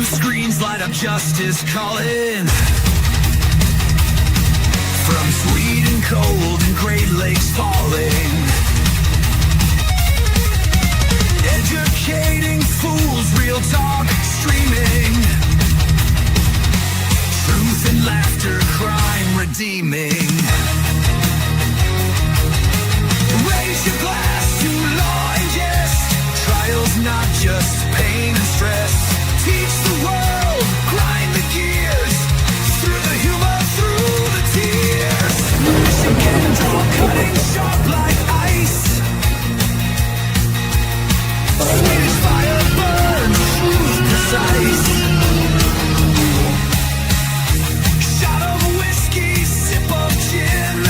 Blue screens light up justice calling from Sweden cold and Great Lakes falling. Educating fools, real talk streaming. Truth and laughter, crime redeeming. Raise your glass to law and jest. Trials not just pain and stress. Teach the world, grind the gears. Through the humor, through the tears. Michigan draw cutting sharp like ice. Swedish fire burns, truth precise. Shot of whiskey, sip of gin.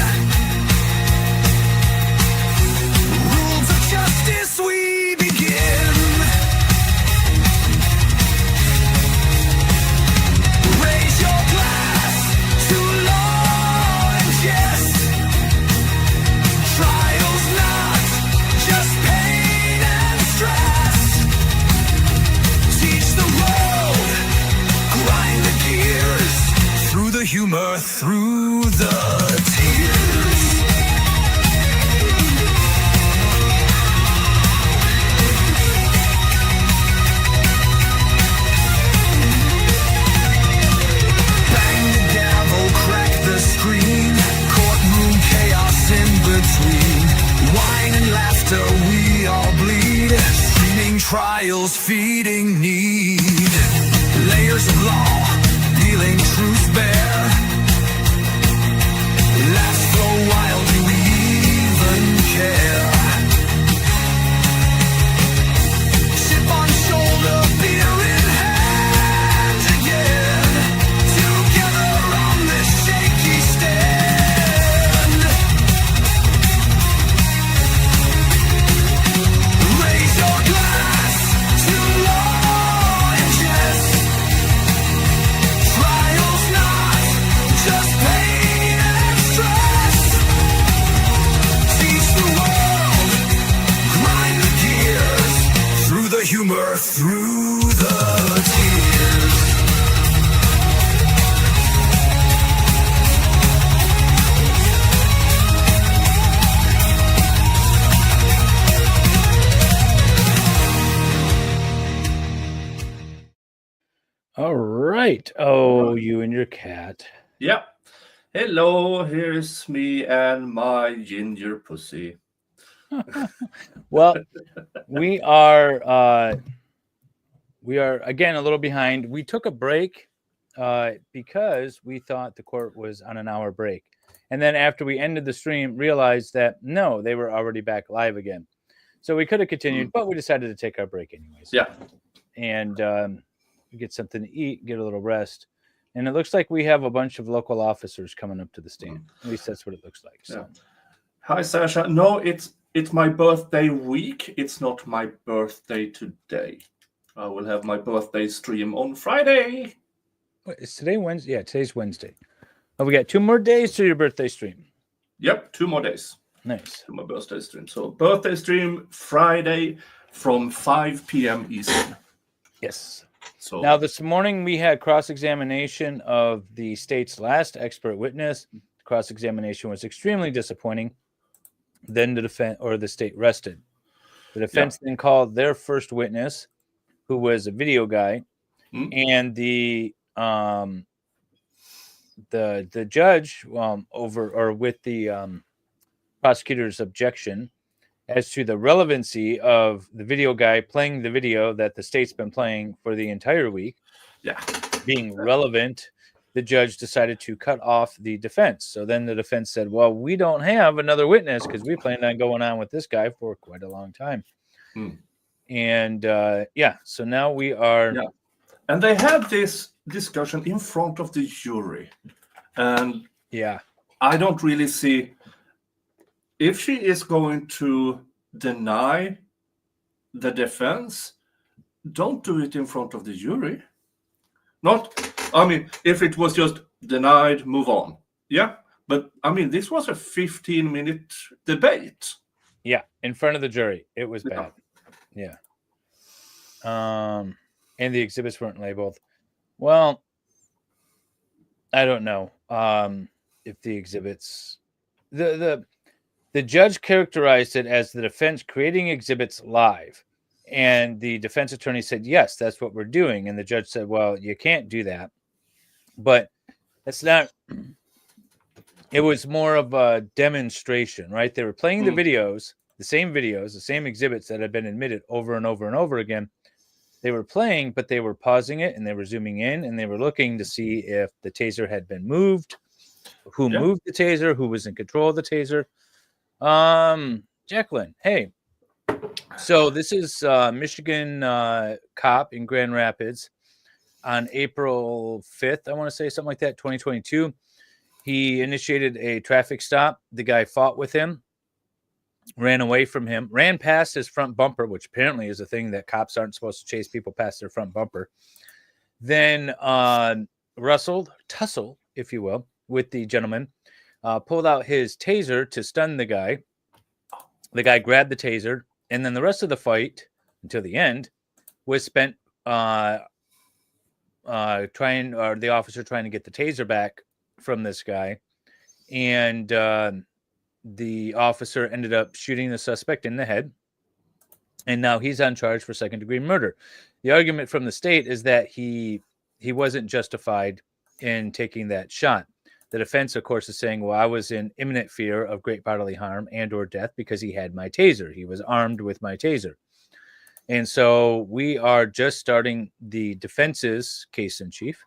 Rules of justice, we begin. Raise your glass to law and jest. Trials not just pain and stress. Teach the world, grind the gears. Through the humor, through the tears. Bang the gavel, crack the screen. Courtroom chaos in between. Wine and laughter, we all bleed. Streaming trials, feeding need. Layers of law, peeling truth bare. Laughs flow wild, do we even care? Chip on shoulder, beer in hand again. Together on this shaky stand. Raise your glass to law and jest. Trials not just pain and stress. Teach the world, grind the gears. Through the humor, through the tears. All right. Oh, you and your cat. Yeah. Hello, here's me and my ginger pussy. Well, we are again a little behind. We took a break because we thought the court was on an hour break. And then after we ended the stream, realized that no, they were already back live again. So we could have continued, but we decided to take our break anyways. Yeah. And get something to eat, get a little rest. And it looks like we have a bunch of local officers coming up to the stand. At least that's what it looks like. So. Yeah. Hi, Sasha. No, it's my birthday week. It's not my birthday today. I will have my birthday stream on Friday. Wait, is today Wednesday? Yeah, today's Wednesday. Oh, we got 2 more days to your birthday stream. Yep, 2 more days. Nice. To my birthday stream. So birthday stream Friday from 5 p.m. Eastern. Yes. So Now, this morning we had cross-examination of the state's last expert witness. The cross-examination was extremely disappointing. Then the state rested. The defense then called their first witness, who was a video guy, and the judge with the prosecutor's objection as to the relevancy of the video guy playing the video that the state's been playing for the entire week, being relevant, the judge decided to cut off the defense. So then the defense said, well, we don't have another witness because we planned on going on with this guy for quite a long time. And so now we are. Yeah. And they had this discussion in front of the jury. And I don't really see if she is going to deny the defense, don't do it in front of the jury. If it was just denied, move on. Yeah. But this was a 15-minute debate. Yeah. In front of the jury. It was bad. Yeah. and the exhibits weren't labeled. Well, I don't know if the exhibits... The judge characterized it as the defense creating exhibits live. And the defense attorney said, yes, that's what we're doing. And the judge said, well, you can't do that. But that's not... It was more of a demonstration, right? They were playing the videos, the same exhibits that had been admitted over and over and over again. They were playing, but they were pausing it and they were zooming in and they were looking to see if the taser had been moved, who moved the taser, who was in control of the taser. Jacqueline, hey. So this is Michigan cop in Grand Rapids on April 5th, I want to say, something like that, 2022. He initiated a traffic stop. The guy fought with him, ran away from him, ran past his front bumper, which apparently is a thing that cops aren't supposed to chase people past their front bumper. Then tussle, if you will, with the gentleman, pulled out his taser to stun the guy. The guy grabbed the taser, and then the rest of the fight until the end was spent the officer trying to get the taser back from this guy, and the officer ended up shooting the suspect in the head, and now he's on charge for second-degree murder. The argument from the state is that he wasn't justified in taking that shot. The defense, of course, is saying, well, I was in imminent fear of great bodily harm and or death because he had my taser. He was armed with my taser. And so we are just starting the defense's case in chief.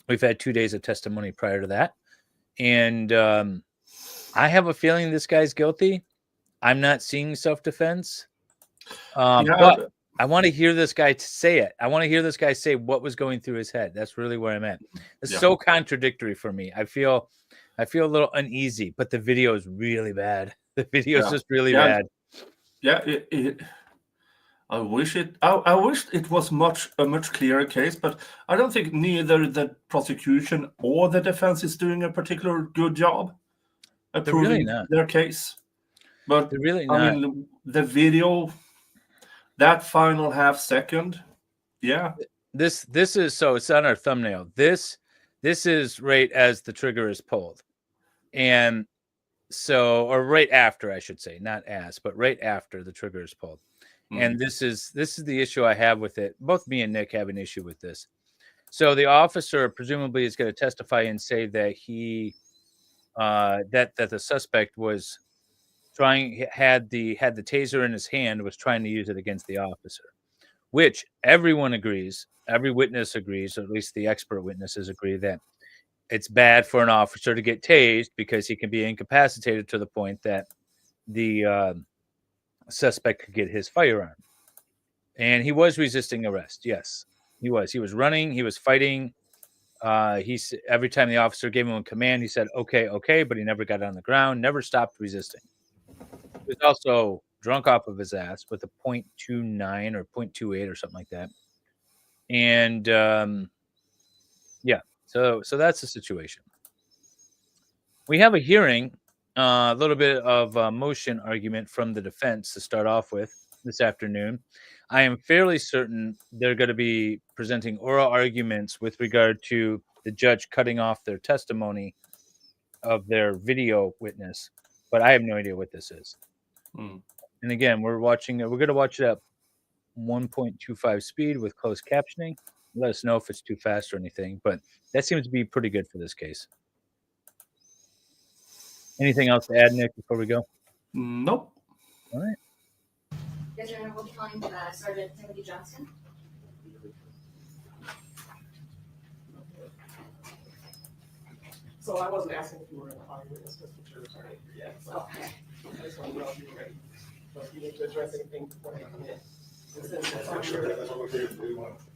We've had 2 days of testimony prior to that. And I have a feeling this guy's guilty. I'm not seeing self-defense. But I want to hear this guy say it. I want to hear this guy say what was going through his head. That's really where I'm at. It's so contradictory for me. I feel a little uneasy, but the video is really bad. The video is just really bad. Yeah, I wish it was a much clearer case, but I don't think neither the prosecution or the defense is doing a particular good job at proving their case. But they're really not. I mean, the video, that final half second, This is, so it's on our thumbnail. This is right as the trigger is pulled, and so, or right after, I should say, not as, but right after the trigger is pulled. And this is the issue I have with it. Both me and Nick have an issue with this. So the officer presumably is going to testify and say that he that the suspect was had the taser in his hand, was trying to use it against the officer, which everyone agrees, every witness agrees, or at least the expert witnesses agree, that it's bad for an officer to get tased because he can be incapacitated to the point that the suspect could get his firearm. And he was resisting arrest. Yes, he was. He was running. He was fighting. Every time the officer gave him a command, he said, okay, but he never got on the ground, never stopped resisting. He was also drunk off of his ass with a 0.29 or 0.28 or something like that. And so that's the situation. We have a hearing, a little bit of a motion argument from the defense to start off with this afternoon. I am fairly certain they're going to be presenting oral arguments with regard to the judge cutting off their testimony of their video witness, but I have no idea what this is. And again, we're going to watch it at 1.25 speed with closed captioning. Let us know if it's too fast or anything, but that seems to be pretty good for this case. Anything else to add, Nick, before we go? Nope. All right. Yes, sir. We'll be calling Sergeant Timothy Johnson. So I wasn't asking if you were in the calling witness just for sure sorry yet. So Okay. I just want to know if you were ready. So if you need to address anything before they come in. And since it's on your,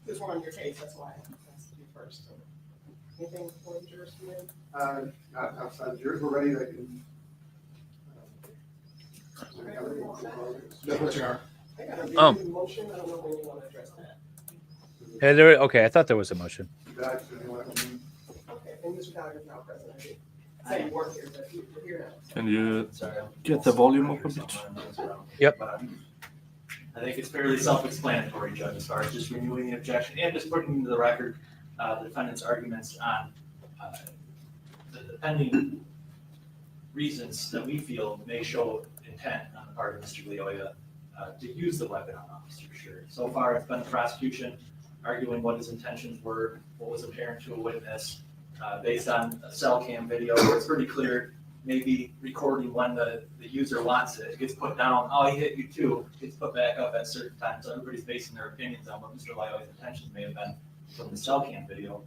this one on your case, that's why I asked you first. So anything before the jurors come in? Not outside the jurors, we're ready to. What's your? I got a motion. I don't know when you want to address that. Hey, okay, I thought there was a motion. Okay, and Mr. Gallagher's now present. I say you weren't here, but you're here now. Can you get the volume up a bit? Yep. I think it's fairly self-explanatory, Judge, as far as just renewing the objection and just putting into the record the defendant's arguments on the pending reasons that we feel may show intent on the part of Mr. Lyoya to use the weapon on Officer Schurr. So far, it's been the prosecution arguing what his intentions were, what was apparent to a witness, based on a cell cam video where it's pretty clear, maybe recording when the user wants it. It gets put down, oh, he hit you too, it gets put back up at certain times. So everybody's basing their opinions on what Mr. Lyoya's intentions may have been from the cell cam video.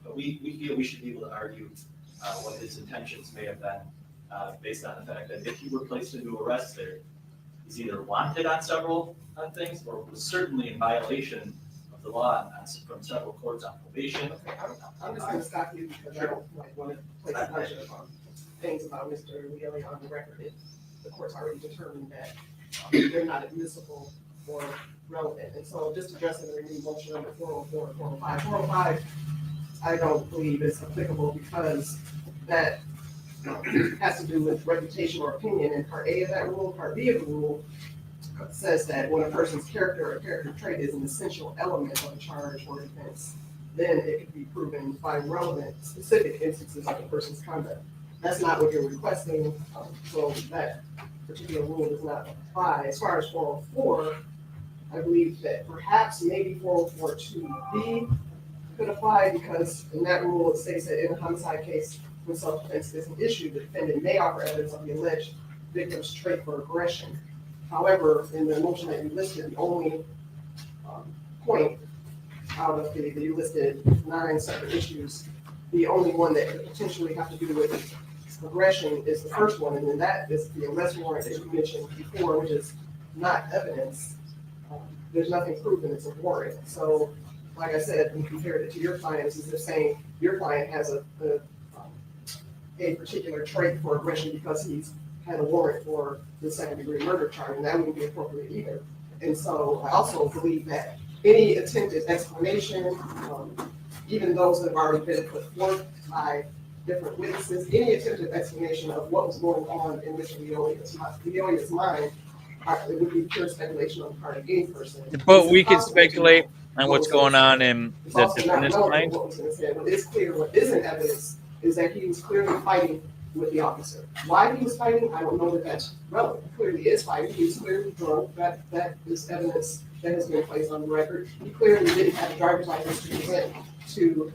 But we feel we should be able to argue what his intentions may have been based on the fact that if he were placed into arrest there, he's either wanted on several things or was certainly in violation of the law from several courts on probation. Okay, I'm just going to stop you because I don't want to place a bunch of things about Mr. Lyoya on the record. The court's already determined that they're not admissible or relevant. And so just addressing the renewed motion number 404 and 405. 405, I don't believe is applicable because that has to do with reputation or opinion. And Part A of that rule, Part B of the rule, says that when a person's character or character trait is an essential element of a charge or offense, then it can be proven by relevant specific instances of a person's conduct. That's not what you're requesting, so that particular rule does not apply. As far as 404, I believe that perhaps maybe 404(2)B could apply because in that rule it states that in a homicide case, when self-defense is an issue, the defendant may offer evidence of the alleged victim's trait for aggression. However, in the motion that you listed, the only point out of the listed 9 separate issues, the only one that could potentially have to do with aggression is the first one, and then that is the arrest warrant that you mentioned before, which is not evidence. There's nothing proven, it's a warrant. So, like I said, when compared it to your client, it's as if saying your client has a particular trait for aggression because he's had a warrant for the second-degree murder charge, and that wouldn't be appropriate either. And so I also believe that any attempted explanation, even those that have already been put forth by different witnesses, any attempted explanation of what was going on in Mr. Lyoya's mind, it would be pure speculation on the part of any person. But we can speculate on what's going on in the defendant's mind. It's clear what isn't evidence is that he was clearly fighting with the officer. Why he was fighting, I don't know that that's relevant. He clearly is fighting. He was clearly drunk. That is evidence that has been placed on the record. He clearly didn't have a driver's license to present to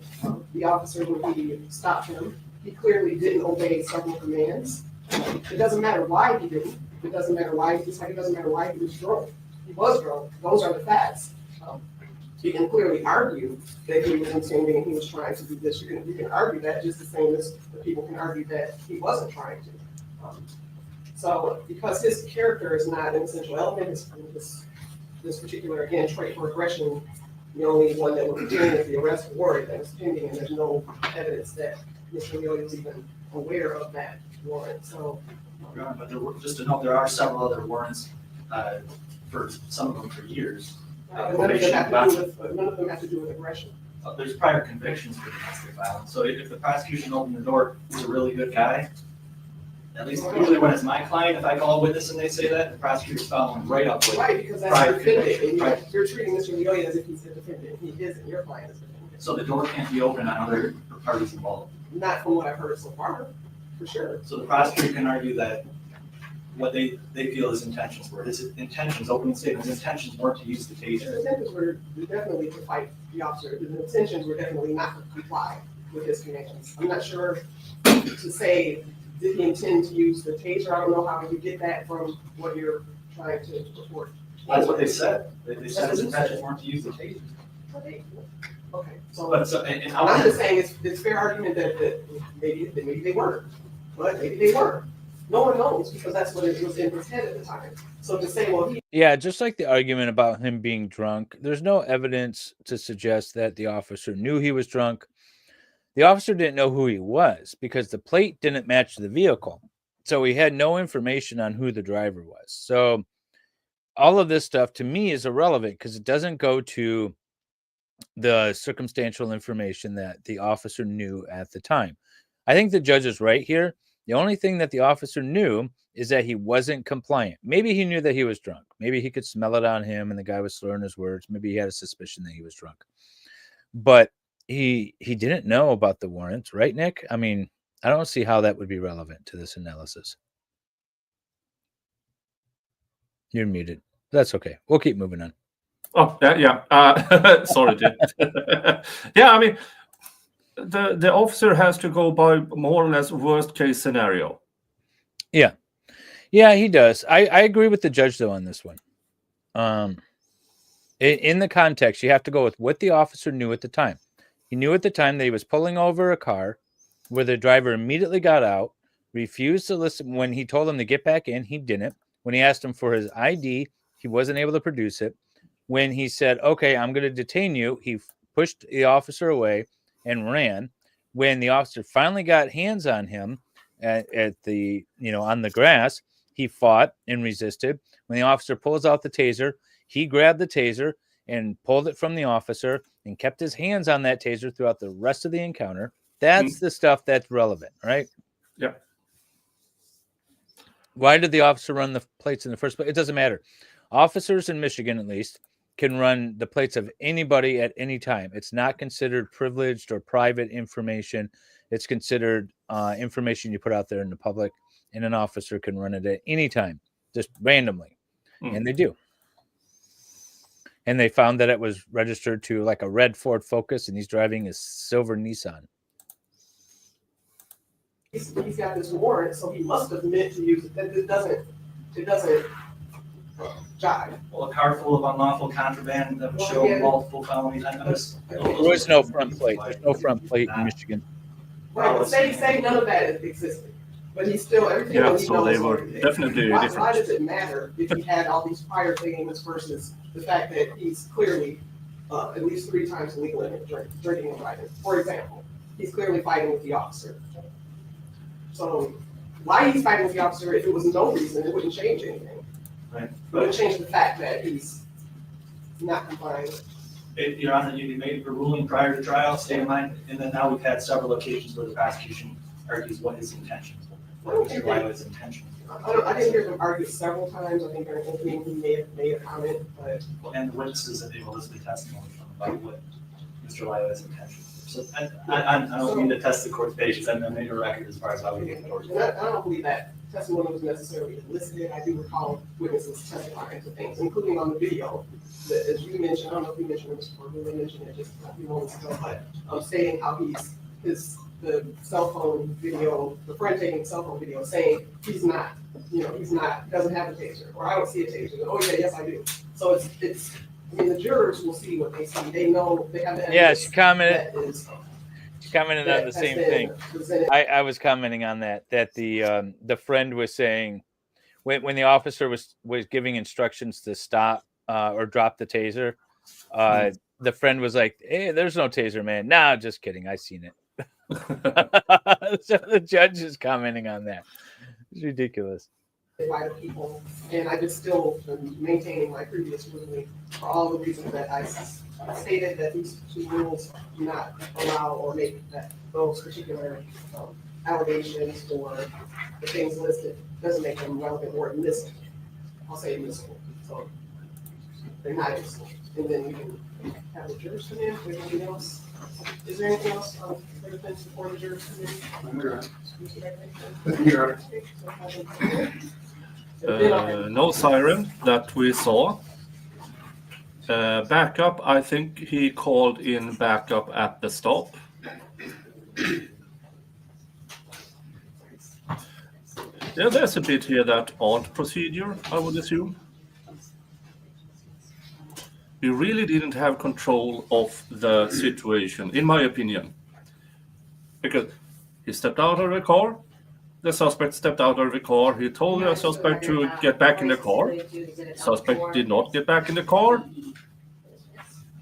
the officer when he stopped him. He clearly didn't obey several commands. It doesn't matter why he didn't. It doesn't matter why. It doesn't matter why he was drunk. He was drunk. Those are the facts. You can clearly argue that he was intending and he was trying to do this. You can argue that just the same as the people can argue that he wasn't trying to. So because his character is not an essential element, this particular, again, trait for aggression, the only one that was doing is the arrest warrant that was pending, and there's no evidence that Mr. Lyoya was even aware of that warrant. So, but just to note, there are several other warrants for some of them for years. none of them have to do with aggression. There's prior convictions for domestic violence. So if the prosecution opened the door, he's a really good guy. At least usually when it's my client, if I call a witness and they say that, the prosecutor's following right up with Right, because that's prior the defendant. conviction. You're treating Mr. Lyoya as if he's the defendant. He isn't. Your client is the defendant. So the door can't be open on other parties involved. Not from what I've heard so far, for sure. So the prosecutor can argue that what they feel his intentions were. His intentions, opening statement, his intentions weren't to use the The taser. intentions were definitely to fight the officer. The intentions were definitely not to comply with his commands. I'm not sure to say, did he intend to use the taser? I don't know how you get that from what you're trying to report. That's what they said. They said his intentions weren't to use the taser. Okay, so But so, and I I'm was just saying it's fair argument that maybe they weren't, but maybe they were. No one knows because that's what it was in his head at the time. So to say, well, Yeah, just like the argument about him being drunk, there's no evidence to suggest that the officer knew he was drunk. The officer didn't know who he was because the plate didn't match the vehicle. So he had no information on who the driver was. So all of this stuff to me is irrelevant because it doesn't go to the circumstantial information that the officer knew at the time. I think the judge is right here. The only thing that the officer knew is that he wasn't compliant. Maybe he knew that he was drunk. Maybe he could smell it on him and the guy was slurring his words. Maybe he had a suspicion that he was drunk. But he didn't know about the warrants, right, Nick? I mean, I don't see how that would be relevant to this analysis. You're muted. That's okay. We'll keep moving on. Oh, yeah. Sorry, Jim. Yeah, I mean, the officer has to go by more or less worst case scenario. Yeah. Yeah, he does. I agree with the judge, though, on this one. In the context, you have to go with what the officer knew at the time. He knew at the time that he was pulling over a car where the driver immediately got out, refused to listen. When he told him to get back in, he didn't. When he asked him for his ID, he wasn't able to produce it. When he said, okay, I'm going to detain you, he pushed the officer away and ran. When the officer finally got hands on him at the, on the grass, he fought and resisted. When the officer pulls out the taser, he grabbed the taser and pulled it from the officer and kept his hands on that taser throughout the rest of the encounter. That's the stuff that's relevant, right? Yeah. Why did the officer run the plates in the first place? It doesn't matter. Officers in Michigan, at least, can run the plates of anybody at any time. It's not considered privileged or private information. It's considered information you put out there in the public, and an officer can run it at any time, just randomly. And they do. And they found that it was registered to like a red Ford Focus, and he's driving a silver Nissan. He's got this warrant, so he must have meant to use it. It doesn't jive. Well, a car full of unlawful contraband that would show multiple felonies. There is no front plate. There's no front plate in Michigan. Right, but say none of that existed. But he's still, everything Yeah, he so knows they were everything. definitely Why different. does it matter if he had all these prior things versus the fact that he's clearly at least 3 times illegal drinking and driving? For example, he's clearly fighting with the officer. So why he's fighting with the officer, if it was no reason, it wouldn't change anything. Right. It wouldn't change the fact that he's not complying. Your Honor, you made a ruling prior to trial, stay in mind, and then now we've had several occasions where the prosecution argues what his intentions were. What Mr. Lyoya's intentions were. I didn't hear them argue several times. I think during opening he may have made a comment, but And the witnesses that they've elicited testimony from about what Mr. Lyoya's intentions were. So I don't mean to test the court's patience. I'm going to make a record as far as how we get towards and I don't believe that testimony was necessarily elicited. I do recall witnesses testifying to things, including on the video. That, as you mentioned, I don't know if you mentioned it before, we mentioned it just a few moments ago, but stating how the cell phone video, the friend taking cell phone video, saying he's not, doesn't have a taser, or I don't see a taser. Oh yeah, yes I do. So it's. I mean, the jurors will see what they see. They know they have the Yeah, she commented. She commented on the same thing. I was commenting on that the friend was saying when the officer was giving instructions to stop or drop the taser, the friend was like, "Hey, there's no taser, man." Nah, just kidding. I seen it. So the judge is commenting on that. It's ridiculous. By the people, and I just still am maintaining my previous ruling for all the reasons that I stated, that these 2 rules do not allow or make those particular allegations or the things listed doesn't make them relevant or admissible. I'll say admissible. So they're not admissible. And then we can have the jurors come in. Is there anything else? Is there anything else for the defense before the jurors come in? No siren that we saw. Backup, I think he called in backup at the stop. Yeah, there's a bit here that aren't procedure, I would assume. We really didn't have control of the situation, in my opinion. Because he stepped out of the car. The suspect stepped out of the car. He told the suspect to get back in the car. Suspect did not get back in the car.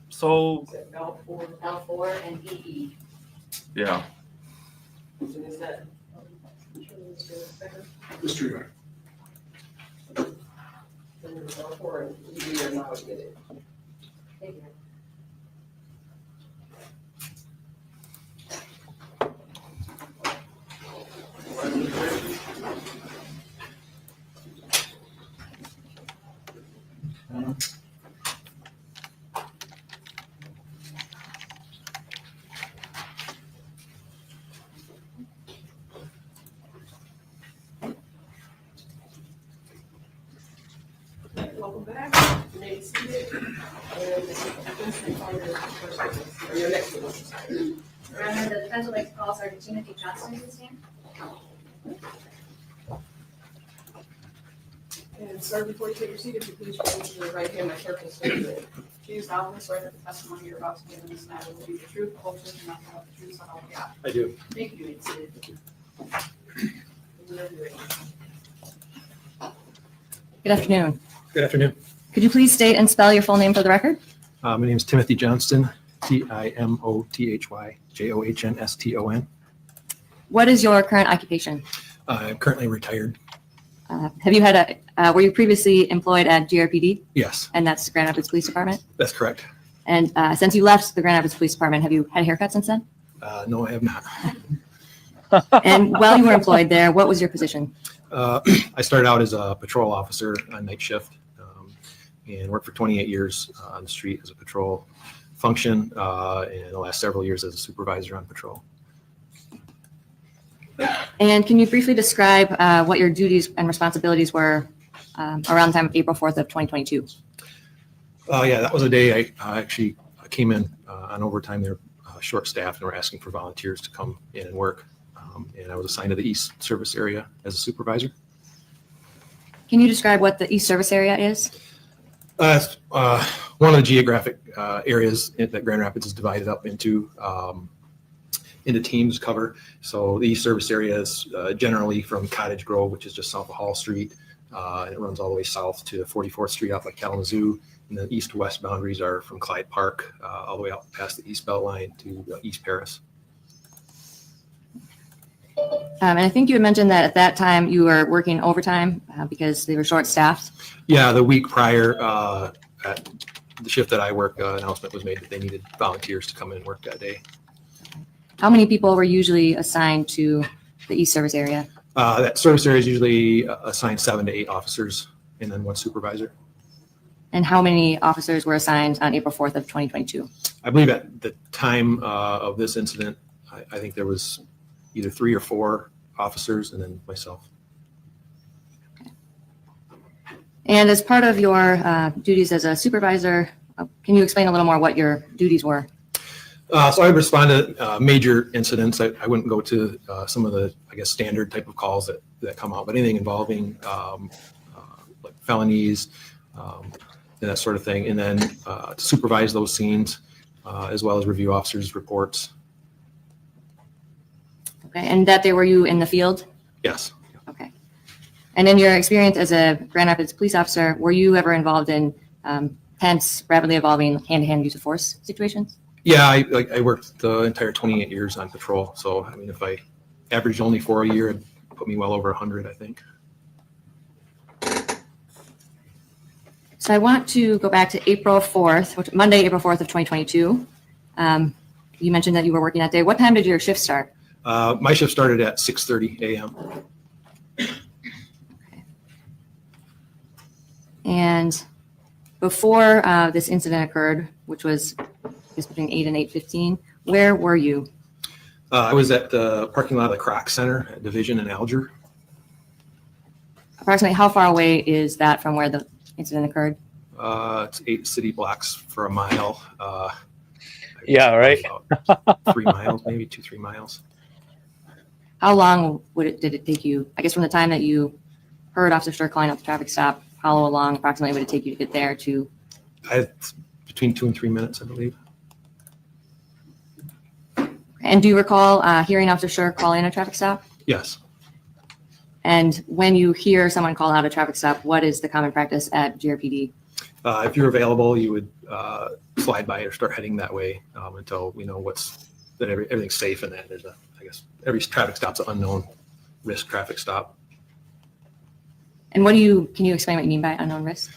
So, L4 and EE. yeah. Mr. Mayor. Thank you. Thank you. back. You may be seated. And defense may call your first witness, or your next witness. Your Honor, the defense would like to call Sergeant Timothy Johnston to the stand. And sir, before you take your seat, if you please raise your right hand, my clerk will say that you solemnly swear that the testimony you're about to give in this matter will be the truth, the whole truth, and nothing but the truth, so help you God. I do. Thank you. You may be seated. Whenever you're ready. Good afternoon. Good afternoon. Could you please state and spell your full name for the record? My name is Timothy Johnston, TimothyJohnston. What is your current occupation? I'm currently retired. Have you had were you previously employed at GRPD? Yes, And that's Grand Rapids Police Department? that's correct. And since you left the Grand Rapids Police Department, have you had a haircut since then? No, I have not. And while you were employed there, what was your position? I started out as a patrol officer on night shift and worked for 28 years on the street as a patrol function, and the last several years as a supervisor on patrol. And can you briefly describe what your duties and responsibilities were around the time of April 4th of 2022? Yeah, that was a day I actually came in on overtime. They're short-staffed and were asking for volunteers to come in and work. And I was assigned to the East Service Area as a supervisor. Can you describe what the East Service Area is? It's one of the geographic areas that Grand Rapids is divided up into teams cover. So the East Service Area is generally from Cottage Grove, which is just south of Hall Street, and it runs all the way south to 44th Street out by Kalamazoo. And the east-west boundaries are from Clyde Park all the way out past the East Belt Line to East Paris. And I think you had mentioned that at that time you were working overtime because they were short-staffed. Yeah, the week prior, at the shift that I work, announcement was made that they needed volunteers to come in and work that day. How many people were usually assigned to the East Service Area? That service area is usually assigned 7 to 8 officers and then 1 supervisor. And how many officers were assigned on April 4th of 2022? I believe at the time of this incident, I think there was either 3 or 4 officers and then myself. And as part of your duties as a supervisor, can you explain a little more what your duties were? So I would respond to major incidents. I wouldn't go to some of the, I guess, standard type of calls that come out, but anything involving like felonies and that sort of thing. And then to supervise those scenes as well as review officers' reports. Okay, and that day were you in the field? Yes. Okay. And in your experience as a Grand Rapids police officer, were you ever involved in tense, rapidly evolving hand-to-hand use of force situations? Yeah, I worked the entire 28 years on patrol. So, I mean, if I averaged only 4 a year, it'd put me well over 100, I think. So I want to go back to April 4th, Monday, April 4th of 2022. You mentioned that you were working that day. What time did your shift start? My shift started at 6:30 a.m. And before this incident occurred, which was between 8 and 8:15, where were you? I was at the parking lot of the Croc Center at Division in Alger. Approximately how far away is that from where the incident occurred? It's 8 city blocks for a mile. Yeah, right. About 3 miles, maybe 2-3 miles. How long did it take you, I guess from the time that you heard Officer Schurr calling out the traffic stop, how long approximately would it take you to get there to? Between 2 and 3 minutes, I believe. And do you recall hearing Officer Schurr call in a traffic stop? Yes. And when you hear someone call out a traffic stop, what is the common practice at GRPD? If you're available, you would slide by or start heading that way until we know that everything's safe, and that there's I guess every traffic stop's an unknown risk traffic stop. And can you explain what you mean by unknown risk?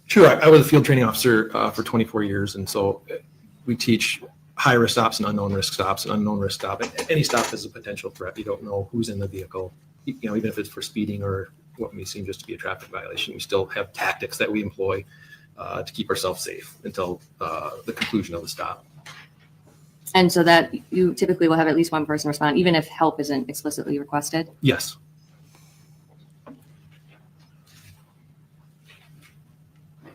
Sure. I was a field training officer for 24 years, and so we teach high risk stops and unknown risk stops. An unknown risk stop, any stop is a potential threat. You don't know who's in the vehicle. Even if it's for speeding or what may seem just to be a traffic violation, we still have tactics that we employ to keep ourselves safe until the conclusion of the stop. And so that you typically will have at least one person respond, even if help isn't explicitly requested? Yes.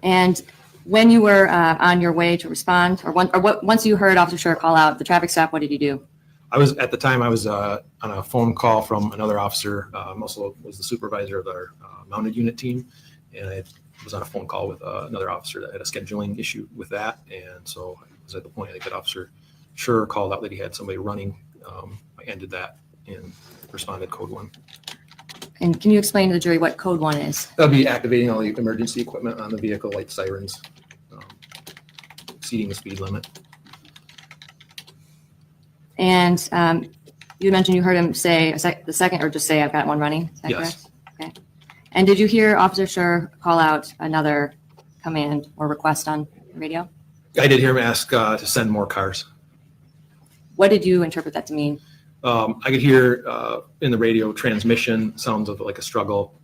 And when you were on your way to respond, once you heard Officer Schurr call out the traffic stop, what did you do? At the time, I was on a phone call from another officer, also was the supervisor of our mounted unit team. And I was on a phone call with another officer that had a scheduling issue with that. And so I was at the point, I think that Officer Schurr called out that he had somebody running. I ended that and responded code 1. And can you explain to the jury what code 1 is? That'll be activating all the emergency equipment on the vehicle, like sirens, exceeding the speed limit. And you mentioned you heard him say the second, or just say, "I've got one running." Is that Yes. correct? Okay. And did you hear Officer Schurr call out another command or request on the radio? I did hear him ask to send more cars. What did you interpret that to mean? I could hear in the radio transmission sounds of like a struggle,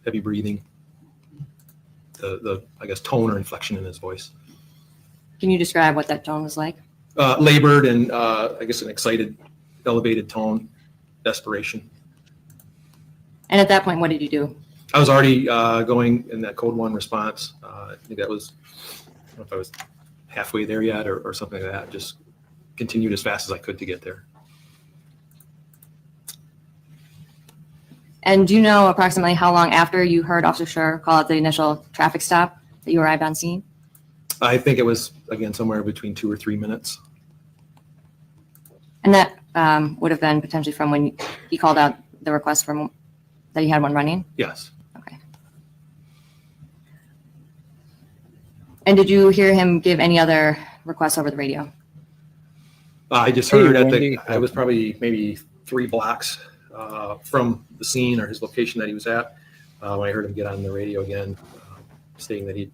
heavy breathing, the I guess tone or inflection in his voice. Can you describe what that tone was like? Labored and I guess an excited, elevated tone, desperation. And at that point, what did you do? I was already going in that code 1 response. I think that was, I don't know if I was halfway there yet or something like that. Just continued as fast as I could to get there. And do you know approximately how long after you heard Officer Schurr call out the initial traffic stop that you arrived on scene? I think it was, again, somewhere between 2 or 3 minutes. And that would have been potentially from when he called out the request from that he had one running? Yes. Okay. And did you hear him give any other requests over the radio? I just heard I was probably maybe 3 blocks from the scene or his location that he was at when I heard him get on the radio again, stating that he'd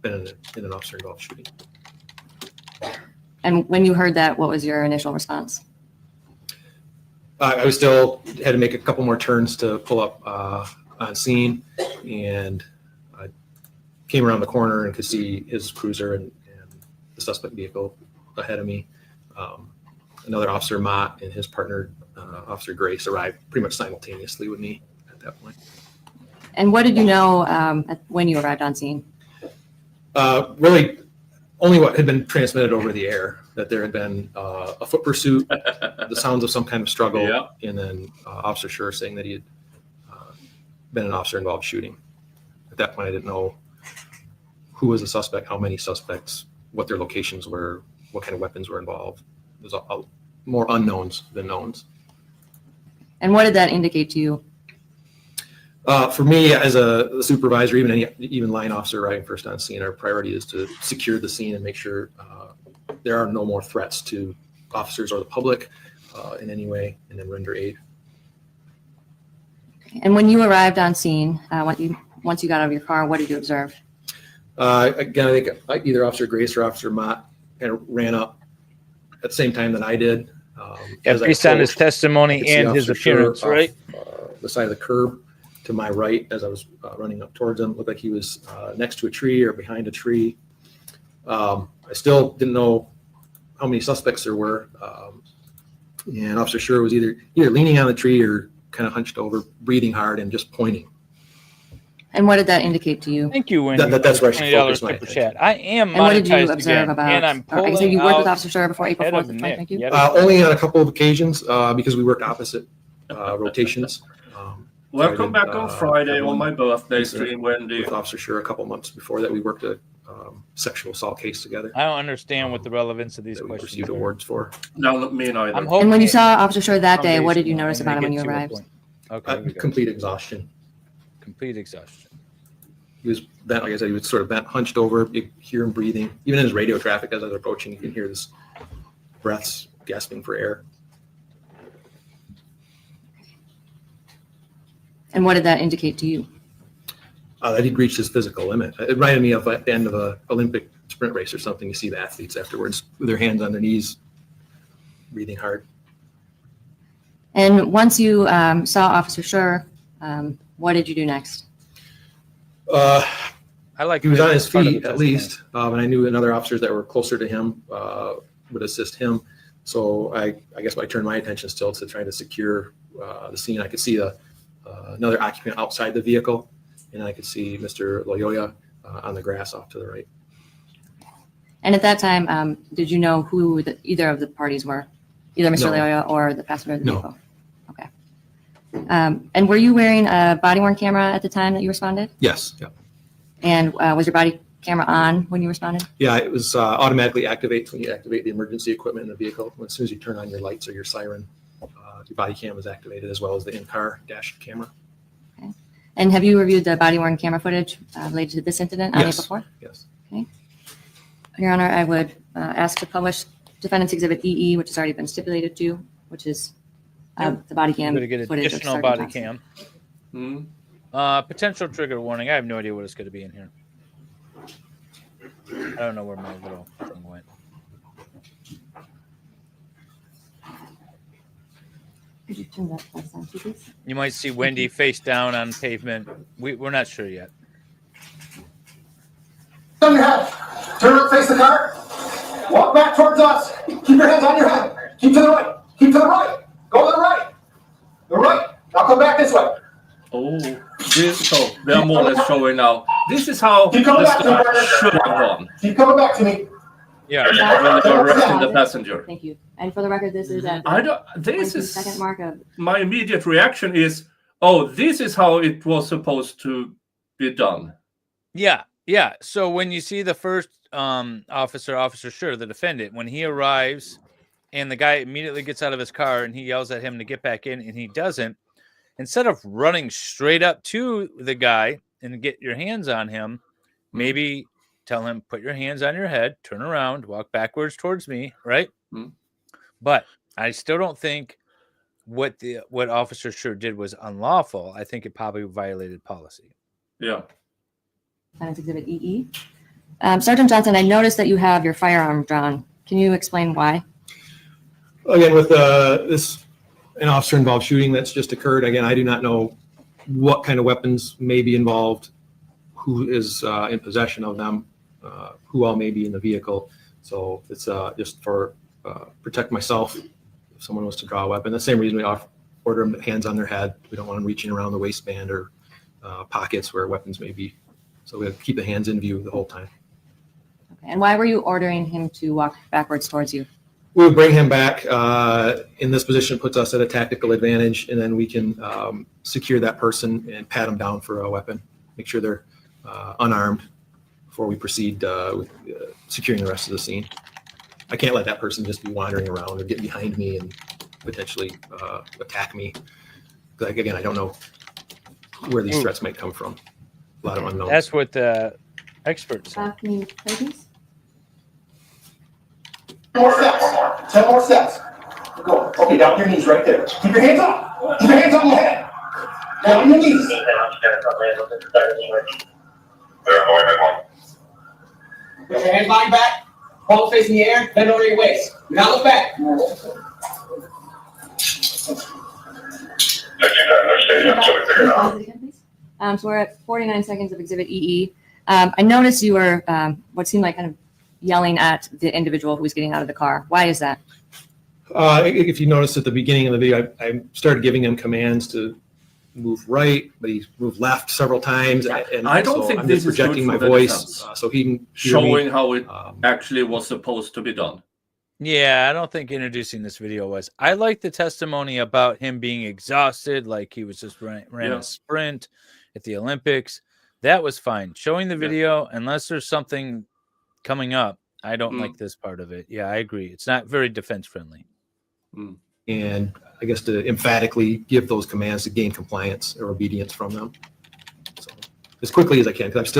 been in an officer-involved shooting. And when you heard that, what was your initial response? I was still had to make a couple more turns to pull up on scene, and I came around the corner and could see his cruiser and the suspect vehicle ahead of me. Another Officer Mott and his partner, Officer Grace, arrived pretty much simultaneously with me at that point. And what did you know when you arrived on scene? Really, only what had been transmitted over the air, that there had been a foot pursuit, the sounds of some kind of struggle, Yeah. and then Officer Schurr saying that he had been an officer-involved shooting. At that point, I didn't know who was the suspect, how many suspects, what their locations were, what kind of weapons were involved. There's more unknowns than knowns. And what did that indicate to you? For me, as a supervisor, even line officer arriving first on scene, our priority is to secure the scene and make sure there are no more threats to officers or the public in any way, and then render aid. And when you arrived on scene, once you got out of your car, what did you observe? Again, I think either Officer Grace or Officer Mott kind of ran up at the same time that I did. Based on his testimony and his appearance, right? The side of the curb to my right as I was running up towards him. Looked like he was next to a tree or behind a tree. I still didn't know how many suspects there were. And Officer Schurr was either leaning on the tree or kind of hunched over, breathing hard and just pointing. And what did that indicate to you? Thank you, Wendy. That's where I should $20 focus my super attention. chat. I am And what did you monetized observe again, about? and I'm I said pulling you worked with out Officer Schurr before April ahead 4th of of Nick. 2022? Yet Only on a couple of occasions because we worked opposite rotations. Welcome back on Friday everyone on my birthday with, stream, Wendy. With Officer Schurr a couple months before that, we worked a sexual assault case together I don't understand what the relevance of these that we questions received are. awards for. No, not me neither. I'm hoping And when you saw Officer Schurr that day, someday what did you soon notice I'm about him gonna when you get to a arrived? point. Okay, we go. Complete exhaustion. Complete exhaustion. He was bent, like I said, he was sort of bent, hunched over. You hear him breathing. Even in his radio traffic as I was approaching, you can hear his breaths gasping for air. And what did that indicate to you? That he'd reached his physical limit. It reminded me of at the end of an Olympic sprint race or something. You see the athletes afterwards with their hands on their knees, breathing hard. And once you saw Officer Schurr, what did you do next? I like He was that on his part of the feet at testimony. least, and I knew another officers that were closer to him would assist him. So I guess I turned my attention still to trying to secure the scene. I could see another occupant outside the vehicle, and I could see Mr. Lyoya on the grass off to the right. And at that time, did you know who either of the parties were? Either Mr. No. Lyoya or the passenger of the No. vehicle? Okay. And were you wearing a body-worn camera at the time that you responded? Yes. Yeah. And was your body camera on when you responded? Yeah, it was automatically activates when you activate the emergency equipment in the vehicle. As soon as you turn on your lights or your siren, your body cam is activated, as well as the in-car dash camera. Okay. And have you reviewed the body-worn camera footage related to this incident on Yes. April 4th? Yes. Your Honor, I would ask to publish Defendant's Exhibit EE, which has already been stipulated to, which is the body cam I'm going to get footage of additional Sergeant body Johnson. cam. Hmm. Potential trigger warning. I have no idea what it's going to be in here. I don't know where my little thing went. Could you turn that lights on, please? You might see Wendy face down on pavement. We're not sure yet. On your head. Turn around, face the car. Walk back towards us. Keep your hands on your head. Keep to the right. Keep to the right. Go to the right. The right. Now come back this way. Oh, so they're more or less showing now. This is how Keep coming the back to me, start Bernard. should have gone Keep coming back to me. Yeah. when they were arresting the passenger. Thank you. And for the record, this is at I don't. the This is 22nd mark of. my immediate reaction is, oh, this is how it was supposed to be done. Yeah. Yeah. So when you see the first Officer Schurr, the defendant, when he arrives and the guy immediately gets out of his car and he yells at him to get back in and he doesn't, instead of running straight up to the guy and get your hands on him, maybe tell him, put your hands on your head, turn around, walk backwards towards me, right? Hmm. But I still don't think what Officer Schurr did was unlawful. I think it probably violated policy. Yeah. Defendant's Exhibit EE. Sergeant Johnson, I noticed that you have your firearm drawn. Can you explain why? Again, with an officer-involved shooting that's just occurred, again, I do not know what kind of weapons may be involved, who is in possession of them, who all may be in the vehicle. So it's just for protect myself if someone was to draw a weapon. The same reason we order them hands on their head. We don't want them reaching around the waistband or pockets where weapons may be. So we have to keep the hands in view the whole time. Okay. And why were you ordering him to walk backwards towards you? We would bring him back in this position, puts us at a tactical advantage, and then we can secure that person and pat them down for a weapon, make sure they're unarmed before we proceed with securing the rest of the scene. I can't let that person just be wandering around or get behind me and potentially attack me. Like, again, I don't know where these threats might come from. A lot of unknowns. That's what the experts say. Can you play, please? 10 more steps. 10 more steps. Go. Okay, down your knees right there. Keep your hands up. Keep your hands on your head. Down your knees. Put your hands behind your back, palms facing the air, bend over your waist. Do not look back. So we're at 49 seconds of Exhibit EE. I noticed you were what seemed like kind of yelling at the individual who was getting out of the car. Why is that? If you notice at the beginning of the video, I started giving him commands to move right, but he moved left several times. And I don't think I'm this just is good projecting for my the voice defense. so he can hear me. Showing how it actually was supposed to be done. Yeah, I don't think introducing this video was. I like the testimony about him being exhausted, like he was just ran a sprint at the Olympics. That was fine. Showing the video, unless there's something coming up, I don't like this part of it. Yeah, I agree. It's not very defense friendly. And I guess to emphatically give those commands to gain compliance or obedience from them. So as quickly as I can, because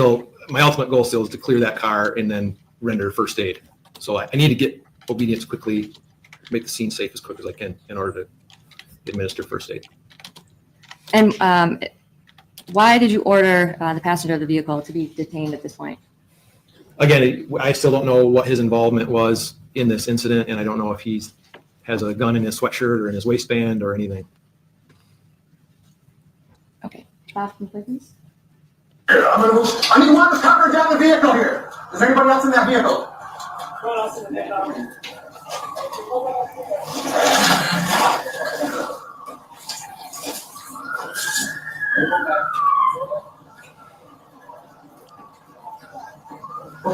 my ultimate goal still is to clear that car and then render first aid. So I need to get obedience quickly, make the scene safe as quick as I can in order to administer first aid. And why did you order the passenger of the vehicle to be detained at this point? Again, I still don't know what his involvement was in this incident, and I don't know if he has a gun in his sweatshirt or in his waistband or anything. Okay. Bob, can you play, please? Here, I need to want this cover down the vehicle here. Is there anybody else in that vehicle?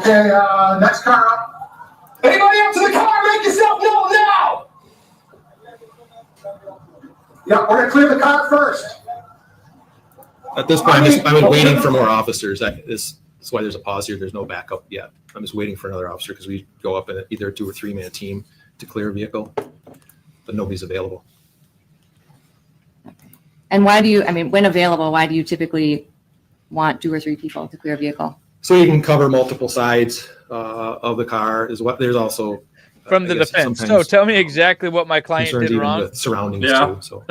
Okay, next car up. Anybody up to the car, make yourself known now! Yeah, we're gonna clear the car first. At this point, I'm waiting for more officers. That's why there's a pause here. There's no backup yet. I'm just waiting for another officer because we go up in either a 2 or 3 man team to clear a vehicle, but nobody's available. And why do you, I mean, when available, why do you typically want 2 or 3 people to clear a vehicle? So you can cover multiple sides of the car. There's also From the defense. So tell me exactly what my client concerns did even wrong. with surroundings Yeah. too. So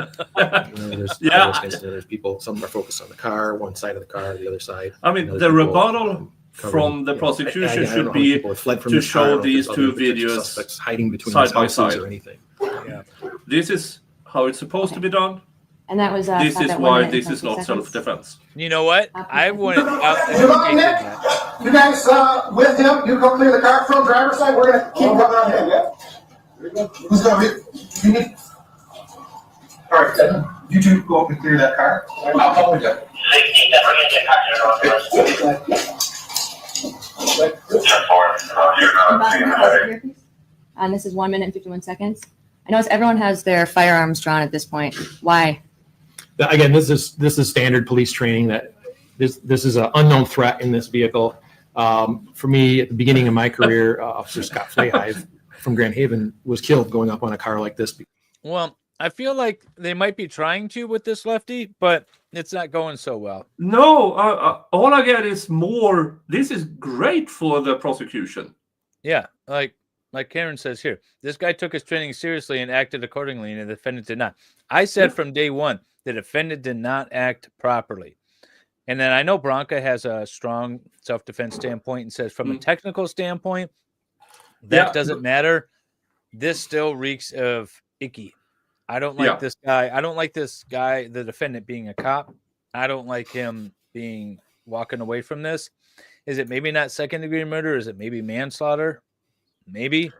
there's people. Some are focused on the car, one side of the car, the other side. I mean, Other the people rebuttal from the prosecution I don't know should how many be people have fled from to this car. I show don't know if these there's two other potential videos suspects hiding between side these by houses side. or anything. Yeah. This is how it's supposed to be done. And that was. This stopped is at 1 why minute and this is 20 not seconds. self-defense. You know what? I wouldn't. Good luck, Nick. You guys with him, you go clear the car from driver's side. We're gonna keep working on him, yeah? Who's gonna be? You need. All right, you two go up and clear that car. I'll call you. And this is 1 minute and 51 seconds. I notice everyone has their firearms drawn at this point. Why? Again, this is standard police training. That this is an unknown threat in this vehicle. For me, at the beginning of my career, Officer Scott Flayhive from Grand Haven was killed going up on a car like this. Well, I feel like they might be trying to with this lefty, but it's not going so well. No, all I get is more. This is great for the prosecution. Yeah, like Karen says here, this guy took his training seriously and acted accordingly, and the defendant did not. I said from day one, the defendant did not act properly. And then I know Branca has a strong self-defense standpoint and says from a technical standpoint, that doesn't matter. This still reeks of icky. I don't like this guy. I don't like this guy, the defendant, being a cop. I don't like him walking away from this. Is it maybe not second-degree murder? Is it maybe manslaughter? Maybe.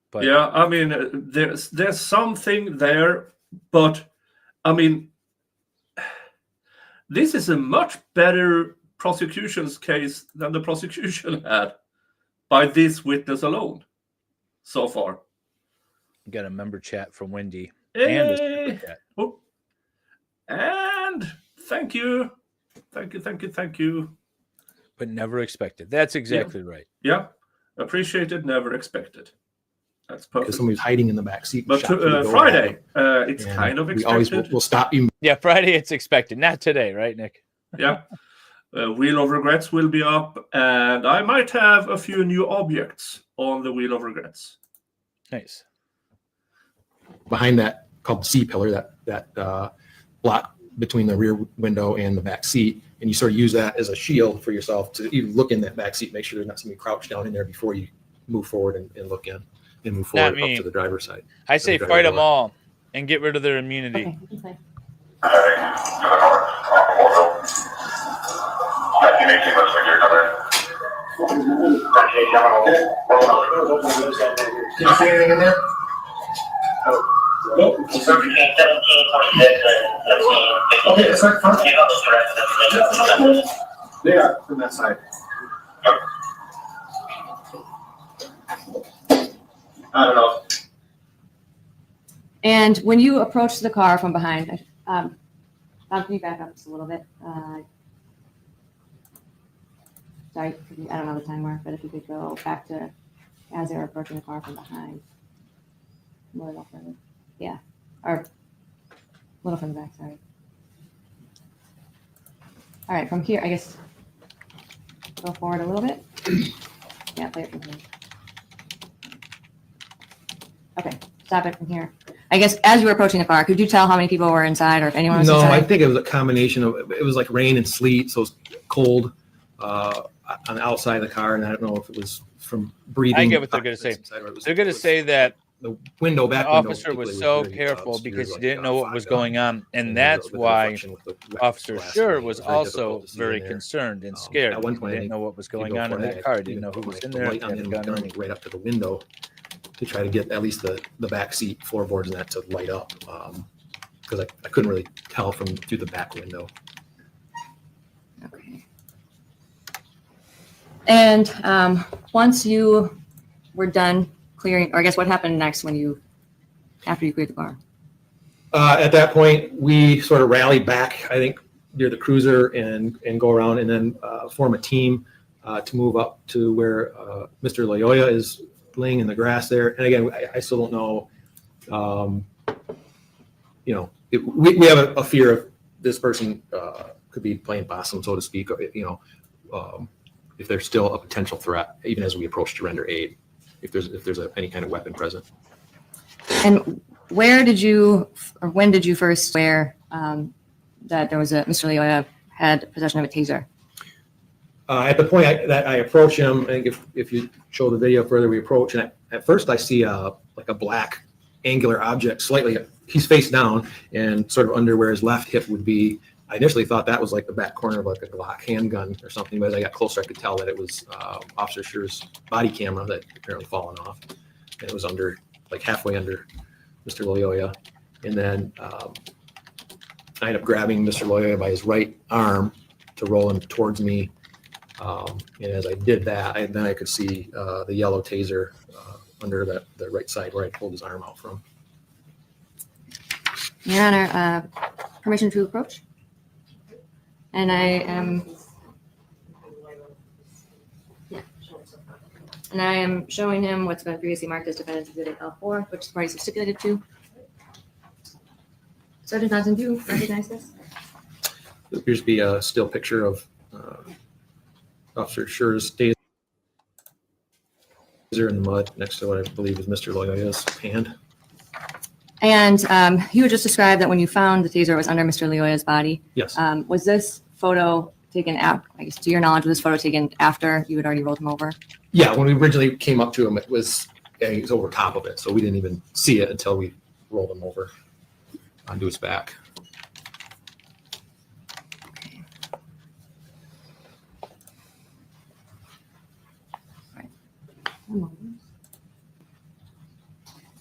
But yeah, I mean, there's something there, but I mean, this is a much better prosecution's case than the prosecution had by this witness alone so far. Got a member chat from Wendy. Hey. And thank you. But never expected. That's exactly right. Yeah. Appreciated, never expected. That's perfect. Because somebody's hiding in the back seat. But Friday, it's kind of expected. We'll stop you. Yeah, Friday it's expected. Not today, right, Nick? Yeah. Wheel of Regrets will be up, and I might have a few new objects on the Wheel of Regrets. Nice. Behind that, called the C-pillar, that block between the rear window and the back seat, and you sort of use that as a shield for yourself to even look in that back seat, make sure there's not somebody crouched down in there before you move forward and look in and move forward up to the driver's side. I say fight them all and get rid of their immunity. Okay, you can play. Can you see anything in there? Nope. Okay, it's like front. Yeah, from that side. I don't know. And when you approach the car from behind, Bob, can you back up just a little bit? Sorry, I don't know the timer, but if you could go back to as they're approaching the car from behind. A little further. Yeah, or a little from the back, sorry. All right, from here, I guess, go forward a little bit. Yeah, play it from here. Okay, stop it from here. I guess as you were approaching the car, could you tell how many people were inside or if anyone was No, inside? I think it was a combination of, it was like rain and sleet, so it was cold on the outside of the car, and I don't know if it was from breathing. I get what they're going to say. They're going to say that the window, back the window officer was particularly so very, careful obscured, because he like, didn't know what was fog going on, and and that's with the why reflection with the wet Officer glass, Schurr it was very also difficult to see very in there. concerned and scared. At one He point, didn't know what was going go on in for that it, car. He I didn't know who put was my in there. light If he on had a and gun or gun anything. right up to the window to try to get at least the back seat floorboards and that to light up, because I couldn't really tell through the back window. Okay. And once you were done clearing, or I guess what happened next after you cleared the car? At that point, we sort of rallied back, I think, near the cruiser and go around and then form a team to move up to where Mr. Lyoya is laying in the grass there. And again, I still don't know, we have a fear of this person could be playing possum, so to speak, if there's still a potential threat, even as we approach to render aid, if there's any kind of weapon present. And when did you first swear that there was Mr. Lyoya had possession of a taser? At the point that I approach him, I think if you show the video further, we approach, and at first I see a black angular object slightly, he's face down and sort of under where his left hip would be. I initially thought that was like the back corner of like a Glock handgun or something, but as I got closer, I could tell that it was Officer Schurr's body camera that apparently fallen off. And it was like halfway under Mr. Lyoya. And then I ended up grabbing Mr. Lyoya by his right arm to roll him towards me. And as I did that, then I could see the yellow taser under the right side where I pulled his arm out from. Your Honor, permission to approach? And I am showing him what's been previously marked as Defendant's Exhibit L4, which the parties have stipulated to. Sergeant Johnson, do you recognize this? There appears to be a still picture of Officer Schurr's taser in the mud next to what I believe is Mr. Lyoya's hand. And you had just described that when you found the taser, it was under Mr. Lyoya's body. Yes. Was this photo taken after, I guess, to your knowledge, was this photo taken after you had already rolled him over? Yeah, when we originally came up to him, it was over top of it, so we didn't even see it until we rolled him over onto his back.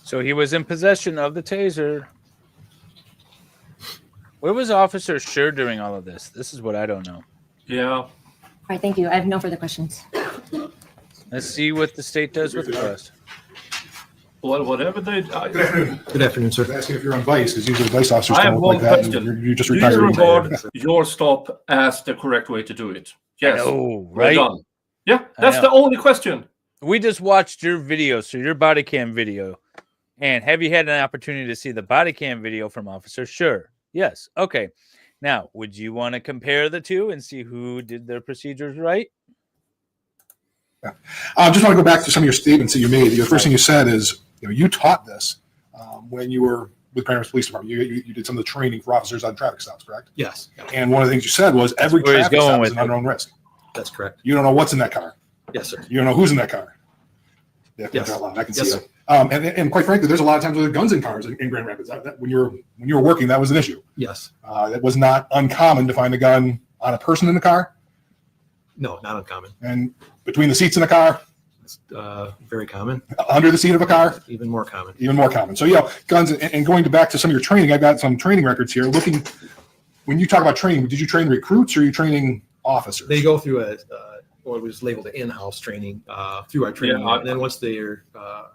So he was in possession of the taser. Where was Officer Schurr during all of this? This is what I don't know. Yeah. All right, thank you. I have no further questions. Let's see what the state does with the rest. Well, whatever they. Good afternoon. Good afternoon, sir. I'm asking if you're on vice, because usually vice officers I have don't one look like that. question. And you just Do retired. you regard your stop as the correct way to do it? Yes. Oh, Well right. done. Yeah, that's I the know. only question. We just watched your video, so your body cam video. And have you had an opportunity to see the body cam video from Officer Schurr? Yes. Okay. Now, would you want to compare the two and see who did their procedures right? Yeah. I just want to go back to some of your statements that you made. The first thing you said is, you taught this when you were with Paramus Police Department. You did some of the training for officers on traffic stops, correct? Yes. And one of the things you said was every where he's traffic going stop with is an it. unknown risk. That's correct. You don't know what's in that car. Yes, sir. You don't know who's in that car. Yeah, Yes. out loud. I can Yes, see it. And quite frankly, there's a lot of times with guns in cars in Grand Rapids. When you were working, that was an issue. Yes. It was not uncommon to find a gun on a person in the car No, not uncommon. and between the seats in the car, It's very common. under the seat of a car, Even more common. even more common. So, guns and going back to some of your training, I've got some training records here. When you talk about training, did you train recruits or are you training officers? They go through what was labeled an in-house training through our training. Yeah, and then once they're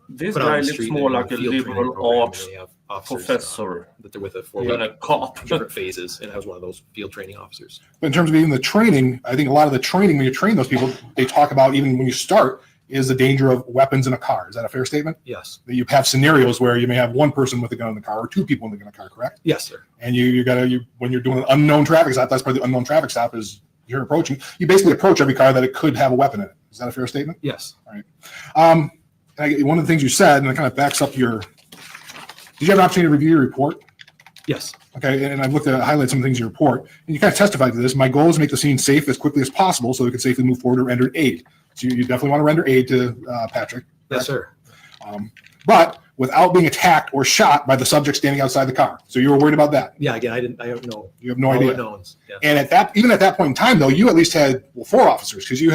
This put out on guy the looks street, more they do like a field training liberal program, arts and they have officers, professor that they're with a than a cop. different phases, and I was one of those field training officers. But in terms of even the training, I think a lot of the training when you train those people, they talk about even when you start is the danger of weapons in a car. Is that a fair statement? Yes. That you have scenarios where you may have one person with a gun in the car or two people in the car, correct? Yes, sir. And when you're doing an unknown traffic stop, that's part of the unknown traffic stop is you're approaching. You basically approach every car that it could have a weapon in it. Is that a fair statement? Yes. And one of the things you said, and it kind of backs up did you have an opportunity to review your report? Yes. Okay, and I've looked at highlight some things in your report, and you kind of testified to this. My goal is to make the scene safe as quickly as possible so we can safely move forward or render aid. So you definitely want to render aid to Patrick. Yes, sir. But without being attacked or shot by the subject standing outside the car. So you were worried about that. Yeah. Again, I don't know. You have no idea. Knowns. Yeah. And even at that point in time, though, you at least had four officers because you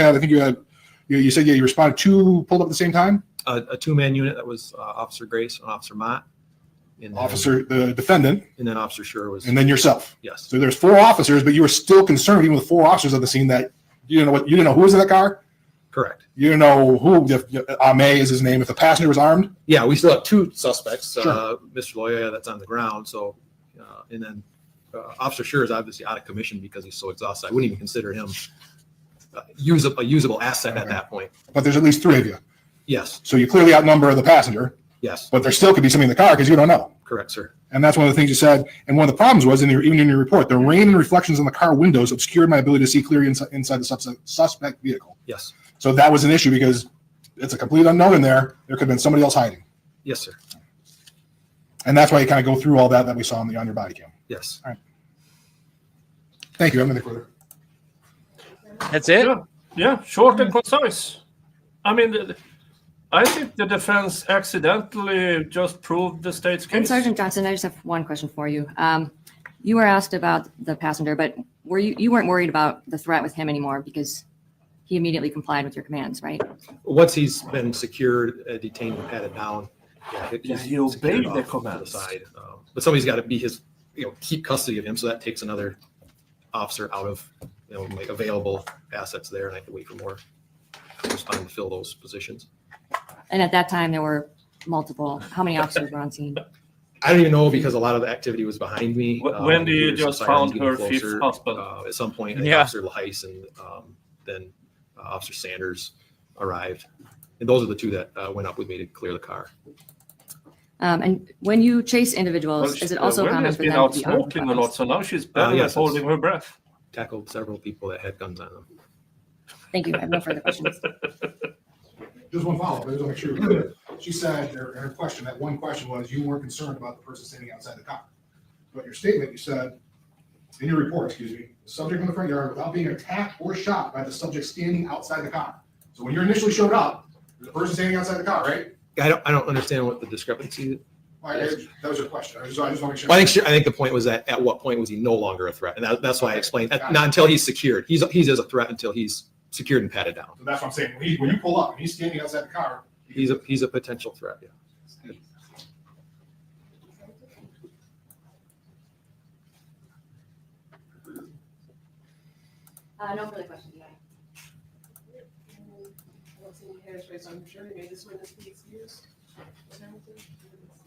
said you responded two pulled up at the same time. A two-man unit that was Officer Grace and Officer Mott. And then, The defendant, and then Officer Schurr was. and then yourself. Yes. So there's four officers, but you were still concerned, even with four officers at the scene, that you didn't know who was in that car. Correct. You know who, if Ame is his name, if the passenger was armed? Yeah, we still have two suspects. Sure. Mr. Lyoya, that's on the ground. So, and then Officer Schurr is obviously out of commission because he's so exhausted. I wouldn't even consider him a usable asset at that point. But there's at least 3 of you. Yes. So you clearly outnumber the passenger, Yes. but there still could be something in the car because you don't know. Correct, sir. And that's one of the things you said. And one of the problems was, even in your report, the rain and reflections on the car windows obscured my ability to see clearly inside the suspect vehicle. Yes. So that was an issue because it's a complete unknown in there. There could have been somebody else hiding. Yes, sir. And that's why you kind of go through all that we saw on your body cam. Yes. All right. Thank you. I'm going to further. That's it. Yeah, short and concise. I mean, I think the defense accidentally just proved the state's case. And Sergeant Johnson, I just have one question for you. You were asked about the passenger, but you weren't worried about the threat with him anymore because he immediately complied with your commands, right? Once he's been secured, detained, and patted down, he obeyed the commands. commands. The side. But somebody's got to be keep custody of him. So that takes another officer out of, like available assets there, and I have to wait for more to respond to fill those positions. And at that time, there were multiple. How many officers were on scene? I don't even know because a lot of the activity was behind me. When do you Some just sirens found getting her closer. fifth husband? At some point, Yeah. Officer Leheiss and then Officer Sanders arrived. And those are the two that went up with me to clear the car. And when you chase individuals, is it also Wendy common has for been them out to be armed with smoking a lot, weapons? so now she's barely yes, holding her breath. Tackled several people that had guns on them. Thank you. I have no further questions. Just one follow-up. I just want to make sure you're clear. She said, her question, that one question was, you weren't concerned about the person standing outside the car. But your statement, you said, in your report, excuse me, the subject in the front yard without being attacked or shot by the subject standing outside the car. So when you initially showed up, there's a person standing outside the car, right? I don't understand what the discrepancy is. That was your question. I just want to make sure. Well, I think the point was that at what point was he no longer a threat? And that's why I explained not until he's secured. He's as a threat until he's secured and patted down. So that's what I'm saying. When you pull up and he's standing outside the car, He's a potential threat. Yeah. No further questions. I'm sure you made this witness be excused.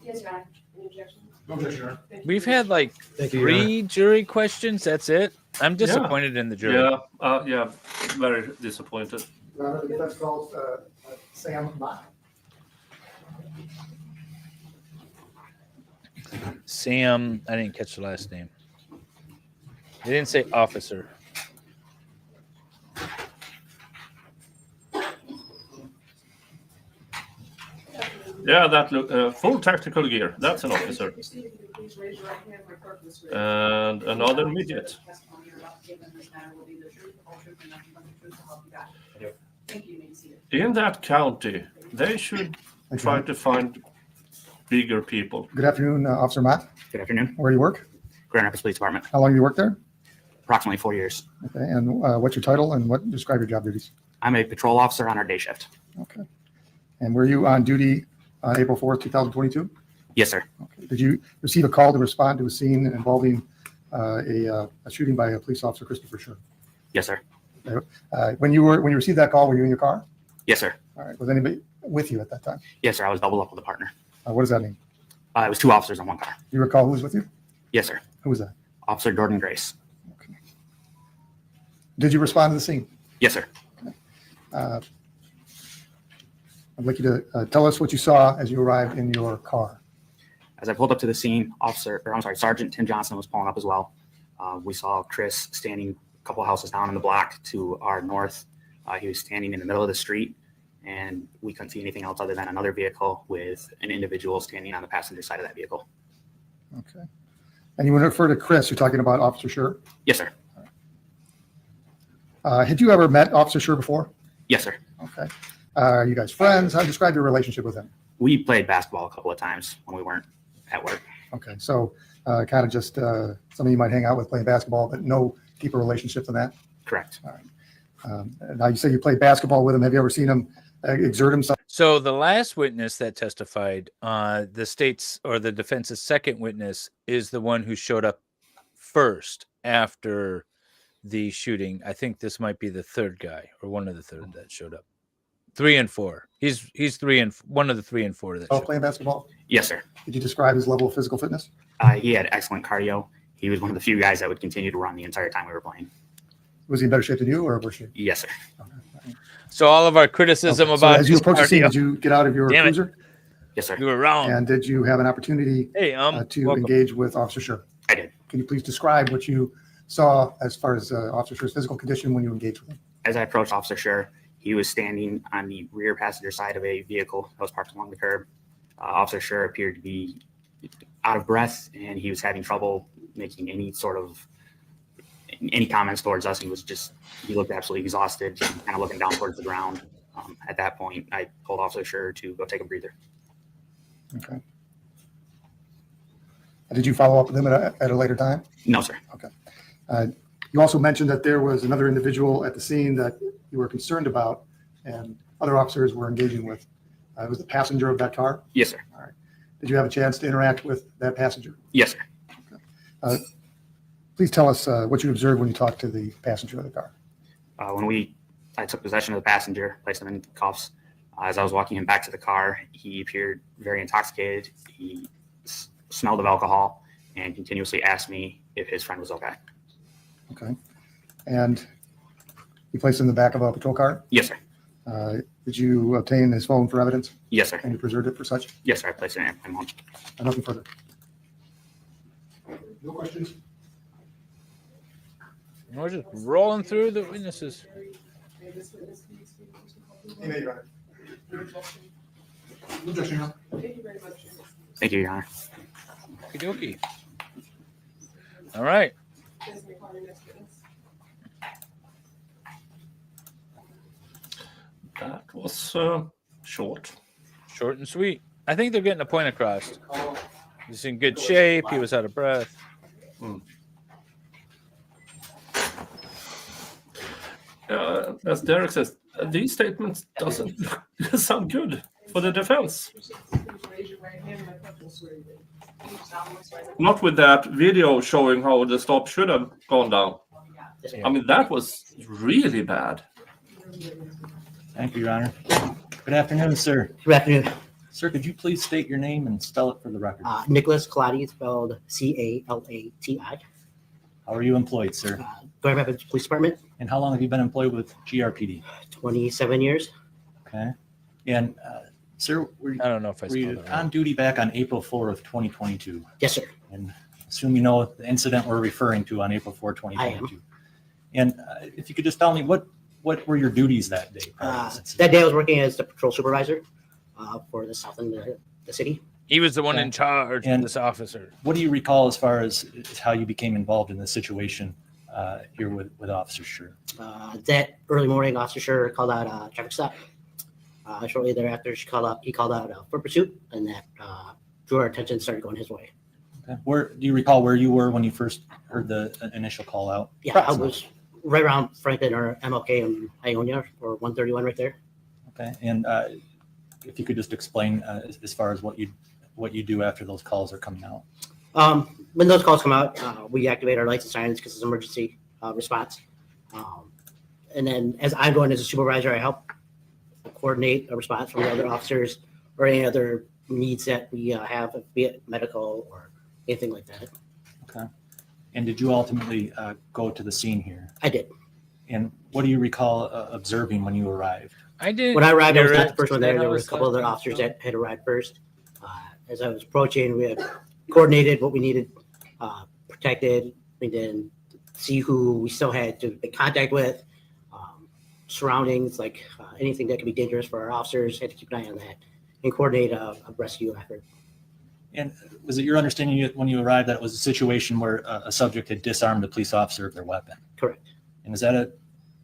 Yes, Your Honor. Any objections? no objection, Your Honor. Thank you. We've had like Thank you, Your Honor. 3 jury questions. That's it. I'm disappointed in the jury. Yeah, very disappointed. Your Honor, the defense calls Sam Mott. Sam, I didn't catch the last name. They didn't say officer. Yeah, that look full tactical gear. That's an officer. Please raise your right hand. My clerk will swear. And another midget. Testimony you're about to give in this matter will be the truth, the whole truth, and nothing but the truth to help you God. Thank you. You may be seated. In that county, they should try to find bigger people. Good afternoon, Officer Mott. Good afternoon. Where do you work? Grand Rapids Police Department. How long do you work there? Approximately 4 years. Okay, and what's your title and describe your job duties? I'm a patrol officer on our day shift. Okay. And were you on duty on April 4th, 2022? Yes, sir. Okay. Did you receive a call to respond to a scene involving a shooting by a police officer, Christopher Schurr? Yes, sir. When you received that call, were you in your car? Yes, sir. All right. Was anybody with you at that time? Yes, sir. I was doubled up with a partner. What does that mean? It was 2 officers in 1 car. Do you recall who was with you? Yes, sir. Who was that? Officer Jordan Grace. Okay. Did you respond to the scene? Yes, sir. I'd like you to tell us what you saw as you arrived in your car. As I pulled up to the scene, Sergeant Tim Johnson was pulling up as well. We saw Chris standing a couple houses down in the block to our north. He was standing in the middle of the street, and we couldn't see anything else other than another vehicle with an individual standing on the passenger side of that vehicle. Okay. And you want to refer to Chris, you're talking about Officer Schurr? Yes, sir. Had you ever met Officer Schurr before? Yes, sir. Okay. Are you guys friends? How do you describe your relationship with him? We played basketball a couple of times when we weren't at work. Okay. So kind of just somebody you might hang out with playing basketball, but no deeper relationship than that? Correct. All right. Now you say you played basketball with him. Have you ever seen him exert himself? So the last witness that testified, the state's or the defense's second witness is the one who showed up first after the shooting. I think this might be the third guy or one of the third that showed up. 3 and 4. He's 3 and one of the 3 and 4 that. Oh, playing basketball? Yes, sir. Could you describe his level of physical fitness? He had excellent cardio. He was one of the few guys that would continue to run the entire time we were playing. Was he in better shape than you, or was he? Yes, sir. So all of our criticism Okay, so about as you his approach the scene, cardio- did you get out of your Damn it. cruiser? Yes, sir. You were wrong. And did you have an opportunity Hey, to welcome. engage with Officer Schurr? I did. Can you please describe what you saw as far as Officer Schurr's physical condition when you engaged with him? As I approached Officer Schurr, he was standing on the rear passenger side of a vehicle that was parked along the curb. Officer Schurr appeared to be out of breath, and he was having trouble making any comments towards us. He looked absolutely exhausted, kind of looking down towards the ground. At that point, I told Officer Schurr to go take a breather. Okay. Did you follow up with him at a later time? No, sir. Okay. You also mentioned that there was another individual at the scene that you were concerned about and other officers were engaging with. It was the passenger of that car? Yes, sir. All right. Did you have a chance to interact with that passenger? Yes, sir. Please tell us what you observed when you talked to the passenger of the car. I took possession of the passenger, placed him in cuffs. As I was walking him back to the car, he appeared very intoxicated. He smelled of alcohol and continuously asked me if his friend was okay. Okay. And you placed him in the back of a patrol car? Yes, sir. Did you obtain his phone for evidence? Yes, sir. And you preserved it for such? Yes, sir. I placed it in my home. Nothing further. No questions? We're just rolling through the witnesses. May this witness please speak into the public? You may, Your Honor. Your objection. Objection, Your Honor. Thank you very much. Thank you, Your Honor. Okie dokie. All right. Please may call your next witness. That was short. Short and sweet. I think they're getting a point across. He's in good shape. He was out of breath. As Derek says, these statements doesn't sound good for the defense. Please raise your right hand and my question will swear you in. Can you solemnly swear that- Not with that video showing how the stop should have gone down. I mean, that was really bad. Thank you, Your Honor. Good afternoon, sir. Good afternoon. Sir, could you please state your name and spell it for the record? Nicholas Calati, spelled Calati. How are you employed, sir? Grand Rapids Police Department, And how long have you been employed with GRPD? 27 years. Okay. And, sir, I don't know if I were you spelled it right. on duty back on April 4th, 2022? Yes, sir. And assume you know the incident we're referring to on April 4th, I am. 2022. And if you could just tell me, what were your duties that day? prior to this incident? That day I was working as the patrol supervisor for the south end of the city. He was the one in charge, And- this officer. What do you recall as far as how you became involved in this situation here with Officer Schurr? That early morning, Officer Schurr called out a traffic stop. Shortly thereafter, he called out a foot pursuit, and that drew our attention and started going his way. Okay. Where do you recall where you were when you first heard the initial call out? Yeah, I was right around Franklin or MLK and Ionia, or 131 right there. Okay, and if you could just explain as far as what you do after those calls are coming out. When those calls come out, we activate our lights and sirens because it's emergency response. And then as I'm going as a supervisor, I help coordinate a response from the other officers or any other needs that we have, be it medical or anything like that. Okay. And did you ultimately go to the scene here? I did. And what do you recall observing when you arrived? I did. When I arrived, I was hear not it. the first one there. Then I There were a was couple like, other officers that had arrived first. As I was approaching, we had coordinated what we needed, protected, and then see who we still had to make contact with, surroundings, like anything that could be dangerous for our officers, had to keep an eye on that, and coordinate a rescue effort. And was it your understanding when you arrived that it was a situation where a subject had disarmed a police officer of their weapon? Correct. And is that a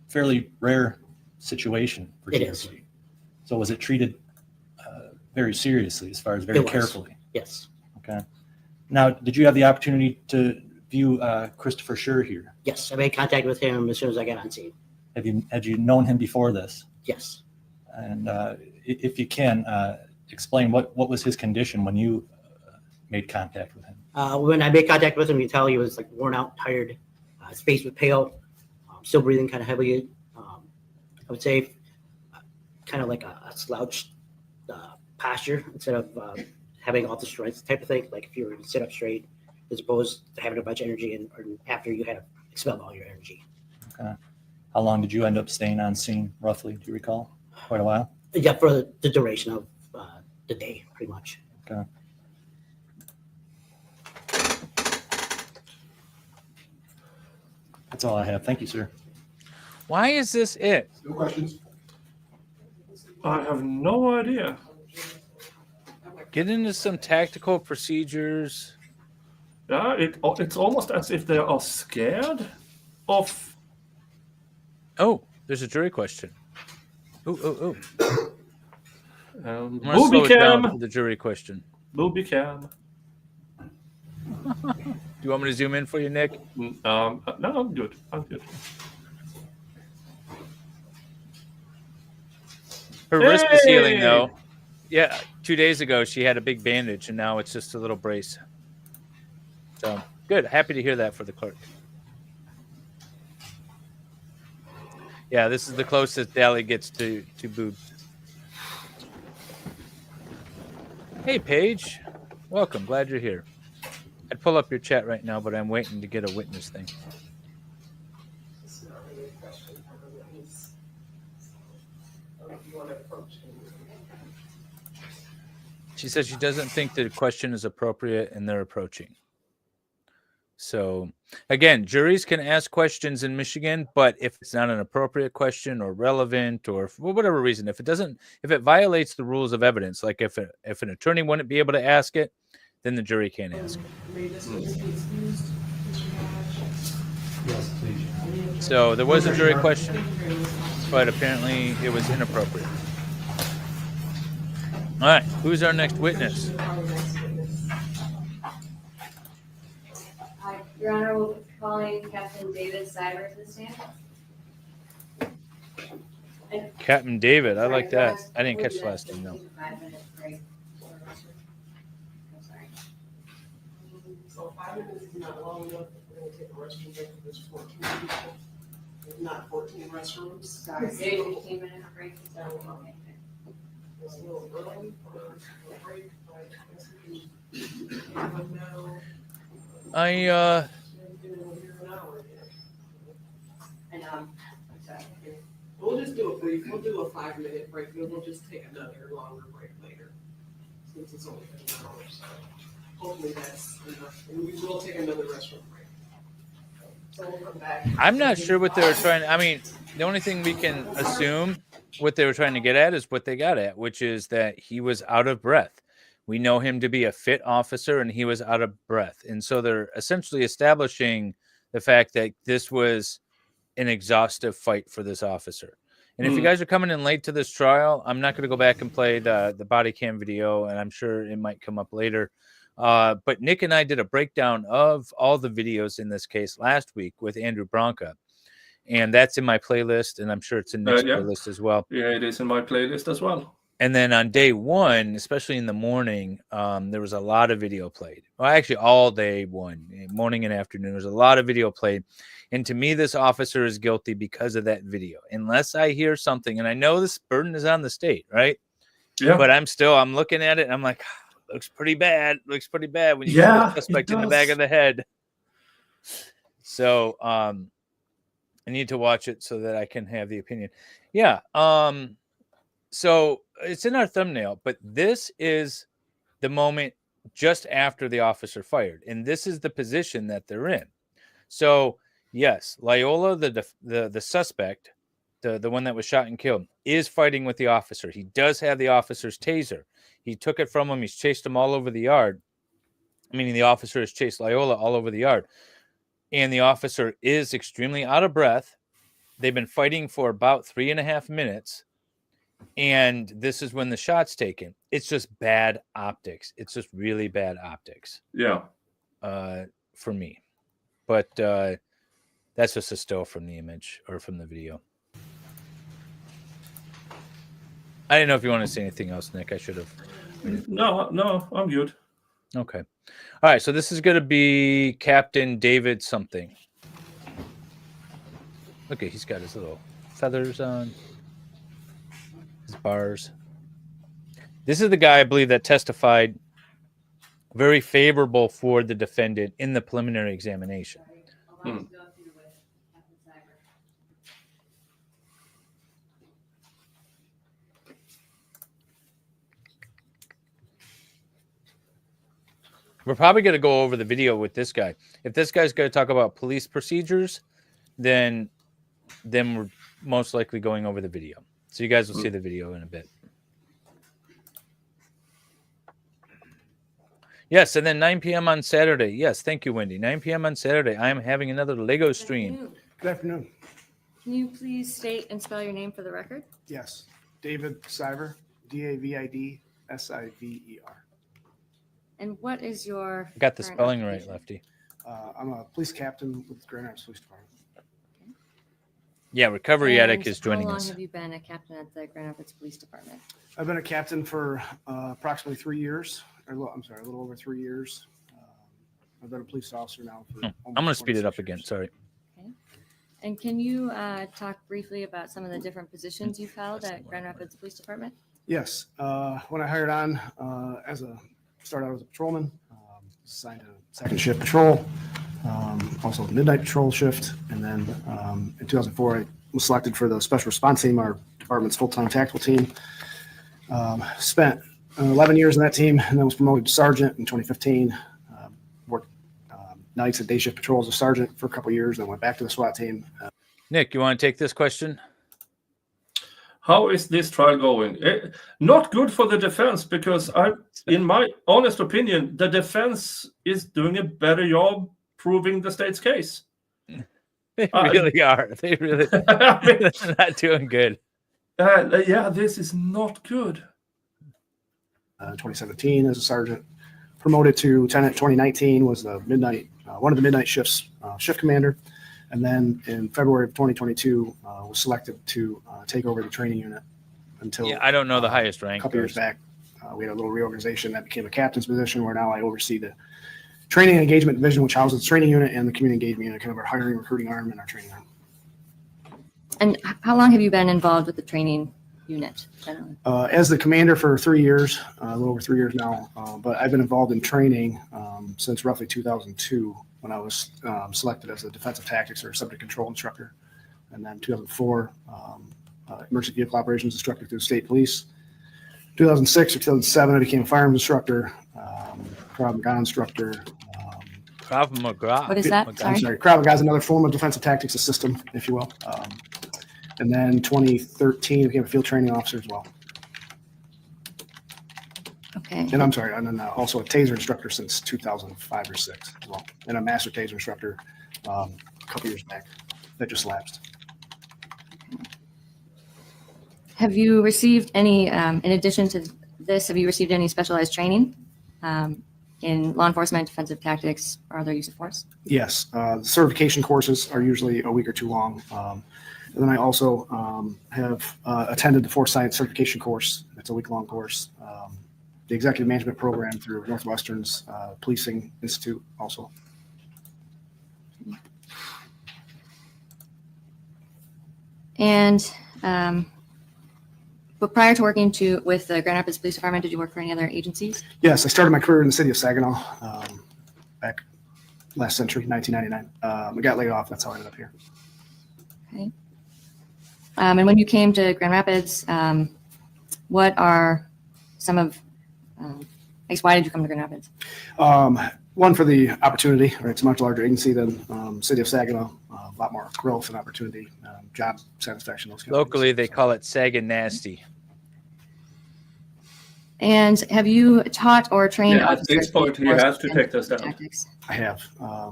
fairly rare situation for It GRPD? is. So was it treated very seriously as far as very It was. carefully? Yes. Okay. Now, did you have the opportunity to view Christopher Schurr here? Yes, I made contact with him as soon as I got on scene. Had you known him before this? Yes. And if you can, explain what was his condition when you made contact with him? When I made contact with him, you could tell he was like worn out, tired. His face was pale, still breathing kind of heavily. I would say kind of like a slouched posture instead of having all the strength type of thing. Like if you were to sit up straight, as opposed to having a bunch of energy and after you have expelled all your energy. Okay. How long did you end up staying on scene, roughly? Do you recall? Quite a while? Yeah, for the duration of the day, pretty much. Okay. That's all I have. Thank you, sir. Why is this it? No questions. I have no idea. Get into some tactical procedures. Yeah, it's almost as if they are scared of. Oh, there's a jury question. Oh. I'm gonna Booby slow it down cam. for the jury question. Booby cam. Do you want me to zoom in for you, Nick? No, I'm good. I'm good. Her wrist is healing, though. Yeah, 2 days ago she had a big bandage, and now it's just a little brace. So good. Happy to hear that for the clerk. Yeah, this is the closest Dally gets to boobs. Hey, Paige. Welcome. Glad you're here. I'd pull up your chat right now, but I'm waiting to get a witness thing. It's not really a question for the witness. If you want to approach him. She says she doesn't think the question is appropriate and they're approaching. So, again, juries can ask questions in Michigan, but if it's not an appropriate question or relevant or for whatever reason, if it violates the rules of evidence, like if an attorney wouldn't be able to ask it, then the jury can't ask it. Yes, please. So there was a jury question, but apparently it was inappropriate. All right, who's our next witness? Your Honor, we'll be calling Captain David Seibert to the stand. Captain David, I like that. I didn't catch the last name, though. 5 minute break. I'm sorry. So 5 minutes is not long enough. We're going to take a restroom break for this 14 people. There's not 14 restrooms. Sorry, 15 minute break. So, okay. It's a little early for a break, but I guess we can have them now. I I'm sorry. We'll just do a brief, we'll do a 5 minute break, then we'll just take another longer break later. Since it's only been an hour, so hopefully that's enough, and we will take another restroom break. So we'll come back. I'm not sure what they were trying. I mean, the only thing we can assume what they were trying to get at is what they got at, which is that he was out of breath. We know him to be a fit officer, and he was out of breath. And so they're essentially establishing the fact that this was an exhaustive fight for this officer. And if you guys are coming in late to this trial, I'm not going to go back and play the body cam video, and I'm sure it might come up later. But Nick and I did a breakdown of all the videos in this case last week with Andrew Bronca. And that's in my playlist, and I'm sure it's in Nick's playlist as well. Yeah, it is in my playlist as well. And then on day one, especially in the morning, there was a lot of video played. Well, actually, all day one, morning and afternoon, there was a lot of video played. And to me, this officer is guilty because of that video. Unless I hear something, and I know this burden is on the state, right? Yeah. But I'm looking at it, and I'm like, looks pretty bad. Looks pretty bad when you get the suspect in the back of the head. So I need to watch it so that I can have the opinion. Yeah. So it's in our thumbnail, but this is the moment just after the officer fired, and this is the position that they're in. So yes, Lyoya, the suspect, the one that was shot and killed, is fighting with the officer. He does have the officer's taser. He took it from him. He's chased him all over the yard. Meaning the officer has chased Lyoya all over the yard, and the officer is extremely out of breath. They've been fighting for about 3.5 minutes. And this is when the shot's taken. It's just bad optics. It's just really bad optics. Yeah. For me. But that's just a still from the image or from the video. I didn't know if you want to say anything else, Nick. I should have. No, I'm good. Okay. All right. So this is going to be Captain David something. Okay, he's got his little feathers on. His bars. This is the guy I believe that testified very favorable for the defendant in the preliminary examination. We're probably going to go over the video with this guy. If this guy's going to talk about police procedures, then we're most likely going over the video. So you guys will see the video in a bit. Yes, and then 9 p.m. on Saturday. Yes, thank you, Wendy. 9 p.m. on Saturday, I am having another Lego stream. Good afternoon. Can you please state and spell your name for the record? Yes, David Siver, D-A-V-I-D-S-I-V-E-R. And what is your... I got the current spelling right, occupation? Lefty. I'm a police captain with Grand Rapids Police Department. Yeah, Recovery Attic And is joining How long us. have you been a captain at the Grand Rapids Police Department? I've been a captain for approximately 3 years. A little over 3 years. I've been a police officer now for I'm going to speed it up 26 again. years. Sorry. Okay. And can you talk briefly about some of the different positions you've held at Grand Rapids Police Department? Yes. When I hired on started out as a patrolman, assigned to second shift patrol, also the midnight patrol shift. And then in 2004, I was selected for the special response team, our department's full-time tactical team. Spent 11 years in that team and then was promoted to sergeant in 2015. Worked nights and day shift patrol as a sergeant for a couple of years, then went back to the SWAT team. Nick, you want to take this question? How is this trial going? Not good for the defense because in my honest opinion, the defense is doing a better job proving the state's case. They really are. They really they're not doing good. Yeah, this is not good. 2017 as a sergeant, promoted to lieutenant. 2019 was the midnight, one of the midnight shifts shift commander, and then in February of 2022 was selected to take over the training unit until I don't know the highest rank. a couple years back. We had a little reorganization that became a captain's position where now I oversee the training and engagement division, which houses the training unit and the community engagement unit, kind of our hiring, recruiting arm and our training arm. And how long have you been involved with the training unit generally? As the commander for 3 years, a little over 3 years now, but I've been involved in training since roughly 2002 when I was selected as a defensive tactics or subject control instructor. And then 2004, emergency vehicle operations instructor through the state police. 2006 or 2007, I became a firearms instructor, Krav Maga instructor. Krav Maga. What is that? I'm sorry. Krav Maga is another form of defensive tactics, a system, if you will. And then 2013, I became a field training officer as well. Okay. And I'm sorry, and then also a taser instructor since 2005 or 6 as well. And a master taser instructor a couple years back that just lapsed. Have you received any, in addition to this, have you received any specialized training in law enforcement, defensive tactics, or other use of force? Yes, the certification courses are usually a week or two long. And then I also have attended the Force Science certification course. It's a week-long course. The executive management program through Northwestern's Policing Institute also. And but prior to working with the Grand Rapids Police Department, did you work for any other agencies? Yes, I started my career in the city of Saginaw back last century, 1999. I got laid off. That's how I ended up here. Okay. And when you came to Grand Rapids, what are some of, I guess, why did you come to Grand Rapids? One, for the opportunity. Right, it's a much larger agency than city of Saginaw. A lot more growth and opportunity, job satisfaction. Those kind of Locally, things. they call it Sag and Nasty. And have you taught or trained Yeah, at this point, he has to take this down. tactics? I have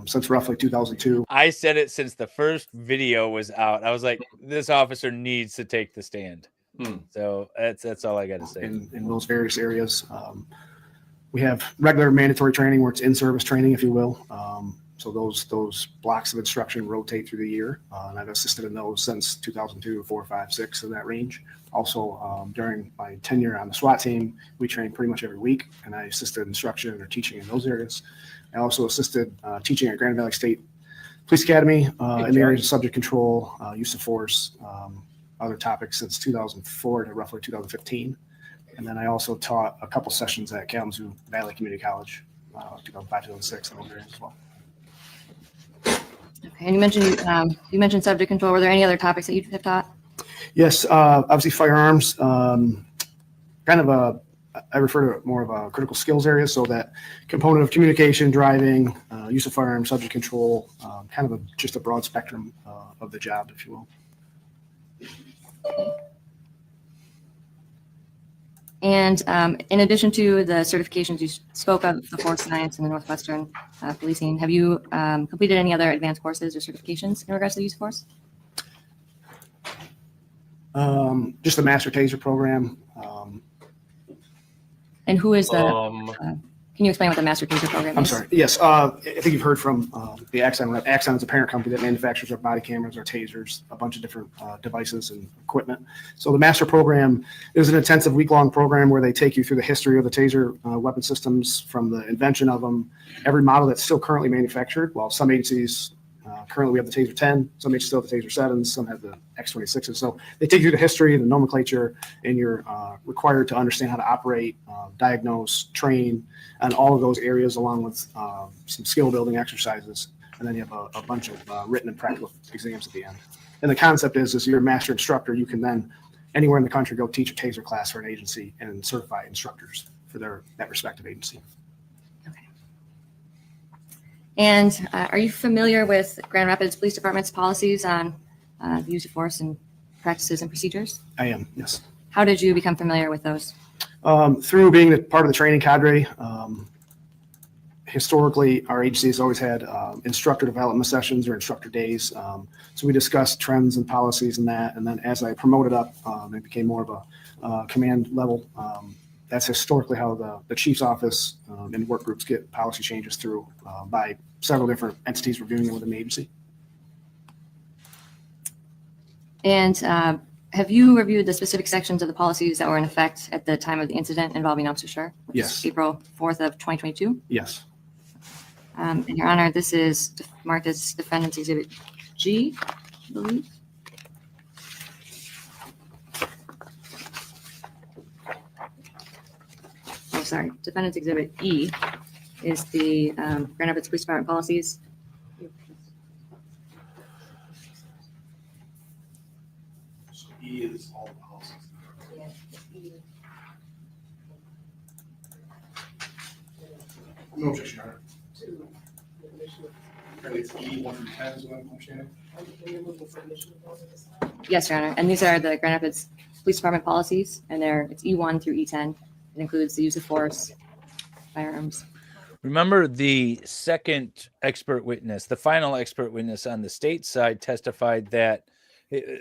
since roughly 2002. I said it since the first video was out. I was like, this officer needs to take the stand. So that's all I got to say. In those various areas. We have regular mandatory training where it's in-service training, if you will. So those blocks of instruction rotate through the year. And I've assisted in those since 2002, 4, 5, 6 in that range. Also, during my tenure on the SWAT team, we trained pretty much every week, and I assisted instruction or teaching in those areas. I also assisted teaching at Grand Valley State Police Academy in the areas of subject control, use of force, other topics since 2004 to roughly 2015. And then I also taught a couple sessions at Kalamazoo Valley Community College, 2005, 2006, in those areas as well. Okay, and you mentioned subject control. Were there any other topics that you have taught? Yes, obviously firearms, I refer to it more of a critical skills area, so that component of communication, driving, use of firearms, subject control, just a broad spectrum of the job, if you will. And in addition to the certifications you spoke of, the force science and the Northwestern policing, have you completed any other advanced courses or certifications in regards to the use of force? Just the Master Taser program. And who is the, can you explain what the Master Taser program is? I'm sorry. Yes, I think you've heard from the Axon rep. Axon is a parent company that manufactures our body cameras, our tasers, a bunch of different devices and equipment. So the Master program is an intensive week-long program where they take you through the history of the taser weapon systems, from the invention of them, every model that's still currently manufactured. While some agencies, currently we have the Taser 10, some agencies still have the Taser 7s, some have the X26s. So they take you through the history, the nomenclature, and you're required to understand how to operate, diagnose, train, and all of those areas, along with some skill building exercises. And then you have a bunch of written and practical exams at the end. And the concept is you're a master instructor, you can then anywhere in the country go teach a Taser class for an agency and certify instructors for that respective agency. And are you familiar with Grand Rapids Police Department's policies on the use of force and practices and procedures? I am, yes. How did you become familiar with those? Through being part of the training cadre. Historically, our agency has always had instructor development sessions or instructor days. So we discussed trends and policies and that. And then as I promoted up, it became more of a command level. That's historically how the chief's office and work groups get policy changes through by several different entities reviewing it within the agency. And have you reviewed the specific sections of the policies that were in effect at the time of the incident involving Officer Schurr? Yes. April 4th of 2022? Yes. And Your Honor, this is marked as Defendant's Exhibit G, I believe. Oh, sorry, Defendant's Exhibit E is the Grand Rapids Police Department policies. So E is all the policies. No objection, Your Honor. Apparently it's E 1 through 10 is what I'm understanding. Yes, Your Honor, and these are the Grand Rapids Police Department policies, and it's E1 through E10. It includes the use of force, firearms. Remember, the second expert witness, the final expert witness on the state side, testified that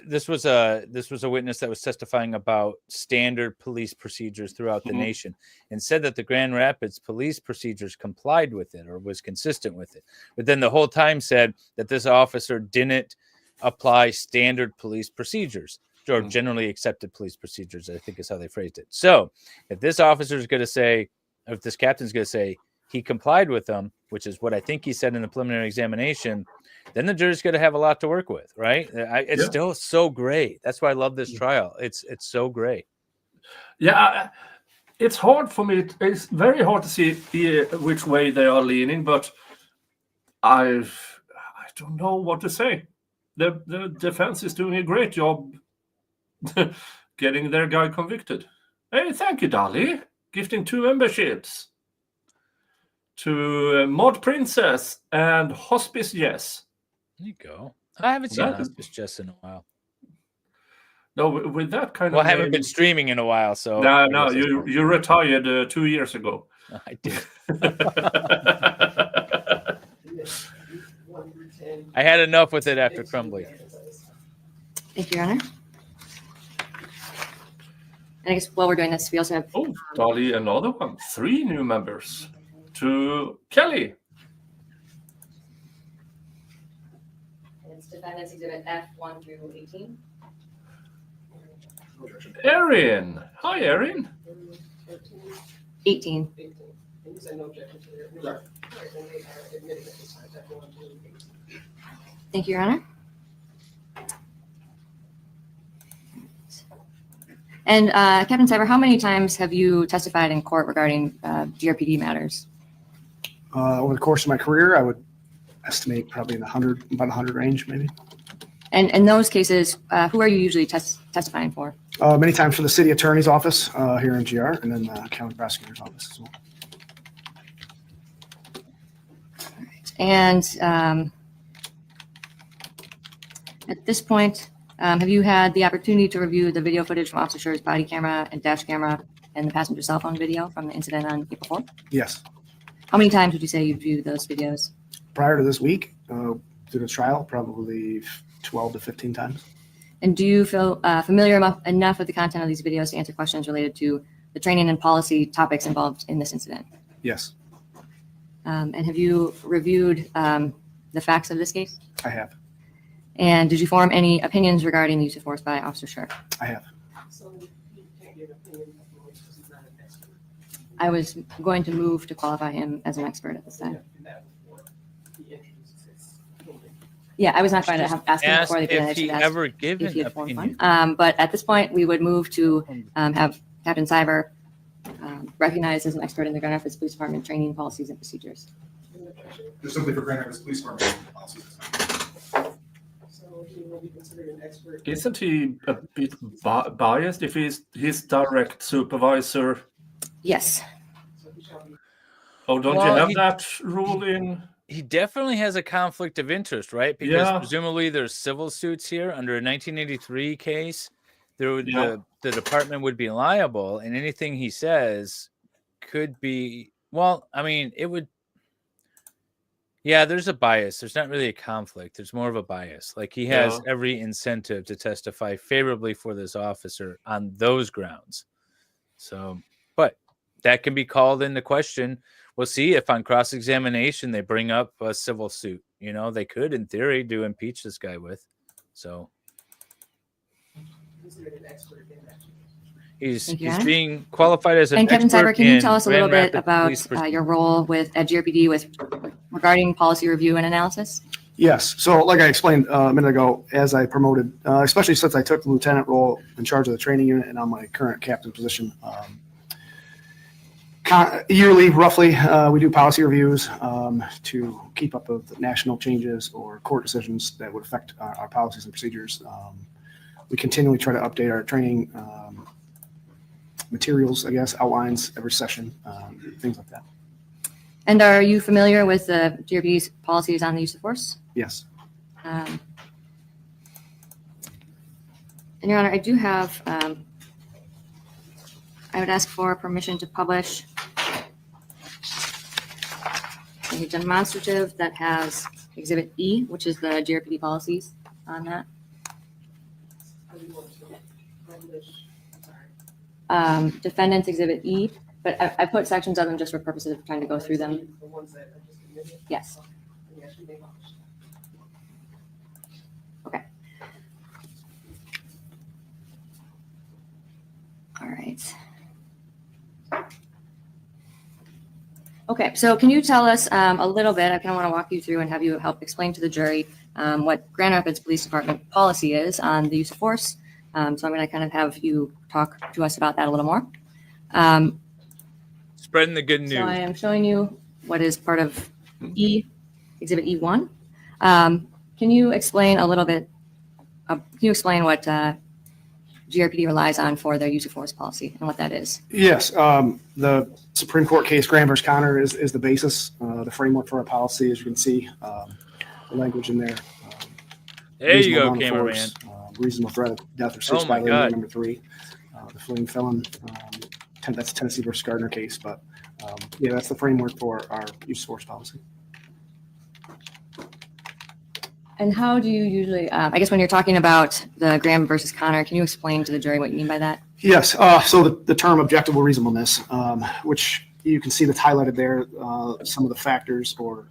this was a witness that was testifying about standard police procedures throughout the nation, and said that the Grand Rapids police procedures complied with it or was consistent with it. But then the whole time said that this officer didn't apply standard police procedures, or generally accepted police procedures, I think is how they phrased it. So if this officer is going to say, if this captain's going to say he complied with them, which is what I think he said in the preliminary examination, then the jury's going to have a lot to work with, right? It's still so great. That's why I love this trial. It's so great. Yeah, it's hard for me. It's very hard to see which way they are leaning, but I don't know what to say. The defense is doing a great job getting their guy convicted. Hey, thank you, Dolly. Gifting 2 memberships to Mod Princess and Hospice Yes. There you go. I haven't seen Hospice Yes in a while. No, with that kind of. I haven't been streaming in a while, so. No, you retired 2 years ago. I did. I had enough with it after Crumbly. Thank you, Your Honor. And I guess while we're doing this, we also have... Oh, Dolly, another one. 3 new members. To Kelly. It's Defendant's Exhibit F1 through 18. Erin. Hi, Erin. 18. Thank you, Your Honor. And Captain Cyber, how many times have you testified in court regarding GRPD matters? Over the course of my career, I would estimate probably in about 100 range, maybe. And in those cases, who are you usually testifying for? Many times for the city attorney's office here in GR, and then the county prosecutor's office as well. And at this point, have you had the opportunity to review the video footage from Officer Schurr's body camera and dash camera and the passenger cell phone video from the incident on April 4th? Yes. How many times would you say you've viewed those videos? Prior to this week, through the trial, probably 12 to 15 times. And do you feel familiar enough with the content of these videos to answer questions related to the training and policy topics involved in this incident? Yes, And have you reviewed the facts of this case? I have. And did you form any opinions regarding the use of force by Officer Schurr? I have. So he can't give opinion because he's not an expert. I was going to move to qualify him as an expert at this time. And that before he introduces his opinion. Yeah, I was not going to ask him before the if he ever given if he had formed opinion. one. But at this point, we would move to have Captain Cyber recognized as an expert in the Grand Rapids Police Department training policies and procedures. Just simply for Grand Rapids Police Department policies. So he will be considered an expert. Isn't he a bit biased if he's his direct supervisor? Yes. So he shall be. Oh, don't Well, you have he- that rule in? He definitely has a conflict of interest, right? Because Yeah. presumably there's civil suits here under a 1983 case. There would, Yeah. the department would be liable, and anything he says could be, well, I mean, it would. Yeah, there's a bias. There's not really a conflict. There's more of a bias. Like he has every incentive to testify favorably for this officer on those grounds. So, but that can be called into question. We'll see if on cross-examination they bring up a civil suit. You know, they could, in theory, do impeach this guy with. So Considered an expert in that. he's Thank you, he's Anna. being qualified as an And Captain expert Cyber, can you in tell us a Grand little bit Rapids about Police your role at GRPD regarding policy review and analysis? Yes. So like I explained a minute ago, as I promoted, especially since I took the lieutenant role in charge of the training unit and on my current captain position, yearly, roughly, we do policy reviews to keep up with national changes or court decisions that would affect our policies and procedures. We continually try to update our training materials, I guess, outlines every session, things like that. And are you familiar with the GRPD's policies on the use of force? Yes. And Your Honor, I do have, I would ask for permission to publish a demonstrative that has Exhibit E, which is the GRPD policies on that. How do you want to publish? I'm sorry. Defendant's Exhibit E, but I put sections of them just for purposes of trying to go through them. The ones that I just admitted? Yes. And yes, we may publish. Okay. All right. Okay, so can you tell us a little bit, I kind of want to walk you through and have you help explain to the jury what Grand Rapids Police Department policy is on the use of force. So I'm going to kind of have you talk to us about that a little more. Spreading the good news. So I am showing you what is part of Exhibit E1. Can you explain a little bit, can you explain what GRPD relies on for their use of force policy and what that is? Yes. The Supreme Court case, Graham versus Connor, is the basis, the framework for our policy, as you can see, the language in there. There you go, Reasonable amount of cameraman. force, reasonable threat of death or Oh six my violating God. number 3. The fleeing felon, that's Tennessee versus Gardner case, but yeah, that's the framework for our use of force policy. And how do you usually, I guess when you're talking about the Graham versus Connor, can you explain to the jury what you mean by that? Yes. So the term objective reasonableness, which you can see that's highlighted there, some of the factors or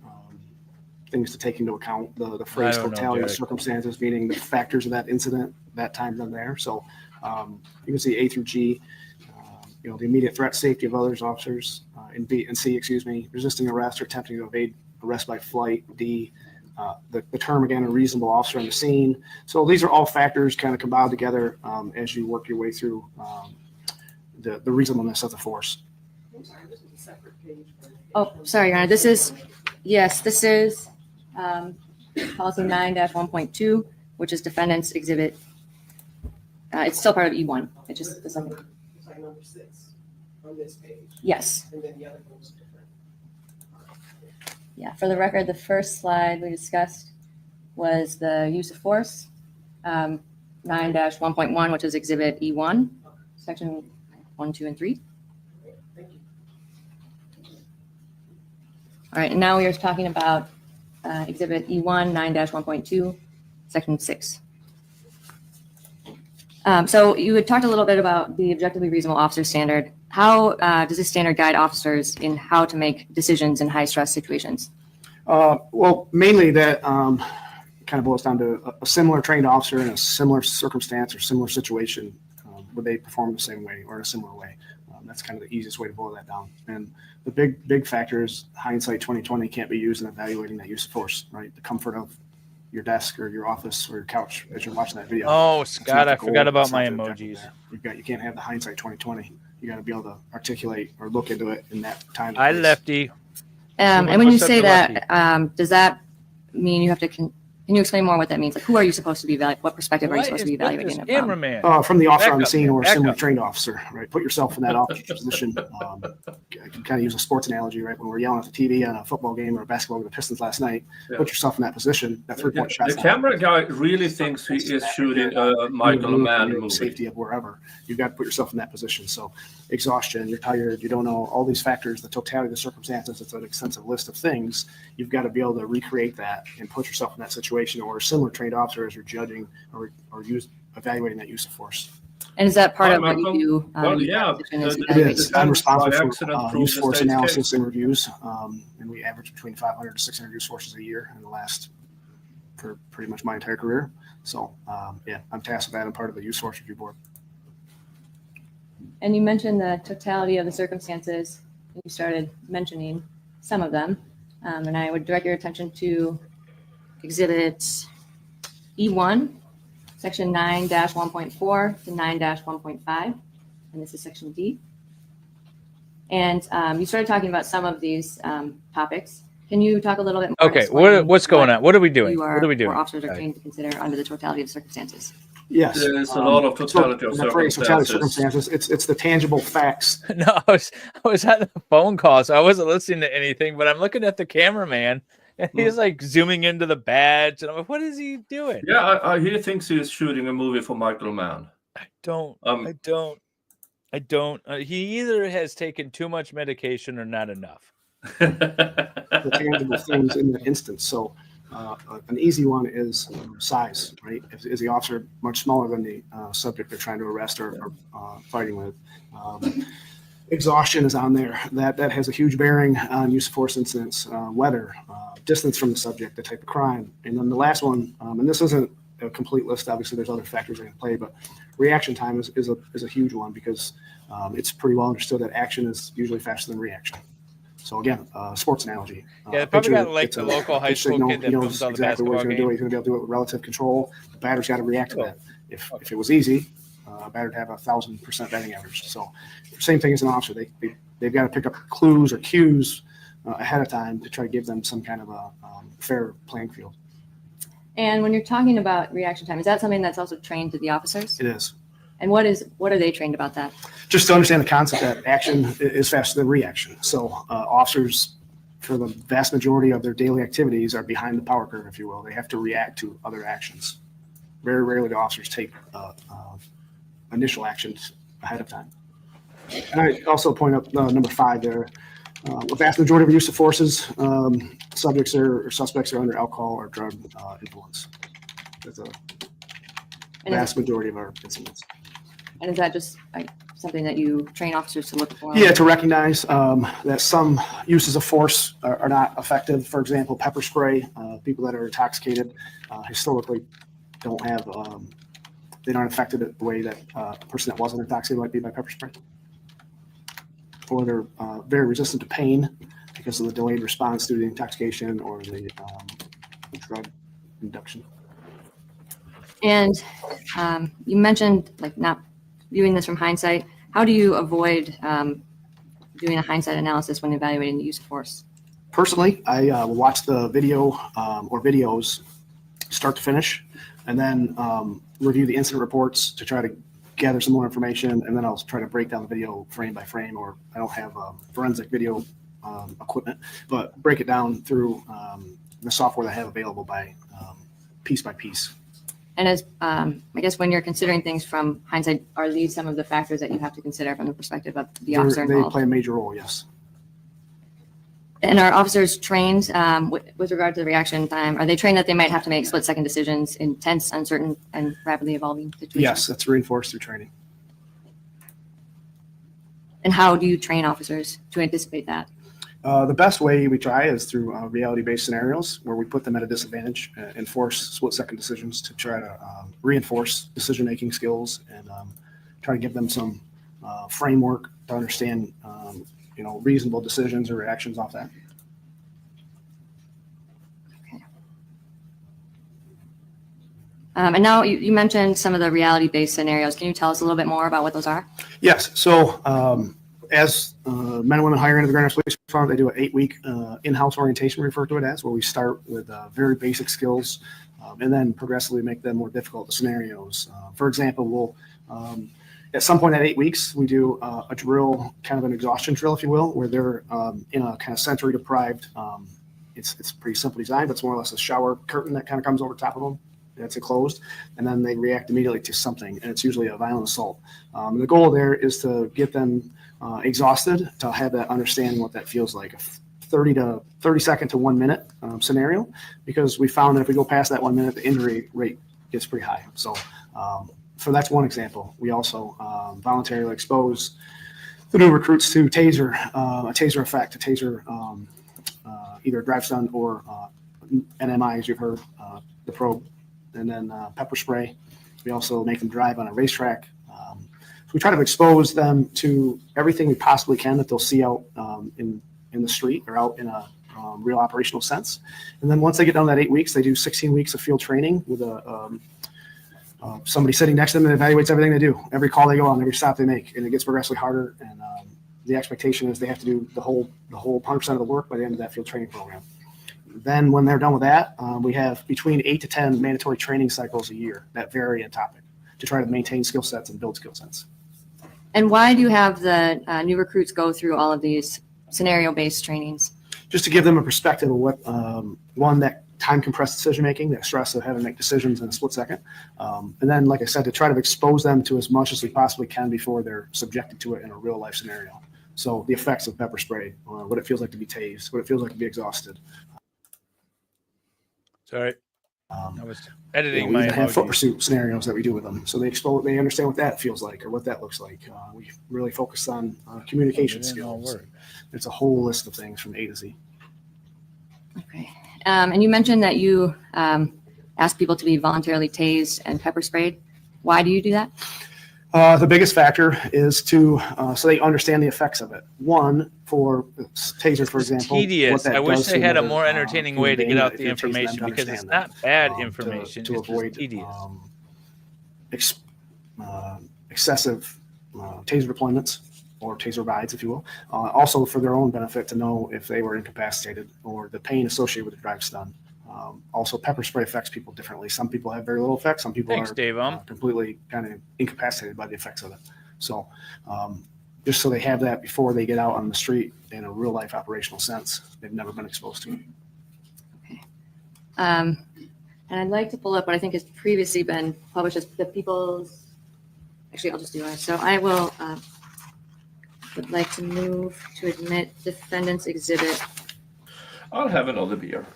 things to take into account. The phrase I don't know, totality of Derek. circumstances, meaning the factors of that incident, that time done there. So you can see A through G, the immediate threat, safety of others, officers, and B and C, resisting arrest or attempting to evade arrest by flight. D, The term again, a reasonable officer on the scene. So these are all factors kind of combined together as you work your way through the reasonableness of the force. I'm sorry, this is a separate page. Oh, sorry, Your Honor. This is policy 9-1.2, which is defendant's exhibit. It's still part of E1. It just doesn't. It's like number 6 on this page. Yes. And then the other one was different. Yeah. For the record, the first slide we discussed was the use of force, 9-1.1, which is exhibit E1, section 1, 2, and 3. Thank you. All right, and now we are talking about exhibit E1, 9-1.2, section 6. So you had talked a little bit about the objectively reasonable officer standard. How does this standard guide officers in how to make decisions in high stress situations? Well, mainly that kind of boils down to a similar trained officer in a similar circumstance or similar situation. Would they perform the same way or in a similar way? That's kind of the easiest way to boil that down. And the big factor is hindsight 2020 can't be used in evaluating that use of force, right? The comfort of your desk or your office or your couch as you're watching that video. Oh, Scott, I forgot about my emojis. You can't have the hindsight 2020. You got to be able to articulate or look into it in that time. Hi, Lefty. And when you say that, does that mean you have to? Can you explain more what that means? Like, who are you supposed to be evaluating? What perspective are you supposed to be evaluating it from? From the officer on the scene or a similar trained officer, right? Put yourself in that officer's position. You can kind of use a sports analogy, right? When we're yelling at the TV on a football game or a basketball with the Pistons last night, put yourself in that position. That 3-point shot. The camera guy really thinks he is shooting Michael Mann movie. Safety of wherever. You've got to put yourself in that position. So exhaustion, you're tired, you don't know all these factors, the totality of the circumstances. It's an extensive list of things. You've got to be able to recreate that and put yourself in that situation or a similar trained officer as you're judging or evaluating that use of force. And is that part of what you do? Well, yeah. It is. I'm responsible for use force analysis and reviews, and we average between 500 to 600 use forces a year in the last, for pretty much my entire career. So, yeah, I'm tasked with that. I'm part of the use force review board. And you mentioned the totality of the circumstances. You started mentioning some of them, and I would direct your attention to Exhibit E1, Section 9-1.4 to 9-1.5, and this is Section D. And you started talking about some of these topics. Can you talk a little bit more? Okay, what's going on? What are we doing? What are we doing? What officers are trained to consider under the totality of circumstances. Yes, there's a lot of totality of circumstances. It's the tangible facts. No, I was at the phone call, so I wasn't listening to anything. But I'm looking at the cameraman, and he's like zooming into the badge, and I'm like, "What is he doing?" Yeah, he thinks he's shooting a movie for Michael Mann. I don't. He either has taken too much medication or not enough. The tangible things in that instance. So. An easy one is size, right? Is the officer much smaller than the subject they're trying to arrest or fighting with? Exhaustion is on there. That has a huge bearing on use of force incidents. Weather, distance from the subject, the type of crime. And then the last one, and this isn't a complete list, obviously there's other factors that can play, but reaction time is a huge one because it's pretty well understood that action is usually faster than reaction. So again, sports analogy. Yeah, probably got like the local high school kid that comes on the basketball game. He's going to be able to do it with relative control. The batter's got to react to that. If it was easy, a batter would have 1,000% batting average. So same thing as an officer. They've got to pick up clues or cues ahead of time to try to give them some kind of a fair playing field. And when you're talking about reaction time, is that something that's also trained to the officers? It is. And what are they trained about that? Just to understand the concept that action is faster than reaction. So officers, for the vast majority of their daily activities, are behind the power curve, if you will. They have to react to other actions. Very rarely do officers take initial actions ahead of time. And I also point up number 5 there. The vast majority of use of forces, subjects or suspects are under alcohol or drug influence. That's a vast majority of our incidents. And is that just like something that you train officers to look for? Yeah, to recognize that some uses of force are not effective. For example, pepper spray. People that are intoxicated historically don't have, they aren't affected the way that a person that wasn't intoxicated might be by pepper spray. Or they're very resistant to pain because of the delayed response due to the intoxication or the drug induction. And you mentioned like not viewing this from hindsight. How do you avoid doing a hindsight analysis when evaluating the use of force? Personally, I will watch the video or videos start to finish, and then review the incident reports to try to gather some more information, and then I'll try to break down the video frame by frame, or I don't have forensic video equipment, but break it down through the software that I have available by piece by piece. And as I guess when you're considering things from hindsight, are these some of the factors that you have to consider from the perspective of the officer They involved? play a major role, yes. And are officers trained with regard to the reaction time? Are they trained that they might have to make split-second decisions in tense, uncertain, and rapidly evolving situations? Yes, that's reinforced through training. And how do you train officers to anticipate that? The best way we try is through reality-based scenarios where we put them at a disadvantage and force split-second decisions to try to reinforce decision-making skills and try to give them some framework to understand, reasonable decisions or reactions off that. Okay. And now you mentioned some of the reality-based scenarios. Can you tell us a little bit more about what those are? Yes. So as men and women hire into the Grand Rapids Police Department, they do an 8-week in-house orientation, we refer to it as, where we start with very basic skills and then progressively make them more difficult scenarios. For example, we'll at some point at 8 weeks, we do a drill, kind of an exhaustion drill, if you will, where they're in a kind of sensory deprived. It's pretty simple design, but it's more or less a shower curtain that kind of comes over top of them. That's enclosed, and then they react immediately to something, and it's usually a violent assault. And the goal there is to get them exhausted, to have that understanding what that feels like, a 30 second to 1 minute scenario, because we found that if we go past that 1 minute, the injury rate gets pretty high. So that's one example. We also voluntarily expose the new recruits to taser, a taser effect, a taser, either a drive stun or NMI, as you've heard, the probe, and then pepper spray. We also make them drive on a racetrack. So we try to expose them to everything we possibly can that they'll see out in the street or out in a real operational sense. And then once they get down that 8 weeks, they do 16 weeks of field training with somebody sitting next to them and evaluates everything they do, every call they go on, every stop they make, and it gets progressively harder. And the expectation is they have to do the whole 100% of the work by the end of that field training program. Then when they're done with that, we have between 8 to 10 mandatory training cycles a year that vary in topic to try to maintain skill sets and build skill sets. And why do you have the new recruits go through all of these scenario-based trainings? Just to give them a perspective of what, one, that time compressed decision making, that stress of having to make decisions in a split second. And then, like I said, to try to expose them to as much as we possibly can before they're subjected to it in a real life scenario. So the effects of pepper spray, what it feels like to be tased, what it feels like to be exhausted. Sorry. I was editing we my even have foot emojis. pursuit scenarios that we do with them. So they understand what that feels like or what that looks like. We really focus on communication skills. It's a whole list of things from A to Z. Okay. And you mentioned that you ask people to be voluntarily tased and pepper sprayed. Why do you do that? The biggest factor is so they understand the effects of it. One, for taser, for example. Tedious. I wish they had a more another entertaining human way to being, get out if the you're tasing them information to because it's understand not bad that, information. to It's avoid just tedious. Excessive taser deployments or taser rides, if you will. Also for their own benefit to know if they were incapacitated or the pain associated with the drive stun. Also, pepper spray affects people differently. Some people have very little effects. Some people are completely kind of incapacitated by the effects of it. So just so they have that before they get out on the street in a real life operational sense, they've never been exposed to it. Okay. And I'd like to pull up what I think has previously been published as the people's, actually, I'll just do it. So I will, would like to move to admit defendant's exhibit. I'll have another beer.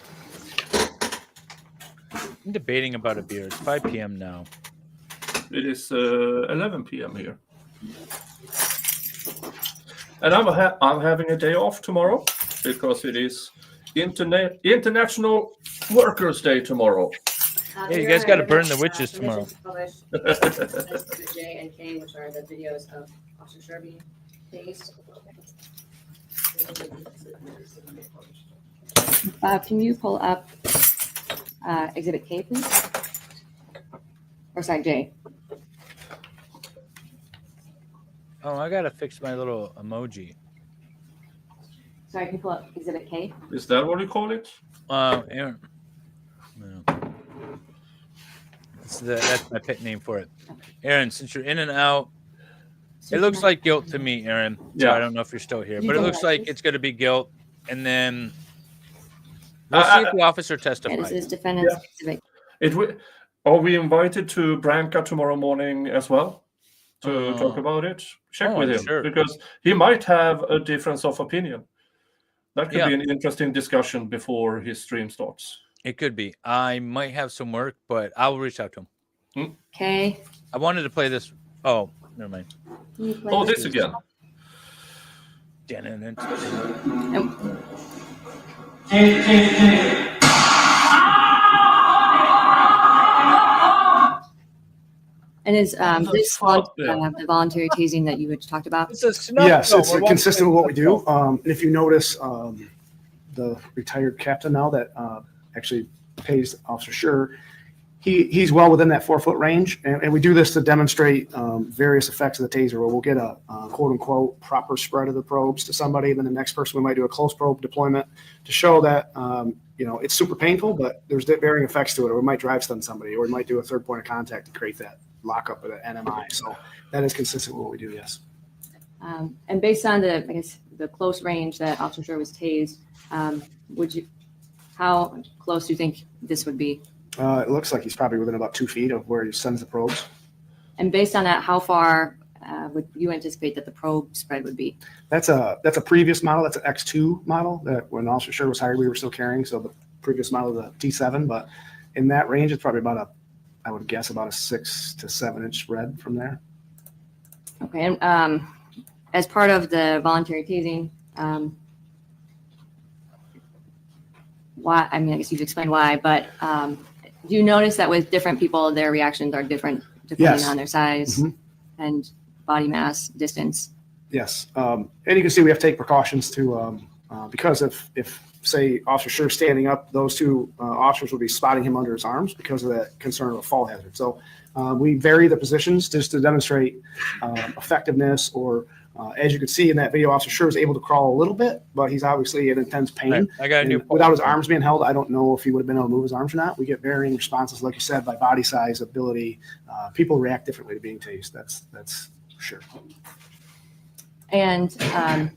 I'm debating about a beer. It's 5 p.m. now. It is 11 p.m. here. And I'm having a day off tomorrow because it is International Workers' Day tomorrow. Hey, you guys got to burn the witches tomorrow. J and K, which are the videos of Officer Schurr being tased. Bob, can you pull up Exhibit K, please. Or sorry, J. Oh, I gotta fix my little emoji. Sorry, can you pull up Exhibit K? Is that what you call it? Aaron. No. That's my pet name for it. Aaron, since you're in and out, it looks like guilt to me, Aaron. So I don't know if you're still here, but it looks like it's going to be guilt. And then we'll see if the officer testifies. This is defendant's exhibit. Are we invited to Branca tomorrow morning as well to talk about it? Check with him, because he might have a difference of opinion. That could be an interesting discussion before his stream starts. It could be. I might have some work, but I'll reach out to him. Okay. I wanted to play this. Oh, never mind. Oh, this again. And is this the voluntary tasing that you had talked about? Yes, it's consistent with what we do. And if you notice, the retired captain now that actually pays Officer Schurr, he's well within that 4-foot range. And we do this to demonstrate various effects of the taser, where we'll get a quote unquote proper spread of the probes to somebody. And then the next person, we might do a close probe deployment to show that, it's super painful, but there's varying effects to it. Or we might drive stun somebody, or we might do a third point of contact to create that lockup of the NMI. So that is consistent with what we do, yes. And based on the close range that Officer Schurr was tased, how close do you think this would be? It looks like he's probably within about 2 feet of where he sends the probes. And based on that, how far would you anticipate that the probe spread would be? That's a previous model. That's an X2 model that when Officer Schurr was hired, we were still carrying. So the previous model is a T7, but in that range, it's probably I would guess about a 6 to 7 inch spread from there. Okay. And as part of the voluntary tasing, why? I mean, I guess you've explained why, but do you notice that with different people, their reactions are different depending on their size and body mass, distance? Yes. And you can see we have to take precautions to, because if say Officer Schurr standing up, those two officers will be spotting him under his arms because of that concern of a fall hazard. So we vary the positions just to demonstrate effectiveness, or as you can see in that video, Officer Schurr is able to crawl a little bit, but he's obviously in intense pain. Right. I got a new without his arms being held, I don't know if he would have been able to move his arms or not. We get varying responses, like you said, by body size, ability. People react differently to being tased. That's for sure. And have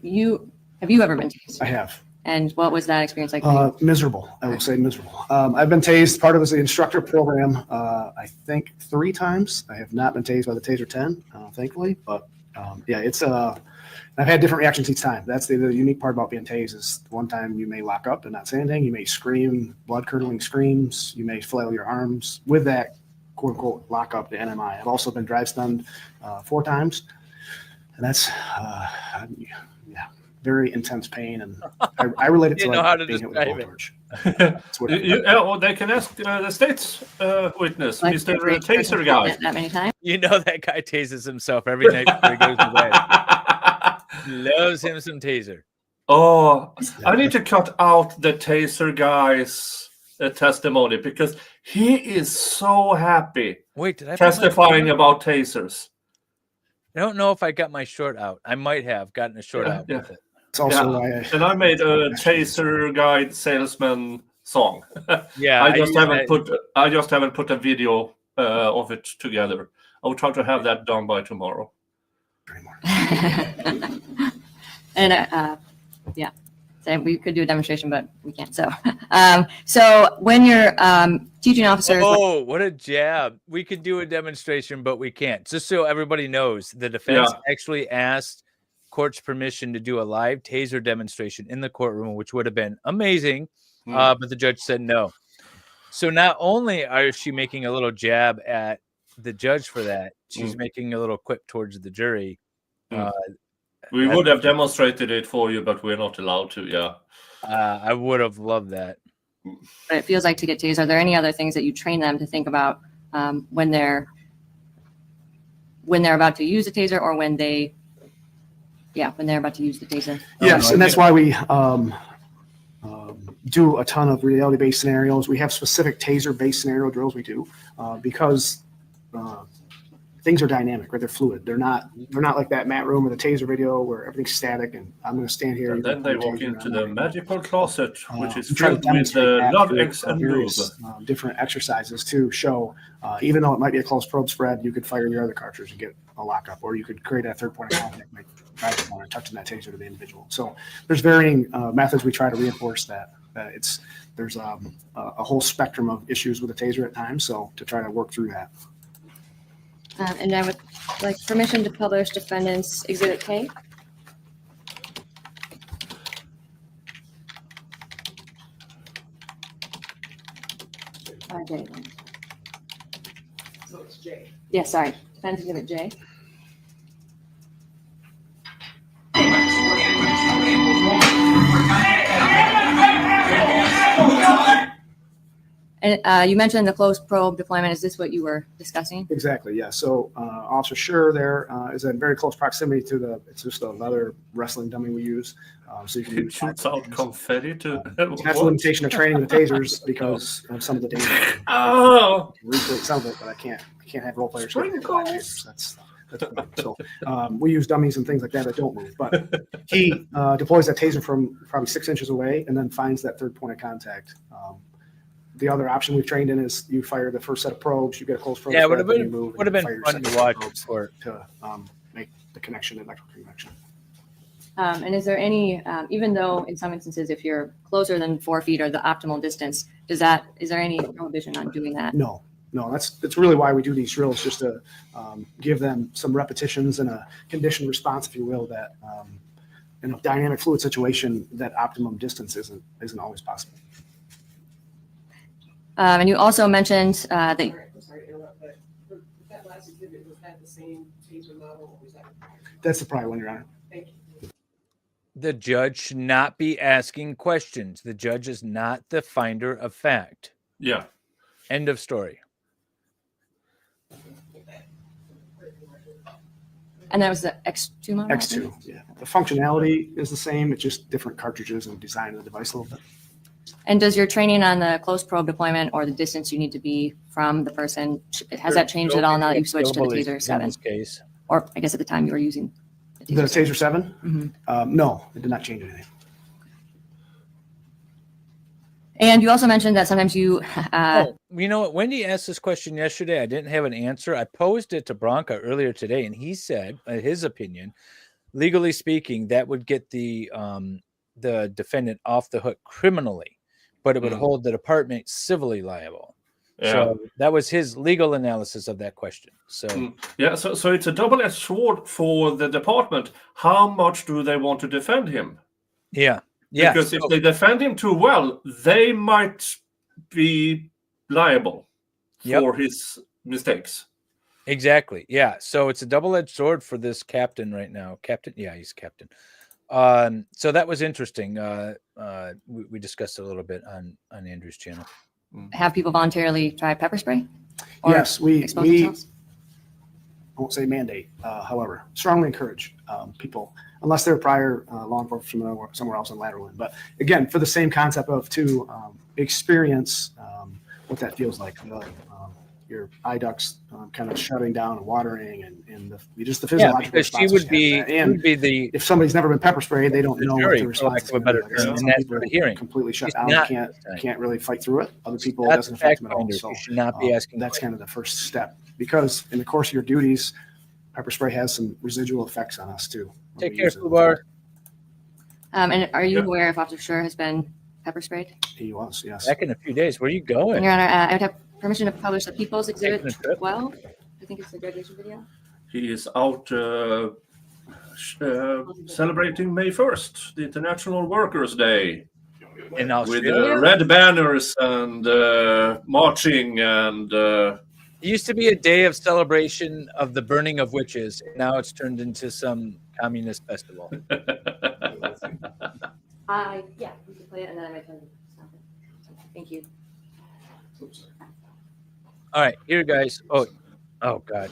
you ever been tased? I have. And what was that experience like for you? Miserable. I will say miserable. I've been tased. Part of the instructor program, I think 3 times. I have not been tased by the Taser 10, thankfully. But it's I've had different reactions each time. That's the unique part about being tased is one time you may lock up and not say anything. You may scream, blood-curdling screams. You may flail your arms with that quote-unquote lock-up, the NMI. I've also been drive stunned 4 times. And that's, very intense pain, and I relate it to like being hit with a blowtorch. They can ask the state's witness, Mr. Taser guy. That many times? You know that guy tases himself every night before he goes to bed. Loves him some taser. Oh, I need to cut out the Taser guy's testimony because he is so happy. Wait, did I testifying about tasers? I don't know if I got my short out. I might have gotten a short out with it. It's also and I made a Taser guide salesman song. Yeah, I just haven't put a video of it together. I will try to have that done by tomorrow. And so we could do a demonstration, but we can't. So, so when you're teaching officers, what a jab! We could do a demonstration, but we can't. Just so everybody knows, the defense actually asked court's permission to do a live taser demonstration in the courtroom, which would have been amazing, but the judge said no. So not only is she making a little jab at the judge for that, she's making a little quip towards the jury. We would have demonstrated it for you, but we're not allowed to. I would have loved that. But it feels like to get tased. Are there any other things that you train them to think about when they're about to use a taser, or when they're about to use the taser? Yes, and that's why we do a ton of reality-based scenarios. We have specific taser-based scenario drills we do because things are dynamic, right? They're fluid. They're not like that mat room or the taser video where everything's static and I'm going to stand here. And then they walk into the magical closet, which is try to filled with love, eggs, and lube. various different exercises to show, even though it might be a close probe spread, you could fire your other cartridge and get a lockup, or you could create a third point of contact by touching that taser to the individual. So there's varying methods we try to reinforce that. There's a whole spectrum of issues with a taser at times, so to try to work through that. And I would like permission to publish Defendant's Exhibit K. J. So it's J. Yeah, sorry. Defendant's Exhibit J. And you mentioned the close probe deployment. Is this what you were discussing? Exactly, yeah. So Officer Schurr there is in very close proximity to it's just a leather wrestling dummy we use. So you can It shoots out confetti to. That's a limitation of training with tasers because of some of the dangers. Oh! Recreate some of it, but I can't have role players. That's so we use dummies and things like that don't move. But he deploys that taser from probably 6 inches away and then finds that third point of contact. The other option we've trained in is you fire the first set of probes, you get a close probe. Yeah, would have been fun to watch for to make the connection, electrical connection. And is there any, even though in some instances, if you're closer than 4 feet or the optimal distance, is there any prohibition on doing that? No, that's really why we do these drills, just to give them some repetitions and a conditioned response, if you will, that in a dynamic fluid situation, that optimum distance isn't always possible. And you also mentioned that. I'm sorry to interrupt, but that last exhibit, was that the same taser model, or was that? That's the prior one, Your Honor. Thank you. The judge should not be asking questions. The judge is not the finder of fact. Yeah. End of story. And that was the X2 model? X2, yeah. The functionality is the same. It's just different cartridges and design of the device a little bit. And does your training on the close probe deployment or the distance you need to be from the person, has that changed at all now that you've switched to the Taser 7? In this case. Or I guess at the time you were using the Taser 7? Mm-hmm. No, it did not change anything. And you also mentioned that sometimes you... you know what? Wendy asked this question yesterday. I didn't have an answer. I posed it to Bronca earlier today, and he said, his opinion, legally speaking, that would get the defendant off the hook criminally, but it would hold the department civilly liable. Yeah. So that was his legal analysis of that question. So yeah, so it's a double-edged sword for the department. How much do they want to defend him? Yeah. Because if they defend him too well, they might be liable for his mistakes. Exactly. Yeah. So it's a double-edged sword for this captain right now. Captain? Yeah, he's captain. So that was interesting. We discussed it a little bit on Andrew's channel. Have people voluntarily try pepper spray? Yes, we themselves? I won't say mandate, however, strongly encourage people, unless they're prior law enforcement somewhere else in Lateral. But again, for the same concept of to experience what that feels like. Your eye ducts kind of shutting down and watering and the physiological because she would be the, if somebody's never been pepper sprayed, they don't know what the response is. And that's for the hearing. Completely shut down. Can't really fight through it. Other people, it doesn't affect them at all. So you should not be asking. That's kind of the first step, because in the course of your duties, pepper spray has some residual effects on us too. Take care, Fubar. And are you aware if Officer Schurr has been pepper sprayed? He was, yes. Back in a few days. Where are you going? Your Honor, I would have permission to publish the People's Exhibit 12. I think it's the graduation video. He is out celebrating May 1st, the International Workers' Day. In Australia? With red banners and marching and... It used to be a day of celebration of the burning of witches. Now it's turned into some communist festival. Yeah, we can play it and then I might turn it. Thank you. All right, here, guys. Oh, God.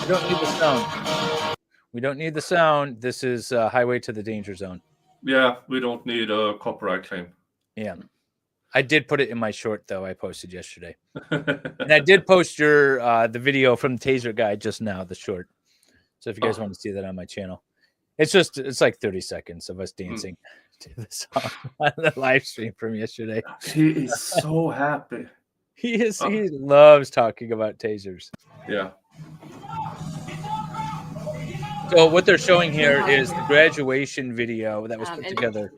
We don't need the sound. We don't need the sound. This is Highway to the Danger Zone. Yeah, we don't need a copyright claim. Yeah. I did put it in my short though. I posted yesterday, and I did post your the video from the taser guy just now, the short. So if you guys want to see that on my channel, it's like 30 seconds of us dancing to the song on the live stream from yesterday. He is so happy. He loves talking about tasers. Yeah. So what they're showing here is the graduation video that was put together.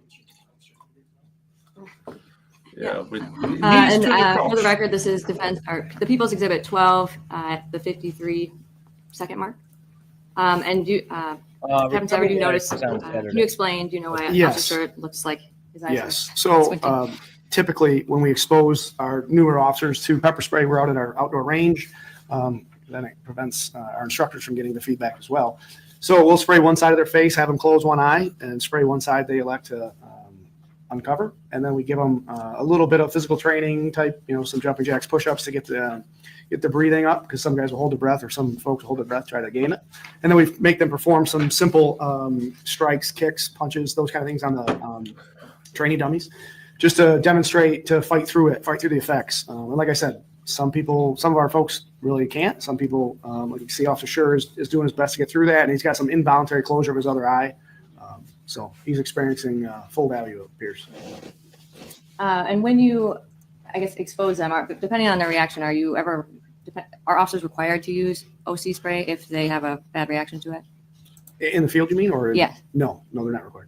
Yeah, for the record, this is the People's Exhibit 12 at the 53-second mark. And you, haven't already noticed? Can you explain? Do you know why Yes. Officer Schurr looks like his eyes? Yes. So typically, when we expose our newer officers to pepper spray, we're out at our outdoor range. Then it prevents our instructors from getting the feedback as well. So we'll spray one side of their face, have them close one eye, and spray one side they elect to uncover. And then we give them a little bit of physical training type, some jumping jacks, push-ups to get the breathing up, because some guys will hold their breath, or some folks hold their breath, try to gain it. And then we make them perform some simple strikes, kicks, punches, those kind of things on the training dummies, just to demonstrate to fight through the effects. And like I said, some of our folks really can't. Some people, like you see, Officer Schurr is doing his best to get through that, and he's got some involuntary closure of his other eye. So he's experiencing full value, it appears. And when you, I guess, expose them, depending on their reaction, are officers required to use OC spray if they have a bad reaction to it? In the field, you mean? Or yeah. No, they're not required.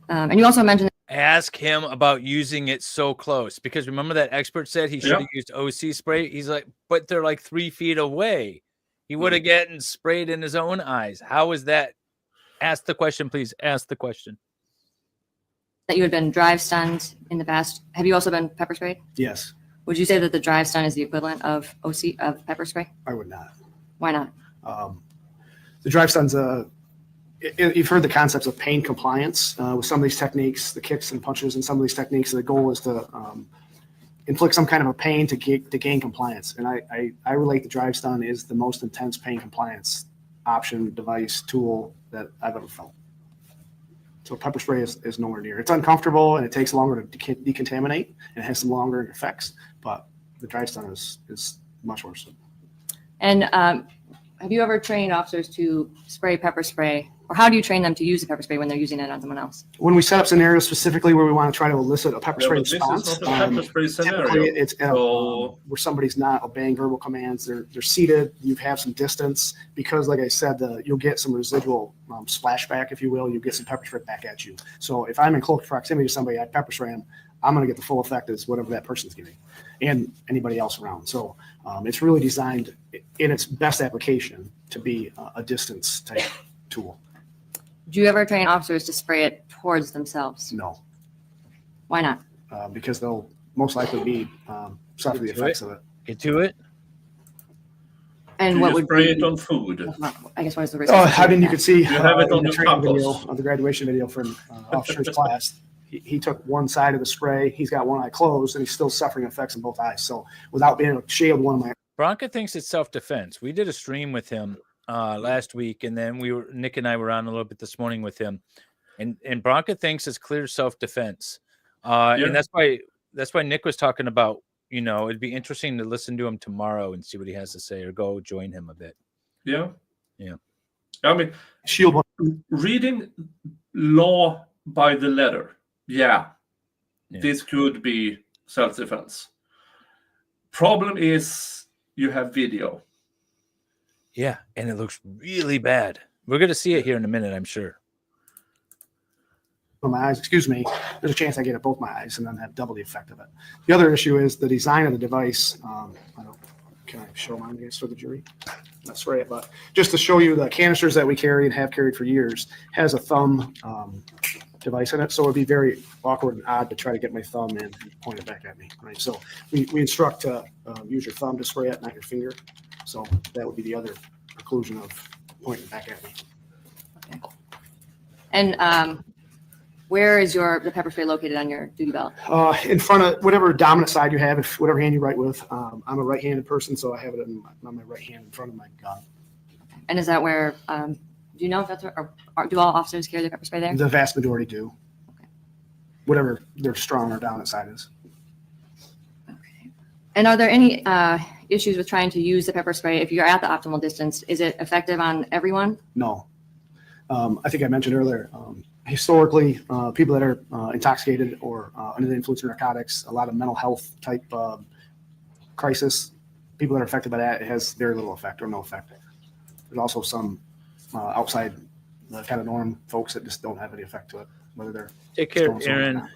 And you also mentioned. Ask him about using it so close, because remember that expert said he should have used OC spray. He's like, but they're like 3 feet away. He would have gotten sprayed in his own eyes. How is that? Ask the question, please. Ask the question. That you had been drive stunned in the past. Have you also been pepper sprayed? Yes. Would you say that the drive stun is the equivalent of pepper spray? I would not. Why not? The drive stun's you've heard the concepts of pain compliance with some of these techniques, the kicks and punches, and some of these techniques. The goal is to inflict some kind of a pain to gain compliance. And I relate the drive stun is the most intense pain compliance option, device, tool that I've ever felt. So pepper spray is nowhere near. It's uncomfortable and it takes longer to decontaminate and has some longer effects, but the drive stun is much worse. And have you ever trained officers to spray pepper spray, or how do you train them to use the pepper spray when they're using it on someone else? When we set up scenarios specifically where we want to try to elicit a pepper spray response, this is not a pepper spray scenario. It's where somebody's not obeying verbal commands. They're seated. You have some distance because, like I said, you'll get some residual splashback, if you will. You get some pepper spray back at you. So if I'm in close proximity to somebody, I pepper spray them. I'm going to get the full effect as whatever that person's getting, and anybody else around. So it's really designed in its best application to be a distance type tool. Do you ever train officers to spray it towards themselves? No. Why not? Because they'll most likely suffer the effects of it. Get to it. And what would spray it on food? I guess what is the risk? I mean, you could see you have it on the your training video tacos. of the graduation video from Officer's class. He took one side of the spray. He's got one eye closed, and he's still suffering effects in both eyes. So without being able to shield one of my. Bronca thinks it's self-defense. We did a stream with him last week, and then Nick and I were on a little bit this morning with him, and Bronca thinks it's clear self-defense. And that's why Nick was talking about, it'd be interesting to listen to him tomorrow and see what he has to say, or go join him a bit. Yeah. I mean, shield one. Reading law by the letter. Yeah. This could be self-defense. Problem is you have video. Yeah, and it looks really bad. We're going to see it here in a minute, I'm sure. My eyes, excuse me, there's a chance I get it both my eyes and then have double the effect of it. The other issue is the design of the device. Can I show mine, I guess, for the jury? That's right, but just to show you the canisters that we carry and have carried for years has a thumb device in it, so it'd be very awkward and odd to try to get my thumb in and point it back at me. Right, so we instruct to use your thumb to spray it, not your finger. So that would be the other preclusion of pointing back at me. Okay. And where is the pepper spray located on your duty belt? In front of whatever dominant side you have, if whatever hand you write with. I'm a right-handed person, so I have it on my right hand in front of my gun. And is that where? Do you know if that's or do all officers carry the pepper spray there? The vast majority do. Okay. whatever their strong or dominant side is. And are there any issues with trying to use the pepper spray if you're at the optimal distance? Is it effective on everyone? No. I think I mentioned earlier, historically, people that are intoxicated or under the influence of narcotics, a lot of mental health type crisis, people that are affected by that, it has very little effect or no effect. There's also some outside kind of norm folks that just don't have any effect to it, whether they're Take care, stolen or Aaron. not.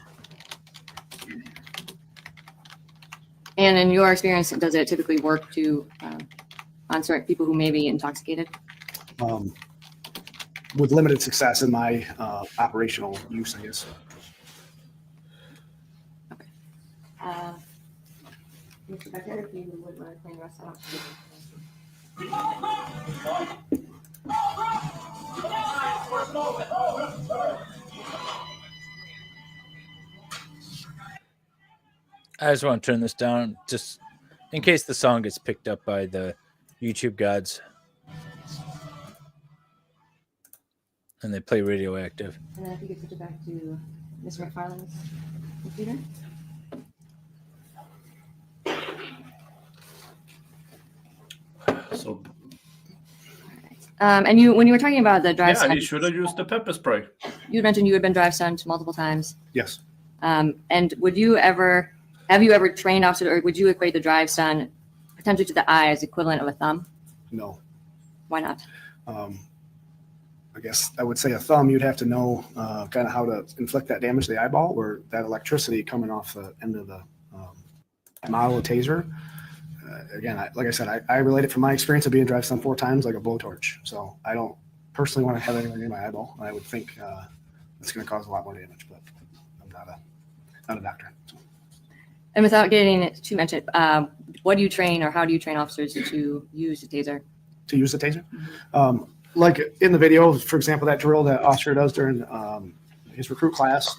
And in your experience, does it typically work to on certain people who may be intoxicated? With limited success in my operational use, I guess. Mr. Becker, if you would want to clean the rest out. I just want to turn this down just in case the song gets picked up by the YouTube gods and they play Radioactive. And then if you could switch it back to Mr. McFarland's computer. So And when you were talking about the drive yeah, stun, he should have used the pepper spray. you mentioned you had been drive stunned multiple times. Yes. And have you ever trained officers, or would you equate the drive stun potentially to the eye as equivalent of a thumb? No. Why not? I guess I would say a thumb, you'd have to know kind of how to inflict that damage to the eyeball, or that electricity coming off the end of the model of taser. Again, like I said, I relate it from my experience of being drive stunned 4 times like a blowtorch. So I don't personally want to have anything in my eyeball. I would think it's going to cause a lot more damage, but I'm not a doctor. So. And without getting too much, what do you train, or how do you train officers to use the taser? To use the taser? Like in the video, for example, that drill that officer does during his recruit class,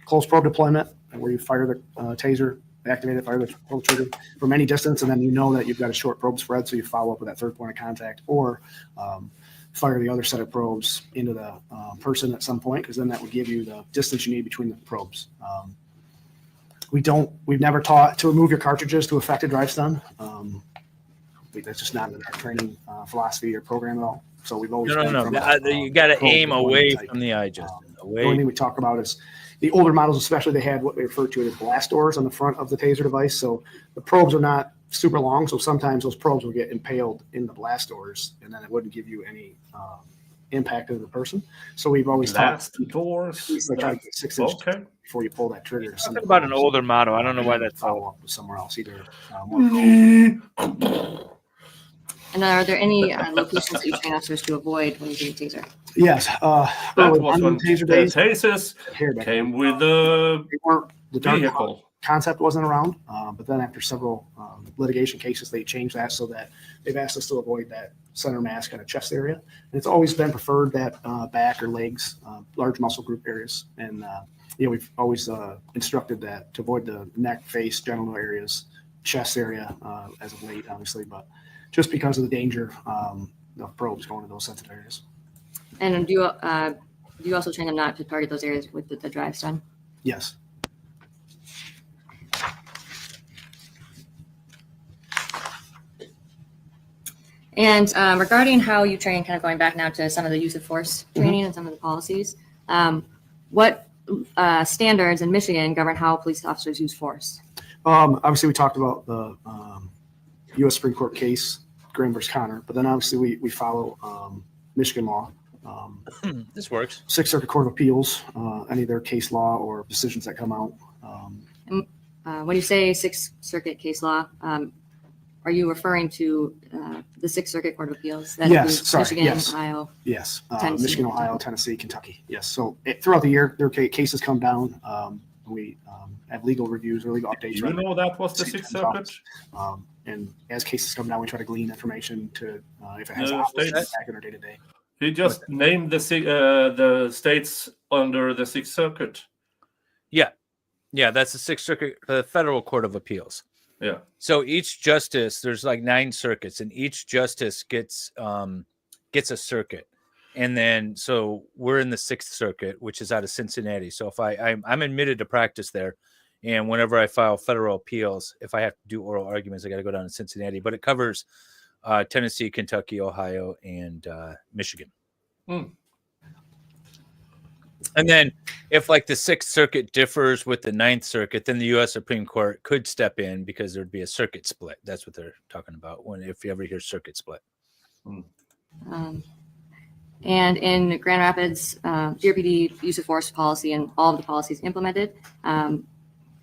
close probe deployment, where you fire the taser, activate it, fire the probe trigger from any distance, and then you know that you've got a short probe spread, so you follow up with that third point of contact, or fire the other set of probes into the person at some point, because then that would give you the distance you need between the probes. We've never taught to remove your cartridges to affect a drive stun. That's just not in our training philosophy or program at all. So we've always No. You got to aim away from the eye, Justin. The only thing we talk about is the older models, especially, they had what they refer to as blast doors on the front of the taser device. So the probes are not super long. So sometimes those probes will get impaled in the blast doors, and then it wouldn't give you any impact to the person. So we've always Blast doors. try to get 6 inches Okay. before you pull that trigger. Talking about an older model. I don't know why that's follow up with somewhere else either. And are there any locations that you train officers to avoid when using a taser? Yes. That Early was on when in taser the days, tasers came with the the dark vehicle. concept wasn't around, but then after several litigation cases, they changed that so that they've asked us to avoid that center mass kind of chest area. And it's always been preferred that back or legs, large muscle group areas. And we've always instructed that to avoid the neck, face, genital areas, chest area as of late, obviously, but just because of the danger of probes going to those sensitive areas. And do you also train them not to target those areas with the drive stun? Yes. And regarding how you train, kind of going back now to some of the use of force training and some of the policies, what standards in Michigan govern how police officers use force? Obviously, we talked about the U.S. Supreme Court case, Graham versus Connor, but then obviously we follow Michigan law. This works. Sixth Circuit Court of Appeals, any of their case law or decisions that come out. When you say Sixth Circuit case law, are you referring to the Sixth Circuit Court of Appeals? That Yes, includes sorry, Michigan, yes. Ohio. Yes, Tennessee, Michigan, Ohio, Tennessee, Kentucky. Yes, so throughout the year, their cases come down. We have legal reviews or legal updates. You know that was the Sixth Circuit? And as cases come down, we try to glean information to if it has No, opposite states. back in our day to day. He just named the states under the Sixth Circuit. Yeah, that's the Sixth Circuit, the Federal Court of Appeals. Yeah. So each justice, there's like 9 circuits, and each justice gets a circuit. And then, so we're in the 6th Circuit, which is out of Cincinnati. So if I'm admitted to practice there, and whenever I file federal appeals, if I have to do oral arguments, I got to go down to Cincinnati. But it covers Tennessee, Kentucky, Ohio, and Michigan. And then if like the 6th Circuit differs with the 9th Circuit, then the U.S. Supreme Court could step in because there'd be a circuit split. That's what they're talking about if you ever hear circuit split. And in Grand Rapids, GRPD use of force policy and all of the policies implemented,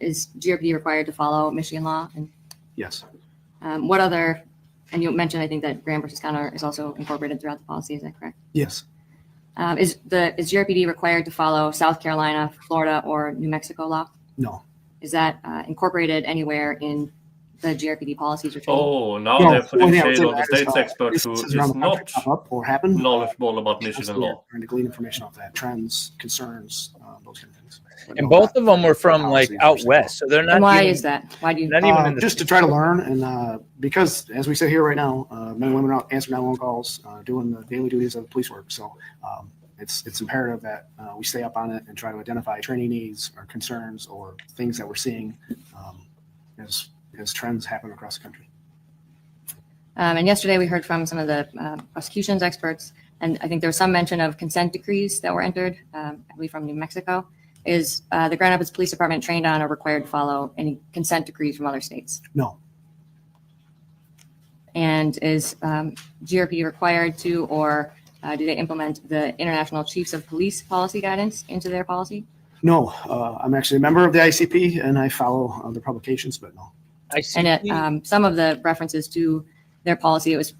is GRPD required to follow Michigan law? And Yes. what other, and you mentioned, I think that Graham versus Connor is also incorporated throughout the policy. Is that correct? Yes. Is GRPD required to follow South Carolina, Florida, or New Mexico law? No. Is that incorporated anywhere in the GRPD policies or training? Oh, now they're putting shade on the state's expert who is not or happen knowledgeable about Michigan law. Trying to glean information off that, trends, concerns, those kind of things. But And no, both not- of them were from not like policies out or west, so they're not. And why even- is that? Why do you? Not even in the just to try to learn, and because as we sit here right now, men and women are out answering 911 calls, doing the daily duties of police work. So it's imperative that we stay up on it and try to identify training needs or concerns or things that we're seeing as trends happen across the country. And yesterday we heard from some of the prosecution's experts, and I think there was some mention of consent decrees that were entered, I believe from New Mexico. Is the Grand Rapids Police Department trained on or required to follow any consent decrees from other states? No. And is GRPD required to, or do they implement the International Chiefs of Police policy guidance into their policy? No, I'm actually a member of the ICP and I follow the publications, but no. And it, some of the references to their policy, it was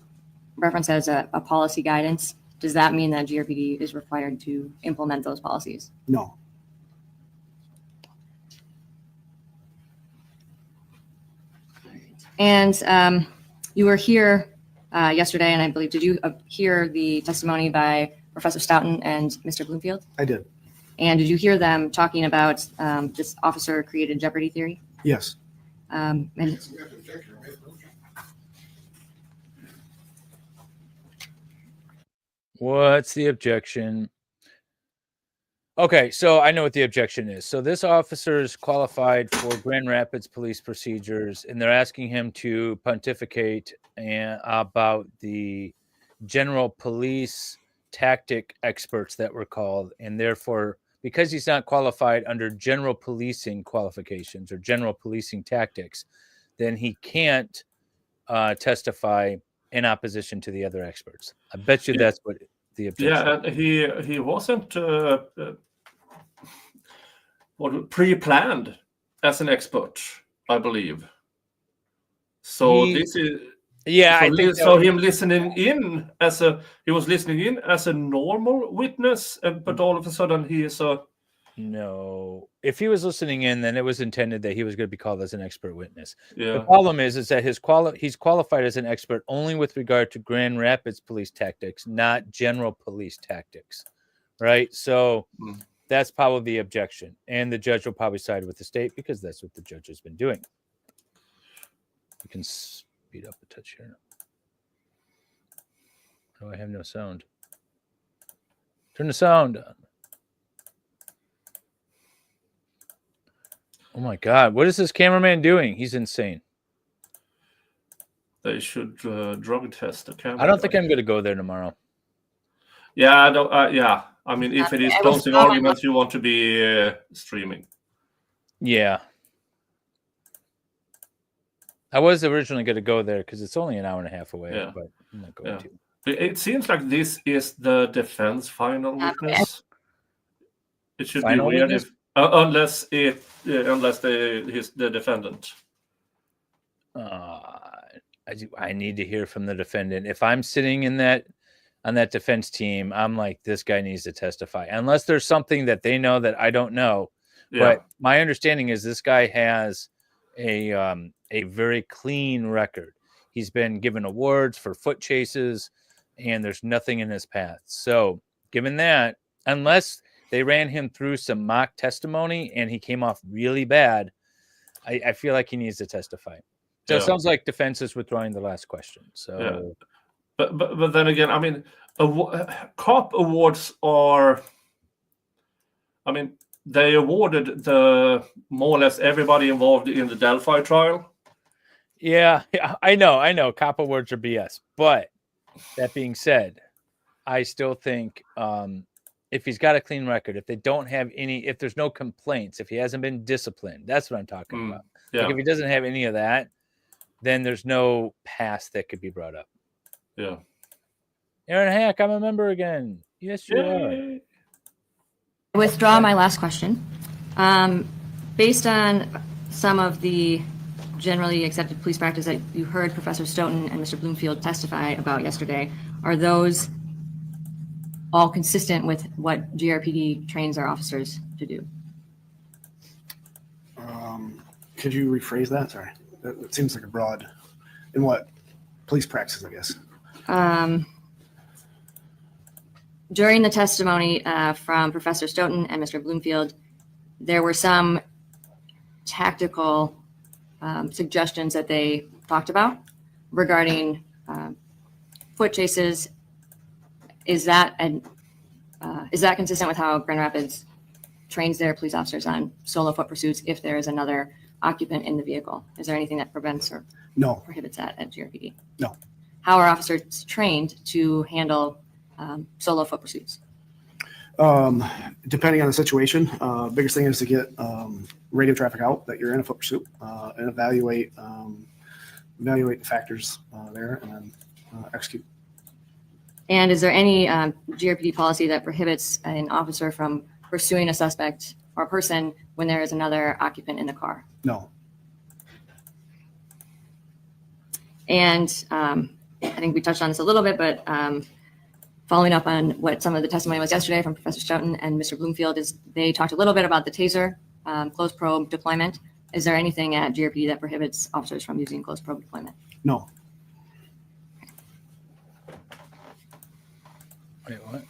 referenced as a policy guidance. Does that mean that GRPD is required to implement those policies? No. And you were here yesterday, and I believe, did you hear the testimony by Professor Stoughton and Mr. Bloomfield? I did. And did you hear them talking about this officer-created jeopardy theory? Yes. And What's the objection? Okay, so I know what the objection is. So this officer is qualified for Grand Rapids police procedures, and they're asking him to pontificate about the general police tactic experts that were called, and therefore, because he's not qualified under general policing qualifications or general policing tactics, then he can't testify in opposition to the other experts. I bet you that's what the objection. Yeah, and he wasn't pre-planned as an expert, I believe. So this is I think so. Him listening in he was listening in as a normal witness, but all of a sudden he is a. No, if he was listening in, then it was intended that he was going to be called as an expert witness. Yeah. The problem is that he's qualified as an expert only with regard to Grand Rapids police tactics, not general police tactics, right? So that's probably the objection, and the judge will probably side with the state because that's what the judge has been doing. We can speed up a touch here. Oh, I have no sound. Turn the sound on. Oh my God, what is this cameraman doing? He's insane. They should drug test the camera. I don't think I'm going to go there tomorrow. Yeah, I don't. Yeah, I mean, if it is closing arguments, you want to be streaming. Yeah. I was originally going to go there because it's only an hour and a half away, Yeah. but I'm not going to. It seems like this is the defense final witness. It should Final be weird witness? if unless the defendant. I need to hear from the defendant. If I'm sitting in on that defense team, I'm like, this guy needs to testify. Unless there's something that they know that I don't know. Yeah. But my understanding is this guy has a very clean record. He's been given awards for foot chases, and there's nothing in his path. So given that, unless they ran him through some mock testimony and he came off really bad, I feel like he needs to testify. So it sounds like defense is withdrawing the last question. So But then again, I mean, cop awards are, I mean, they awarded the more or less everybody involved in the Delphi trial. Yeah, I know. Cop awards are BS. But that being said, I still think if he's got a clean record, if they don't have any, if there's no complaints, if he hasn't been disciplined, that's what I'm talking about. Yeah. Like if he doesn't have any of that, then there's no past that could be brought up. Yeah. Aaron Hack, I'm a member again. Yes, you are. I withdraw my last question. Based on some of the generally accepted police practice that you heard Professor Stoughton and Mr. Bloomfield testify about yesterday, are those all consistent with what GRPD trains our officers to do? Could you rephrase that? Sorry. It seems like a broad, in what? Police practice, I guess. During the testimony from Professor Stoughton and Mr. Bloomfield, there were some tactical suggestions that they talked about regarding foot chases. Is that consistent with how Grand Rapids trains their police officers on solo foot pursuits if there is another occupant in the vehicle? Is there anything that prevents or prohibits that at GRPD? No. How are officers trained to handle solo foot pursuits? Depending on the situation, biggest thing is to get radio traffic out that you're in a foot pursuit and evaluate the factors there and then execute. And is there any GRPD policy that prohibits an officer from pursuing a suspect or person when there is another occupant in the car? No. And I think we touched on this a little bit, but following up on what some of the testimony was yesterday from Professor Stoughton and Mr. Bloomfield, is they talked a little bit about the taser closed probe deployment. Is there anything at GRPD that prohibits officers from using closed probe deployment? No. Wait, what?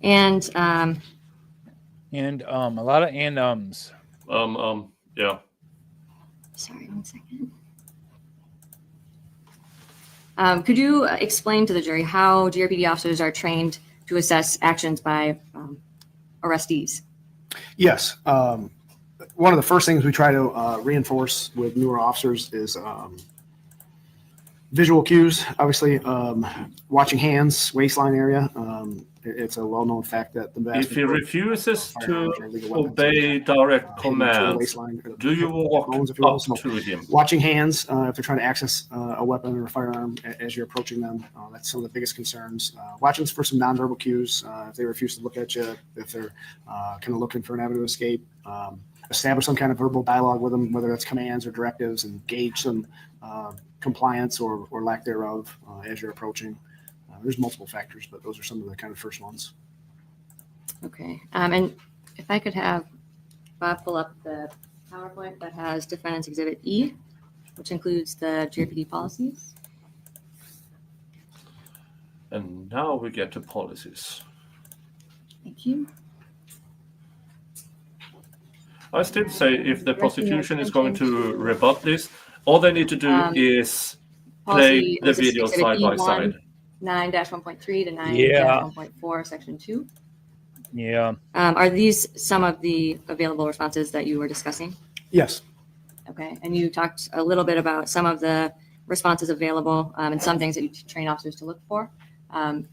And a lot of and-ums. Yeah. Sorry, 1 second. Could you explain to the jury how GRPD officers are trained to assess actions by arrestees? Yes. One of the first things we try to reinforce with newer officers is visual cues. Obviously, watching hands, waistline area. It's a well-known fact that if he refuses to obey direct commands, do you walk up to him? Watching hands, if they're trying to access a weapon or a firearm as you're approaching them, that's some of the biggest concerns. Watching for some nonverbal cues, if they refuse to look at you, if they're kind of looking for an avenue to escape. Establish some kind of verbal dialogue with them, whether it's commands or directives, and gauge some compliance or lack thereof as you're approaching. There's multiple factors, but those are some of the kind of first ones. Okay. And if I could have Bob pull up the PowerPoint that has Defendant's Exhibit E, which includes the GRPD policies. And now we get to policies. Thank you. I still say if the prosecution is going to rebut this, all they need to do is play the video side by side. 9-1.3 to 9-1.4, Section 2. Yeah. Are these some of the available responses that you were discussing? Yes. Okay. And you talked a little bit about some of the responses available and some things that you train officers to look for. And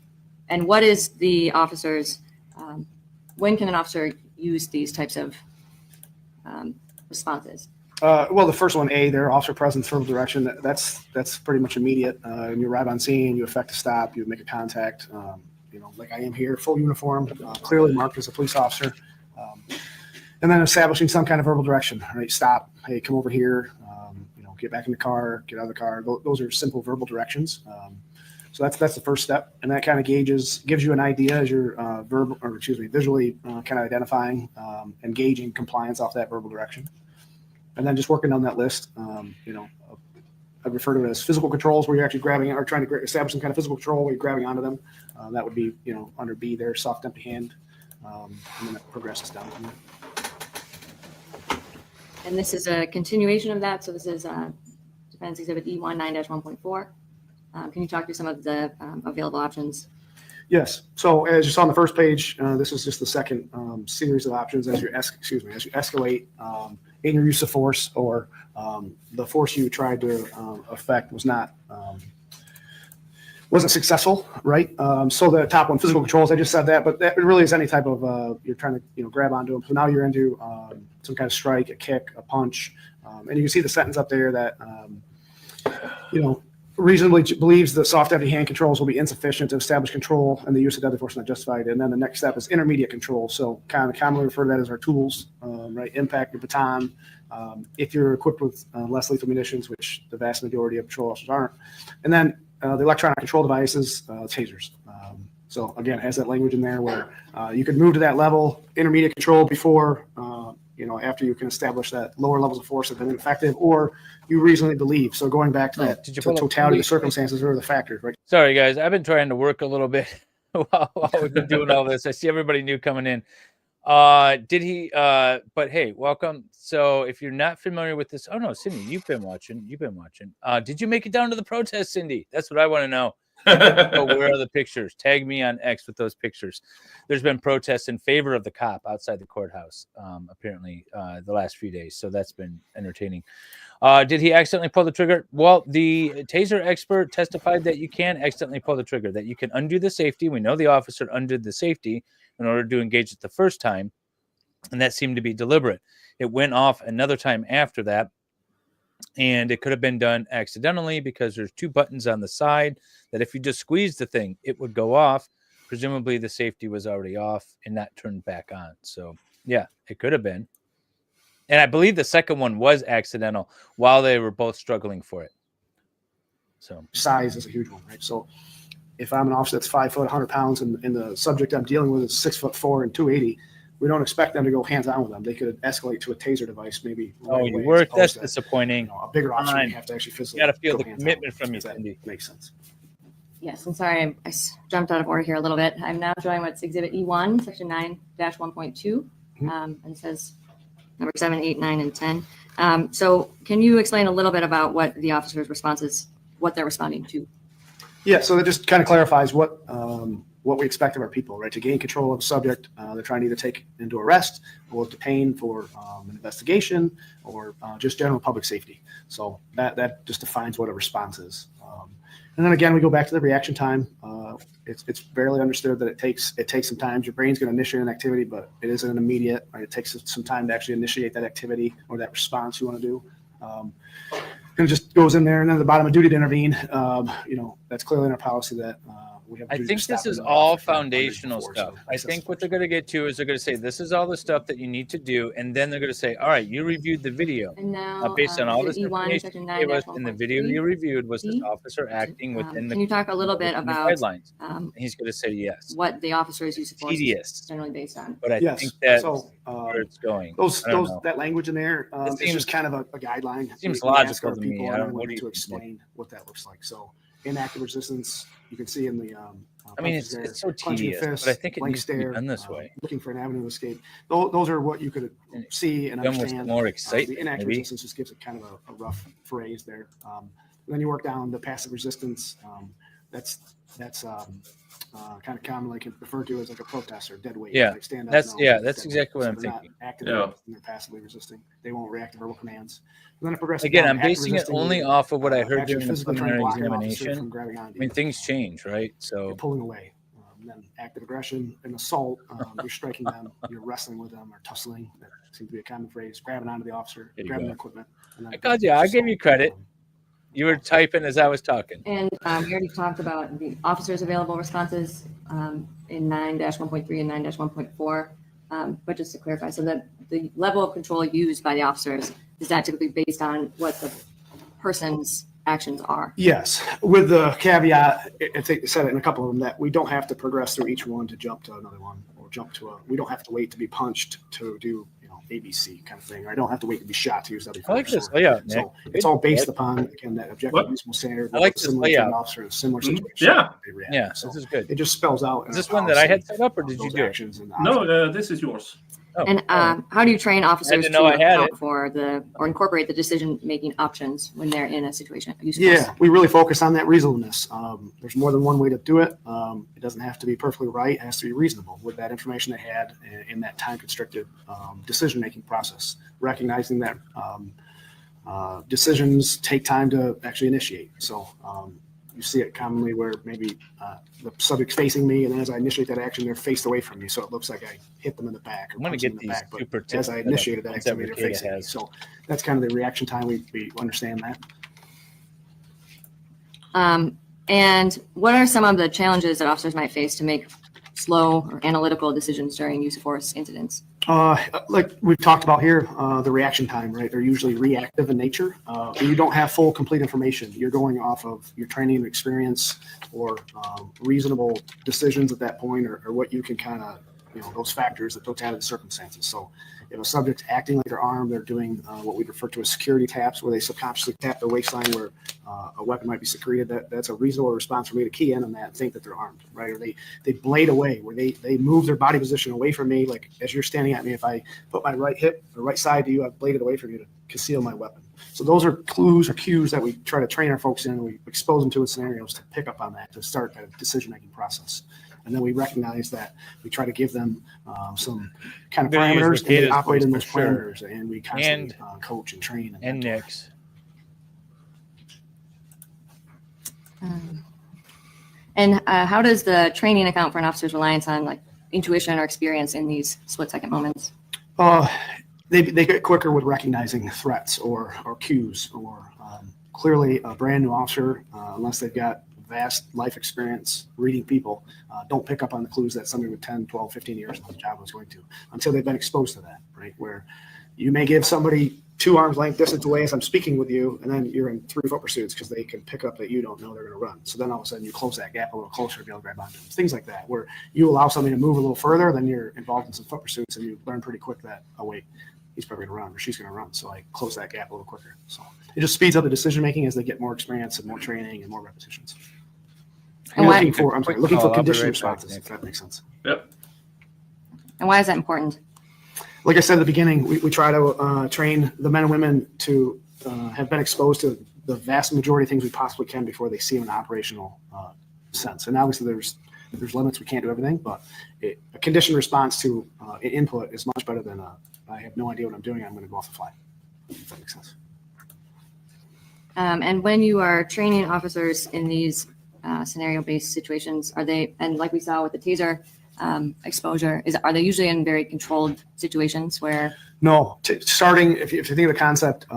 what is the officer's, when can an officer use these types of responses? Well, the first one, A, their officer presence, verbal direction, that's pretty much immediate. When you arrive on scene, you effect a stop, you make a contact, like I am here, full uniform, clearly marked as a police officer. And then establishing some kind of verbal direction, right? Stop, hey, come over here, get back in the car, get out of the car. Those are simple verbal directions. So that's the first step. And that kind of gives you an idea as you're visually kind of identifying and gauging compliance off that verbal direction. And then just working on that list, I refer to it as physical controls, where you're actually grabbing or trying to establish some kind of physical control where you're grabbing onto them. That would be, under B there, soft, empty hand. And then it progresses down from there. And this is a continuation of that. So this is Defense Exhibit E1 9-1.4. Can you talk through some of the available options? Yes. So as you saw on the first page, this is just the second series of options as you escalate in your use of force, or the force you tried to affect wasn't successful, right? So the top one, physical controls, I just said that, but that really is any type of you're trying to grab onto them. So now you're into some kind of strike, a kick, a punch, and you can see the sentence up there that reasonably believes that soft deadly hand controls will be insufficient to establish control and the use of deadly force not justified. And then the next step is intermediate control. So kind of commonly refer to that as our tools, right? Impact, your baton. If you're equipped with less lethal munitions, which the vast majority of patrol officers aren't. And then the electronic control devices, tasers. So again, it has that language in there where you could move to that level, intermediate control before, after you can establish that lower levels of force have been ineffective, or you reasonably believe. So going back to that, to totality of circumstances or the factors, right? Sorry, guys. I've been trying to work a little bit while we've been doing all this. I see everybody new coming in. But hey, welcome. So if you're not familiar with this, oh no, Cindy, you've been watching. Did you make it down to the protest, Cindy? That's what I want to know. Oh, where are the pictures? Tag me on X with those pictures. There's been protests in favor of the cop outside the courthouse, apparently, the last few days. So that's been entertaining. Did he accidentally pull the trigger? Well, the taser expert testified that you can accidentally pull the trigger, that you can undo the safety. We know the officer undid the safety in order to engage it the first time, and that seemed to be deliberate. It went off another time after that, and it could have been done accidentally because there's two buttons on the side that if you just squeeze the thing, it would go off. Presumably the safety was already off and not turned back on. So yeah, it could have been. And I believe the second one was accidental while they were both struggling for it. So size is a huge one, right? So if I'm an officer that's 5 foot, 100 pounds, and the subject I'm dealing with is 6'4" and 280, we don't expect them to go hands on with them. They could escalate to a taser device, maybe. Oh, you work. That's disappointing. A bigger officer may have to actually physically. You got to feel the commitment from you, Cindy. Makes sense. Yes, I'm sorry, I jumped out of order here a little bit. I'm now showing what's Exhibit E1, Section 9-1.2, and it says number 7, 8, 9, and 10. So can you explain a little bit about what the officer's response is, what they're responding to? Yeah, so that just kind of clarifies what we expect of our people, right? To gain control of the subject, they're trying to either take into arrest or detain for an investigation or just general public safety. So that just defines what a response is. And then again, we go back to the reaction time. It's barely understood that it takes some time. Your brain's going to initiate an activity, but it isn't an immediate. Right? It takes some time to actually initiate that activity or that response you want to do. And it just goes in there, and then at the bottom, a duty to intervene. That's clearly in our policy that we have. I think this is all foundational stuff. I think what they're going to get to is they're going to say, this is all the stuff that you need to do. And then they're going to say, all right, you reviewed the video. And now, based on all this information you gave us in the 9-1.3, video you reviewed, was this officer acting within the Can you talk a little bit about guidelines? He's going to say yes. What the officer's use of force Tedious. is generally based on. But I think that's where it's going. That language in there, it's just kind of a guideline. It seems We ask logical our to me. people I don't and know. we need to explain what that looks like. So inactive resistance, you can see in the. I mean, it's so tedious, but I think it needs to be done this way. Looking for an avenue of escape. Those are what you could see and understand. More excitement. The inactive maybe. resistance just gives it kind of a rough phrase there. Then you work down the passive resistance. That's kind of commonly referred to as like a protest or dead weight. Yeah, like stand up, that's no, that's exactly what I'm they're thinking. not actively, and they're passively resisting. They won't react to verbal commands. And then it progresses. Again, down I'm to basing it resisting, only off of what I heard actually during the physically trying to preliminary block an officer examination. from grabbing onto I mean, you. things change, right? So You're pulling away. And then active aggression and assault, you're striking them, you're wrestling with them, or tussling. That seems to be a common phrase. Grabbing onto the officer, grabbing their equipment. And then I got you. I gave you credit. You were typing as I was talking. And we already talked about the officer's available responses in 9-1.3 and 9-1.4. But just to clarify, so that the level of control used by the officers is that typically based on what the person's actions are? Yes, with the caveat, I think you said it in a couple of them, that we don't have to progress through each one to jump to another one or we don't have to wait to be punched to do, ABC kind of thing. Or I don't have to wait to be shot to use that. I like this layout, Nick. So it's all based upon, again, that objective reasonable standard. I like this layout. Officer in a similar situation. Yeah, so this is good. It just spells out. Is this one that I had set up, or did you do it? No, this is yours. And how do you train officers know I to had account it. for or incorporate the decision-making options when they're in a situation? Yeah, we really focus on that reasonableness. There's more than one way to do it. It doesn't have to be perfectly right. It has to be reasonable with that information they had in that time-constricted decision-making process, recognizing that decisions take time to actually initiate. So you see it commonly where maybe the subject's facing me, and then as I initiate that action, they're faced away from me. So it looks like I hit them in the back or I'm gonna punch them get in the these back. But super as tips I that initiated that activity, they're Cicada facing me. has. So that's kind of the reaction time. We understand that. And what are some of the challenges that officers might face to make slow or analytical decisions during use of force incidents? Like we've talked about here, the reaction time, right? They're usually reactive in nature. You don't have full, complete information. You're going off of your training and experience or reasonable decisions at that point, or what you can kind of, those factors, the totality of the circumstances. So if a subject's acting like they're armed, they're doing what we refer to as security taps, where they subconsciously tap their waistline where a weapon might be secreted. That's a reasonable response for me to key in on that and think that they're armed, right? Or they blade away, where they move their body position away from me. Like as you're standing at me, if I put my right hip or right side to you, I've bladed away from you to conceal my weapon. So those are clues or cues that we try to train our folks in, and we expose them to in scenarios to pick up on that, to start that decision-making process. And then we recognize that we try to give them some kind of parameters, and they operate in those parameters, and we constantly coach and train. And Nick's. And how does the training account for an officer's reliance on like intuition or experience in these split-second moments? They get quicker with recognizing threats or cues, or clearly a brand new officer, unless they've got vast life experience reading people, don't pick up on the clues that somebody with 10, 12, 15 years on the job was going to until they've been exposed to that, right? Where you may give somebody 2 arms length distance away as I'm speaking with you, and then you're in 3 foot pursuits because they can pick up that you don't know they're going to run. So then all of a sudden you close that gap a little closer to be able to grab onto them. Things like that, where you allow somebody to move a little further, then you're involved in some foot pursuits, and you learn pretty quick that, oh wait, he's probably going to run or she's going to run. So I close that gap a little quicker. So it just speeds up the decision making as they get more experience and more training and more repetitions. And looking for condition right responses, back, if that makes sense. Yep. And why is that important? Like I said at the beginning, we try to train the men and women to have been exposed to the vast majority of things we possibly can before they see them in an operational sense. And obviously there's limits. We can't do everything, but a conditioned response to an input is much better than I have no idea what I'm doing, I'm going to go off the fly, if that makes sense. And when you are training officers in these scenario-based situations, are they, and like we saw with the taser exposure, are they usually in very controlled situations where? No, starting, if you think of the concept,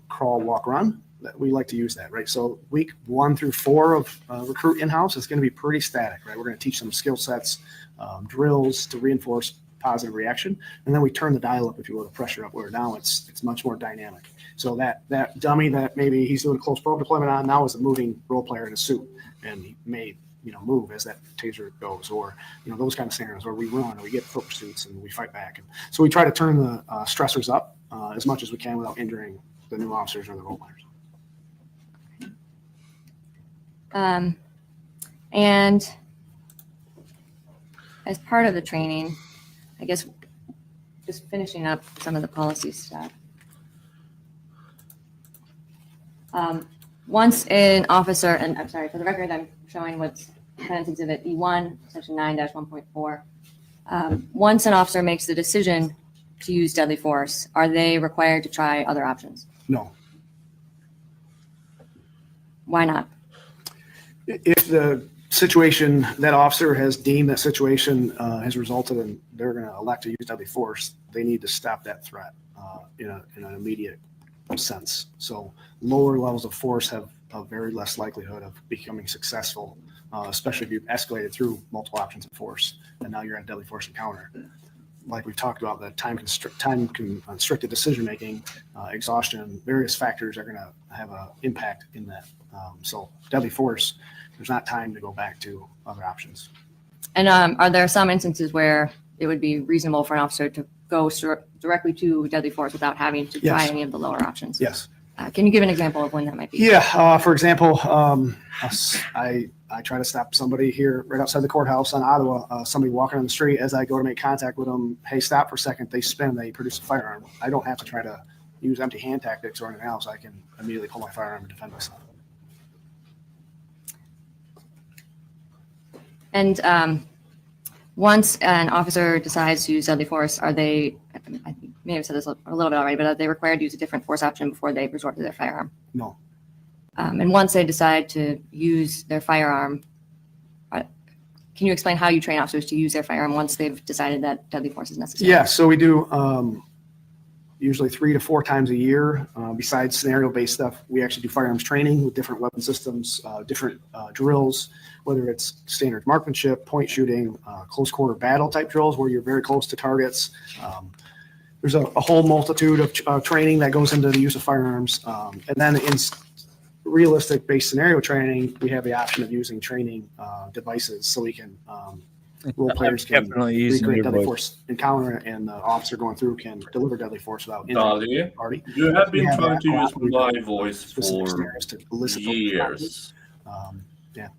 crawl, walk, run, we like to use that, right? So week 1 through 4 of recruit in-house is going to be pretty static, right? We're going to teach them skill sets, drills to reinforce positive reaction, and then we turn the dial up, if you will, the pressure up, where now it's much more dynamic. So that dummy that maybe he's doing a close probe deployment on now is a moving role player in a suit, and he may move as that taser goes, or those kind of scenarios where we run or we get foot pursuits and we fight back. And so we try to turn the stressors up as much as we can without injuring the new officers or the role players. And as part of the training, I guess just finishing up some of the policy stuff. Once an officer, and I'm sorry, for the record, I'm showing what's Defendant's Exhibit E1, Section 9-1.4. Once an officer makes the decision to use deadly force, are they required to try other options? No. Why not? If the situation, that officer has deemed that situation has resulted in they're going to elect to use deadly force, they need to stop that threat in an immediate sense. So lower levels of force have a very less likelihood of becoming successful, especially if you've escalated through multiple options of force and now you're at a deadly force encounter. Like we've talked about, the time constricted decision making, exhaustion, various factors are going to have an impact in that. So deadly force, there's not time to go back to other options. And are there some instances where it would be reasonable for an officer to go directly to deadly force without having to try any of the lower options? Yes. Can you give an example of when that might be? Yeah. For example, I I try to stop somebody here right outside the courthouse on Ottawa, somebody walking on the street. As I go to make contact with them, hey, stop for a second. They spin, they produce a firearm. I don't have to try to use empty hand tactics or anything else. I can immediately pull my firearm and defend myself. And once an officer decides to use deadly force, are they, I may have said this a little bit already, but are they required to use a different force option before they resort to their firearm? No. And once they decide to use their firearm, can you explain how you train officers to use their firearm once they've decided that deadly force is necessary? Yeah, so we do usually 3 to 4 times a year. Besides scenario-based stuff, we actually do firearms training with different weapon systems, different drills, whether it's standard marksmanship, point shooting, close quarter battle type drills where you're very close to targets. There's a whole multitude of training that goes into the use of firearms. And then in realistic based scenario training, we have the option of using training devices so we can role players can recreate deadly force encounter, and the officer going through can deliver deadly force without Dali, the party. you have been trying to use my voice for years. Yeah.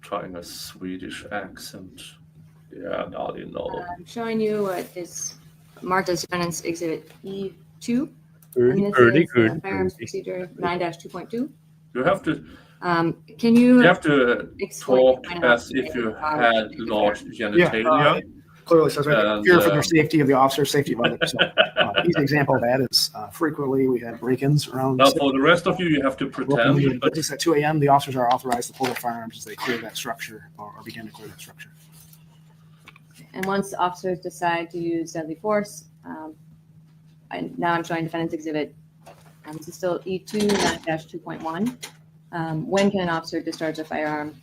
Trying a Swedish accent. Yeah, Dali, no. I'm showing you what is marked as Defendant's Exhibit E2. Firearms Procedure 9-2.2. You have to. Can you? You have to talk as if you had large genitalia. Yeah, clearly says right, fear for the safety of the officer, safety of others. So, easy example of that is frequently we had break-ins around. Now, for the rest of you, you have to pretend. But at 2 a.m., the officers are authorized to pull their firearms as they clear that structure or begin to clear that structure. And once officers decide to use deadly force, now I'm showing Defendant's Exhibit. This is still E2 9-2.1. When can an officer discharge a firearm?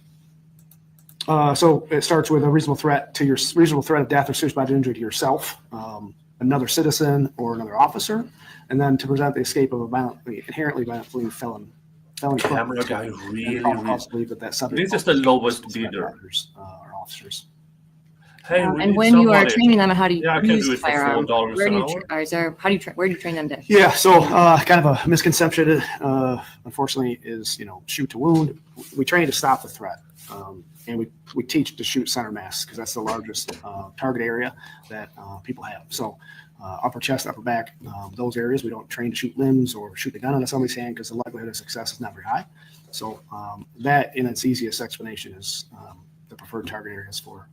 So it starts with a reasonable threat of death or serious bodily injury to yourself, another citizen, or another officer, and then to prevent the escape of a inherently violent felon. Camera guy really. Believe that subject. This is the lowest bidder. Or officers. Hey, and when you are training them on how to use the firearm, where do you train them to? Yeah, so kind of a misconception, unfortunately, is shoot to wound. We train to stop the threat, and we teach to shoot center mass because that's the largest target area that people have. So upper chest, upper back, those areas we don't train to shoot limbs or shoot the gun on somebody's hand because the likelihood of success is not very high. So that, in its easiest explanation, is the preferred target areas for.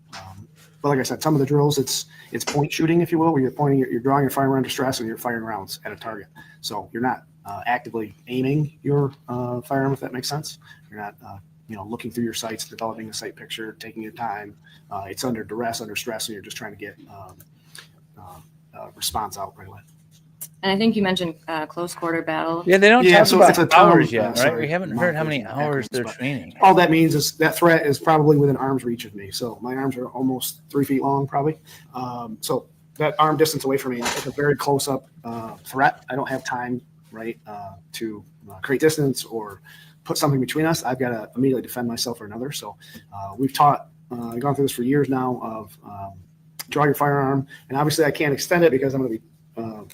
But like I said, some of the drills, it's point shooting, if you will, where you're drawing your firearm under stress and you're firing rounds at a target. So you're not actively aiming your firearm, if that makes sense. You're not, looking through your sights, developing a sight picture, taking your time. It's under duress, under stress, and you're just trying to get a response out right away. And I think you mentioned close quarter battle. Yeah, they don't talk about hours yet, right? Sorry, we haven't heard how many hours they're training. All that means is that threat is probably within arm's reach of me. So my arms are almost 3 feet long, probably. So that arm distance away from me, it's a very close-up threat. I don't have time, right, to create distance or put something between us. I've got to immediately defend myself or another. So we've gone through this for years now of draw your firearm. And obviously I can't extend it because I'm going to be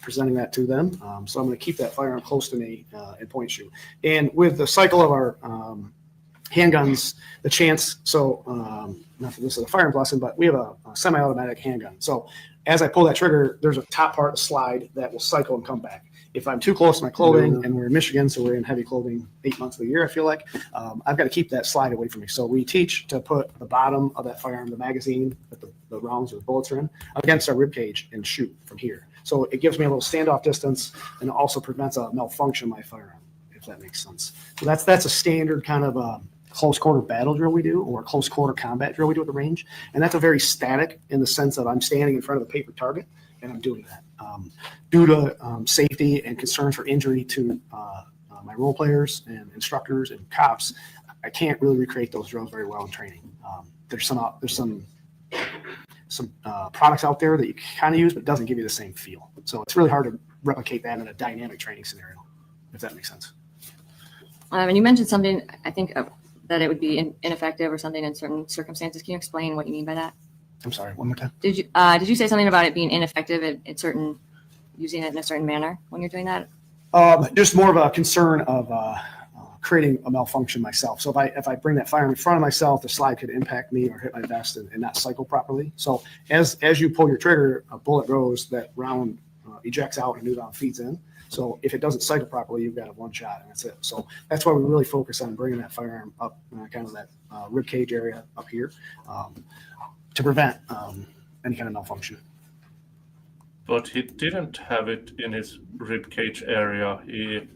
presenting that to them. So I'm going to keep that firearm close to me and point shoot. And with the cycle of our handguns, the chance, so not that this is a firearms lesson, but we have a semi-automatic handgun. So as I pull that trigger, there's a top part, a slide that will cycle and come back. If I'm too close to my clothing, and we're in Michigan, so we're in heavy clothing 8 months of the year, I feel like, I've got to keep that slide away from me. So we teach to put the bottom of that firearm, the magazine that the rounds or the bullets are in, against our rib cage and shoot from here. So it gives me a little standoff distance, and it also prevents a malfunction of my firearm, if that makes sense. So that's a standard kind of close quarter battle drill we do, or close quarter combat drill we do at the range. And that's a very static in the sense of I'm standing in front of a paper target, and I'm doing that. Due to safety and concerns for injury to my role players and instructors and cops, I can't really recreate those drills very well in training. There's some products out there that you kind of use, but it doesn't give you the same feel. So it's really hard to replicate that in a dynamic training scenario, if that makes sense. And you mentioned something, I think, that it would be ineffective or something in certain circumstances. Can you explain what you mean by that? I'm sorry, one more time. Did you say something about it being ineffective at certain, using it in a certain manner when you're doing that? Just more of a concern of creating a malfunction myself. So if I bring that firearm in front of myself, the slide could impact me or hit my vest and not cycle properly. So as you pull your trigger, a bullet goes, that round ejects out and new round feeds in. So if it doesn't cycle properly, you've got a one shot and that's it. So that's why we really focus on bringing that firearm up, kind of that rib cage area up here, to prevent any kind of malfunction. But he didn't have it in his rib cage area. He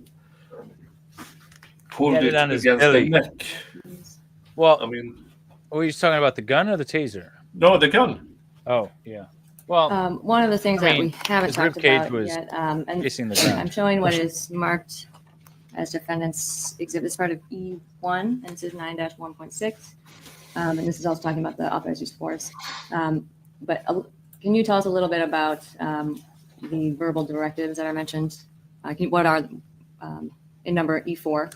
pulled it on his against belly. the neck. Well, I mean, were you talking about the gun or the taser? no, the gun. Oh, yeah. Well, One of the things I that mean, we haven't his talked ribcage about was yet, and facing the ground. I'm showing what is marked as defendant's exhibit as part of E1, and this is 9-1.6. And this is also talking about the authorized use of force. But can you tell us a little bit about the verbal directives that are mentioned? What are in number E4?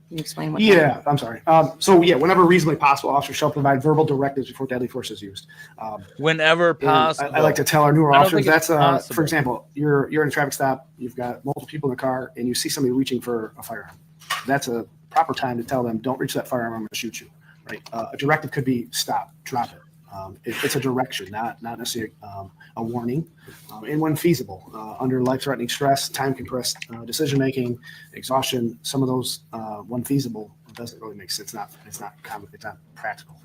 Can you explain what? Yeah, I'm sorry. So yeah, whenever reasonably possible, officers shall provide verbal directives before deadly force is used. Whenever possible. I like to tell our newer I don't officers think it's that's possible. for example, you're in a traffic stop, you've got multiple people in the car, and you see somebody reaching for a firearm. That's a proper time to tell them, don't reach that firearm, I'm going to shoot you. Right? A directive could be stop, drop it. It's a direction, not necessarily a warning. And when feasible, under life-threatening stress, time-compressed decision-making, exhaustion, some of those, when feasible, it doesn't really make sense. It's not practical.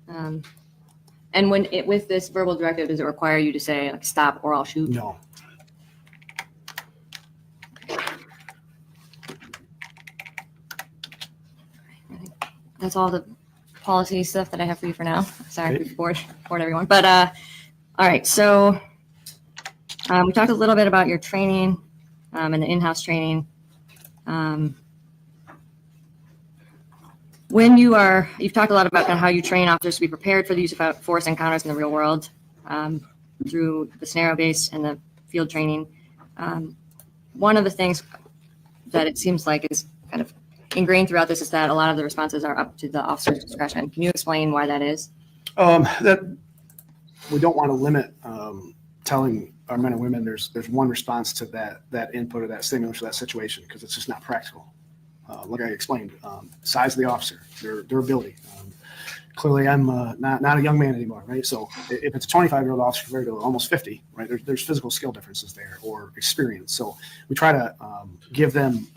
And with this verbal directive, does it require you to say like stop or I'll shoot? No. That's all the policy stuff that I have for you for now. Sorry to bored everyone. But all right, so we talked a little bit about your training and the in-house training. You've talked a lot about kind of how you train officers to be prepared for the use of force encounters in the real world through the scenario-based and the field training. One of the things that it seems like is kind of ingrained throughout this is that a lot of the responses are up to the officer's discretion. Can you explain why that is? That we don't want to limit telling our men and women there's one response to that input or that stimulus or that situation, because it's just not practical. Like I explained, size of the officer, their ability. Clearly, I'm not a young man anymore, right? So if it's a 25-year-old officer compared to almost 50, right? There's physical skill differences there or experience. So we try to give them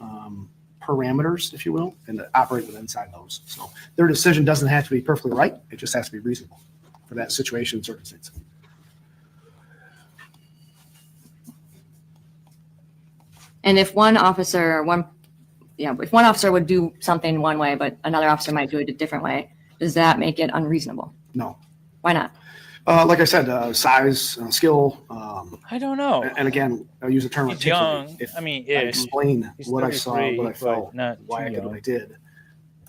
parameters, if you will, and to operate within inside those. So their decision doesn't have to be perfectly right. It just has to be reasonable for that situation and circumstance. And if one officer would do something one way, but another officer might do it a different way, does that make it unreasonable? No. Why not? Like I said, size, skill. I don't know. And again, I'll use the term He's articulate. young. If I mean, I explain He's what I saw, 33, what I but felt, not why I too did what young. I did,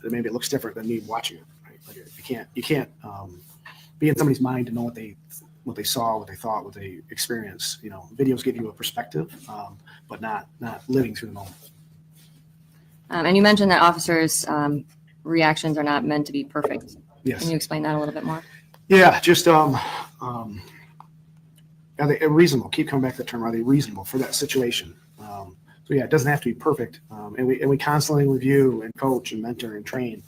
then maybe it looks different than me watching it. Right? Like you can't be in somebody's mind to know what they saw, what they thought, what they experienced. You know, videos give you a perspective, but not living through the moment. And you mentioned that officers' reactions are not meant to be perfect. Yes. Can you explain that a little bit more? Yeah, just are they reasonable? Keep coming back to the term. Are they reasonable for that situation? So yeah, it doesn't have to be perfect, and we constantly review and coach and mentor and train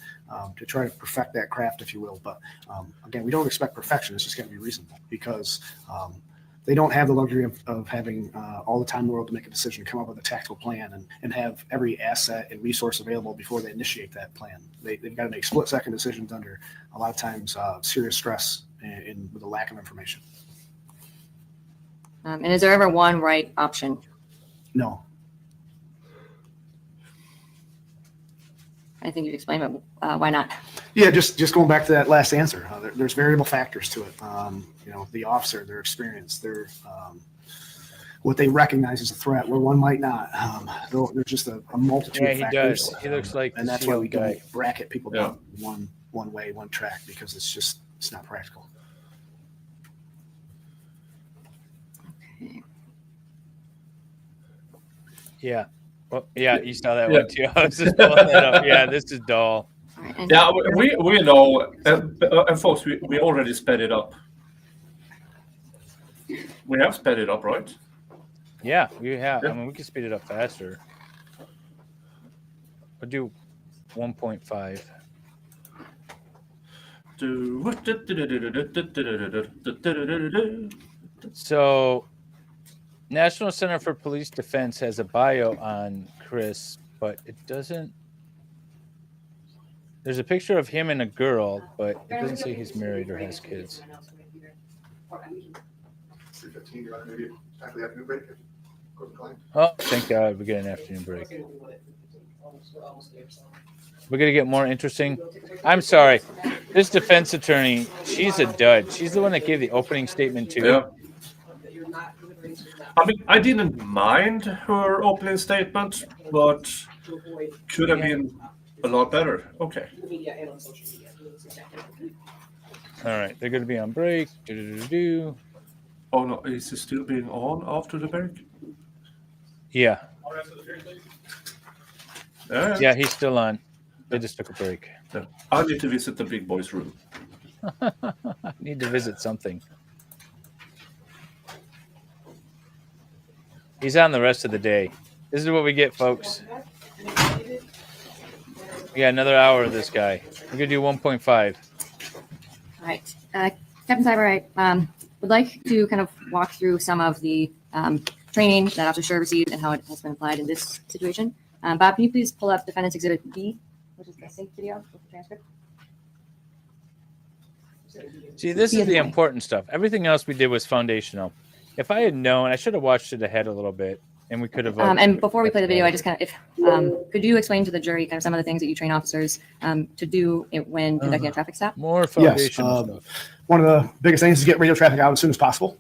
to try to perfect that craft, if you will. But again, we don't expect perfection. It's just got to be reasonable because they don't have the luxury of having all the time in the world to make a decision, come up with a tactical plan, and have every asset and resource available before they initiate that plan. They've got to make split-second decisions under a lot of times serious stress and with a lack of information. And is there ever one right option? No. I think you've explained, but why not? Yeah, just going back to that last answer, there's variable factors to it. You know, the officer, their experience, their what they recognize as a threat, where one might not. There's just a multitude of factors. He does. He looks like and that's the why we guy. don't bracket people down one way, one track, because it's not practical. Okay. Yeah. Well, yeah, you saw that one too. I was just pulling that up. Yeah, this is dull. Yeah, we know, and folks, we already sped it up. We have sped it up, right? Yeah, we have. I mean, we can speed it up faster. We'll do 1.5. So, National Center for Police Defense has a bio on Chris, but it doesn't. There's a picture of him and a girl, but it doesn't say he's married or has kids. 3:15, you're not going to be after the afternoon break? Go to the client. Oh, thank God we get an afternoon break. We're going to get more interesting. I'm sorry. This defense attorney, she's a dud. She's the one that gave the opening statement too. Yeah. I mean, I didn't mind her opening statement, but could have been a lot better. Okay. All right, they're going to be on break. Oh no, is it still being on after the break? Yeah. Yeah, he's still on. They just took a break. Yeah. I need to visit the big boys' room. I need to visit something. He's on the rest of the day. This is what we get, folks. We got another hour of this guy. We're going to do 1.5. All right. Captain Cyber, I would like to kind of walk through some of the training that Officer Schurr received and how it has been applied in this situation. Bob, can you please pull up Defendant's Exhibit B, which is the sync video with the transcript? See, this is the important stuff. Everything else we did was foundational. If I had known, I should have watched it ahead a little bit, and we could have. And before we play the video, I just kind of, could you explain to the jury kind of some of the things that you train officers to do when conducting a traffic stop? More foundational stuff. One of the biggest things is get radio traffic out as soon as possible.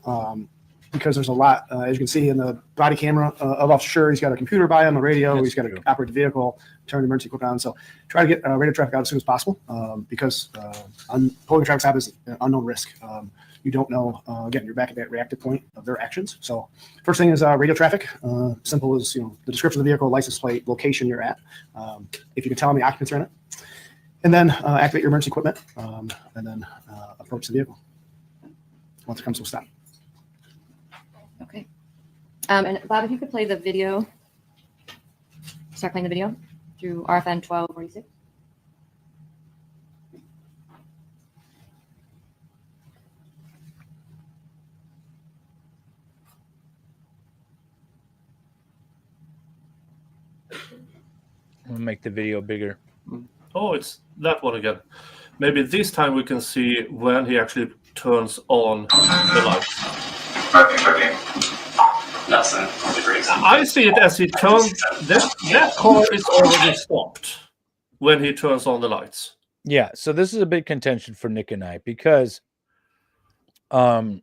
Because there's a lot, as you can see in the body camera of Officer Schurr, he's got a computer by him, a radio, he's got to operate the vehicle, turn the emergency equipment on. So try to get radio traffic out as soon as possible because pulling a traffic stop is an unknown risk. You don't know, again, you're back at that reactive point of their actions. So first thing is radio traffic. Simple as, the description of the vehicle, license plate, location you're at. If you can tell them the occupants are in it. And then activate your emergency equipment and then approach the vehicle once it comes to a stop. Okay. And Bob, if you could play the video, start playing the video through RFN 1246. I'm going to make the video bigger. Oh, it's that one again. Maybe this time we can see when he actually turns on the lights. I see it as he turns. That car is already stopped when he turns on the lights. Yeah, so this is a big contention for Nick and I because the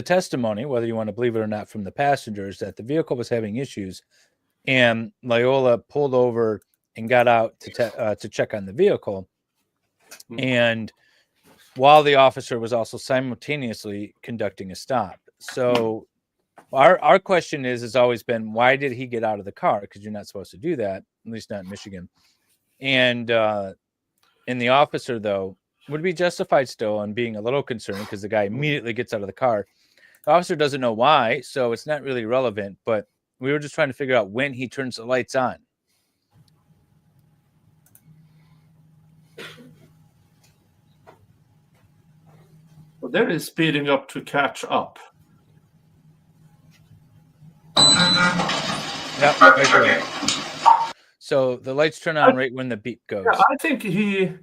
testimony, whether you want to believe it or not, from the passengers that the vehicle was having issues, and Lyoya pulled over and got out to check on the vehicle, and while the officer was also simultaneously conducting a stop. So our question has always been, why did he get out of the car? Because you're not supposed to do that, at least not in Michigan. And the officer, though, would be justified still in being a little concerned because the guy immediately gets out of the car. The officer doesn't know why, so it's not really relevant, but we were just trying to figure out when he turns the lights on. Well, there is speeding up to catch up. Yeah, right there. So the lights turn on right when the beep goes. Yeah, I think he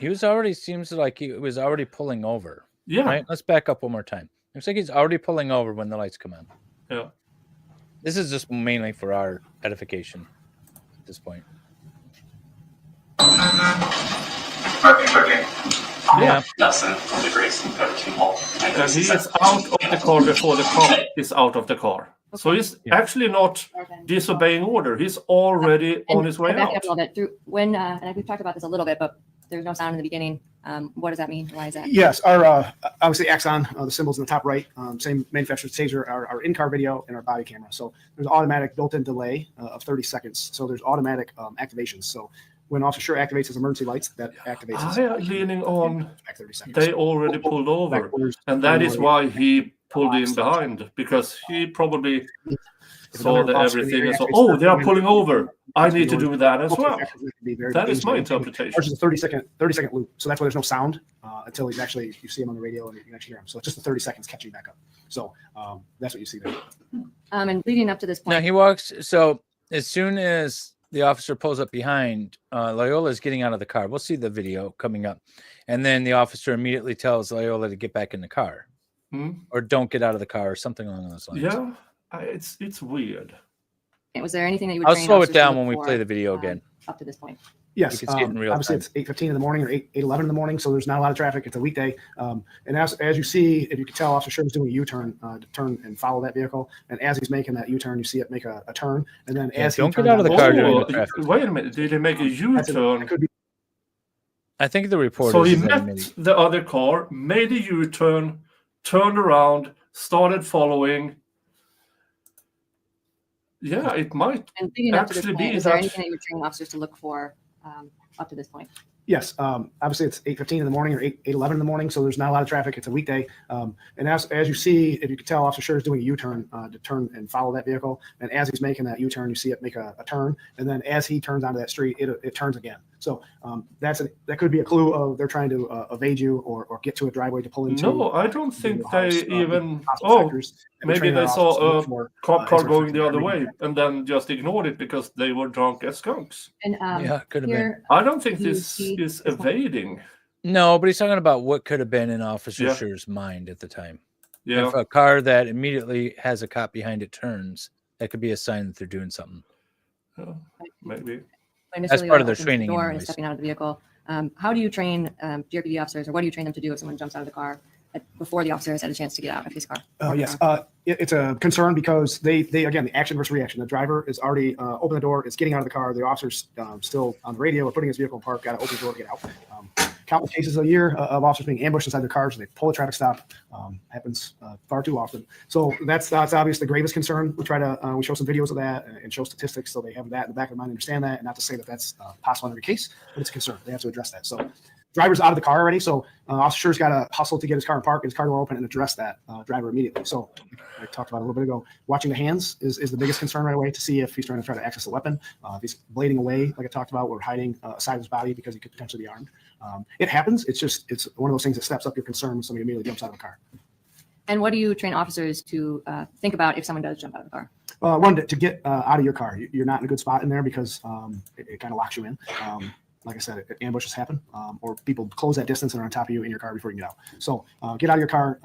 was already, seems like he was already pulling over. Yeah. Right? Let's back up one more time. Looks like he's already pulling over when the lights come on. Yeah. This is just mainly for our edification at this point. Yeah. And he is out of the car before the car is out of the car. So he's actually not disobeying order. He's already on his way out. A little bit through when, and we've talked about this a little bit, but there's no sound in the beginning. What does that mean? Why is that? Yes, our obviously Axon, the symbols in the top right, same manufacturer's taser, our in-car video and our body camera. So there's automatic built-in delay of 30 seconds. So there's automatic activations. So when Officer Schurr activates his emergency lights, that activates. Leaning on, 30 seconds. they already pulled over, and that is why he pulled in behind because he probably If saw another that officer everything in is, the area oh, actually they are starts pulling going- over. I need to do that as well. Multi-effectively can be very That is my dangerous. interpretation. Ours is a 30-second loop. So that's why there's no sound until he's actually, you see him on the radio and you can actually hear him. So it's just the 30 seconds catching back up. So that's what you see there. And leading up to this point, Now he walks. So as soon as the officer pulls up behind, Lyoya is getting out of the car. We'll see the video coming up. And then the officer immediately tells Lyoya to get back in the car or don't get out of the car or something along those lines. Yeah, it's weird. was there anything that you would I'll train slow it officers to down look when we for, play the video again. Up to this point. Yes, You can see it in real obviously time. it's 8:15 in the morning or 8:11 in the morning, so there's not a lot of traffic. It's a weekday, and as you see, if you can tell, Officer Schurr is doing a U-turn to turn and follow that vehicle. And as he's making that U-turn, you see it make a turn, and then as he don't get turns out of the on car road- during the Oh, traffic. wait a minute. Did he make a U-turn? could be I think the report So is he that met the other car, made a U-turn, turned around, started following. Yeah, it might And leading up to this actually point, be is there that. anything that you would train officers to look for up to this point? Yes, obviously it's 8:15 in the morning or 8:11 in the morning, so there's not a lot of traffic. It's a weekday, and as you see, if you can tell, Officer Schurr is doing a U-turn to turn and follow that vehicle. And as he's making that U-turn, you see it make a turn, and then as he turns onto that street, it turns again. So that could be a clue of they're trying to evade you or get to a driveway to pull into. No, I don't think the they house, even. possible Oh, sectors that we maybe train they our saw officers to a look for, cop car as we're going the other reading way and then just ignored it because they were drunk as skunks. And Yeah, could have been. here, I don't think you this see is this one? evading. No, but he's talking about what could have been in Officer Yeah. Schur's mind at the time. Yeah. If a car that immediately has a cop behind it turns, that could be a sign that they're doing something. Maybe. when That's Mr. part of Lyoya their opens the training door and anyways. is stepping out of the vehicle. How do you train GRPD officers, or what do you train them to do if someone jumps out of the car before the officer has had a chance to get out of his car? Yes, it's a concern because they again, the action versus reaction. The driver is already opened the door, is getting out of the car. The officer's still on the radio or putting his vehicle in park, got to open the door to get out. Countless cases a year of officers being ambushed inside their cars. They pull a traffic stop. Happens far too often. So that's obviously the gravest concern. We try to we show some videos of that and show statistics so they have that in the back of their mind, understand that, and not to say that that's possible in every case, but it's a concern. They have to address that. So driver's out of the car already, so Officer Schurr's got to hustle to get his car in park, get his car door open, and address that driver immediately. So I talked about it a little bit ago. Watching the hands is the biggest concern right away to see if he's trying to access a weapon. If he's blading away, like I talked about, or hiding aside his body because he could potentially be armed. It happens. It's one of those things that steps up your concern when somebody immediately jumps out of the car. And what do you train officers to think about if someone does jump out of the car? One, to get out of your car. You're not in a good spot in there because it kind of locks you in. Like I said, ambushes happen, or people close that distance and are on top of you in your car before you get out. So get out of your car,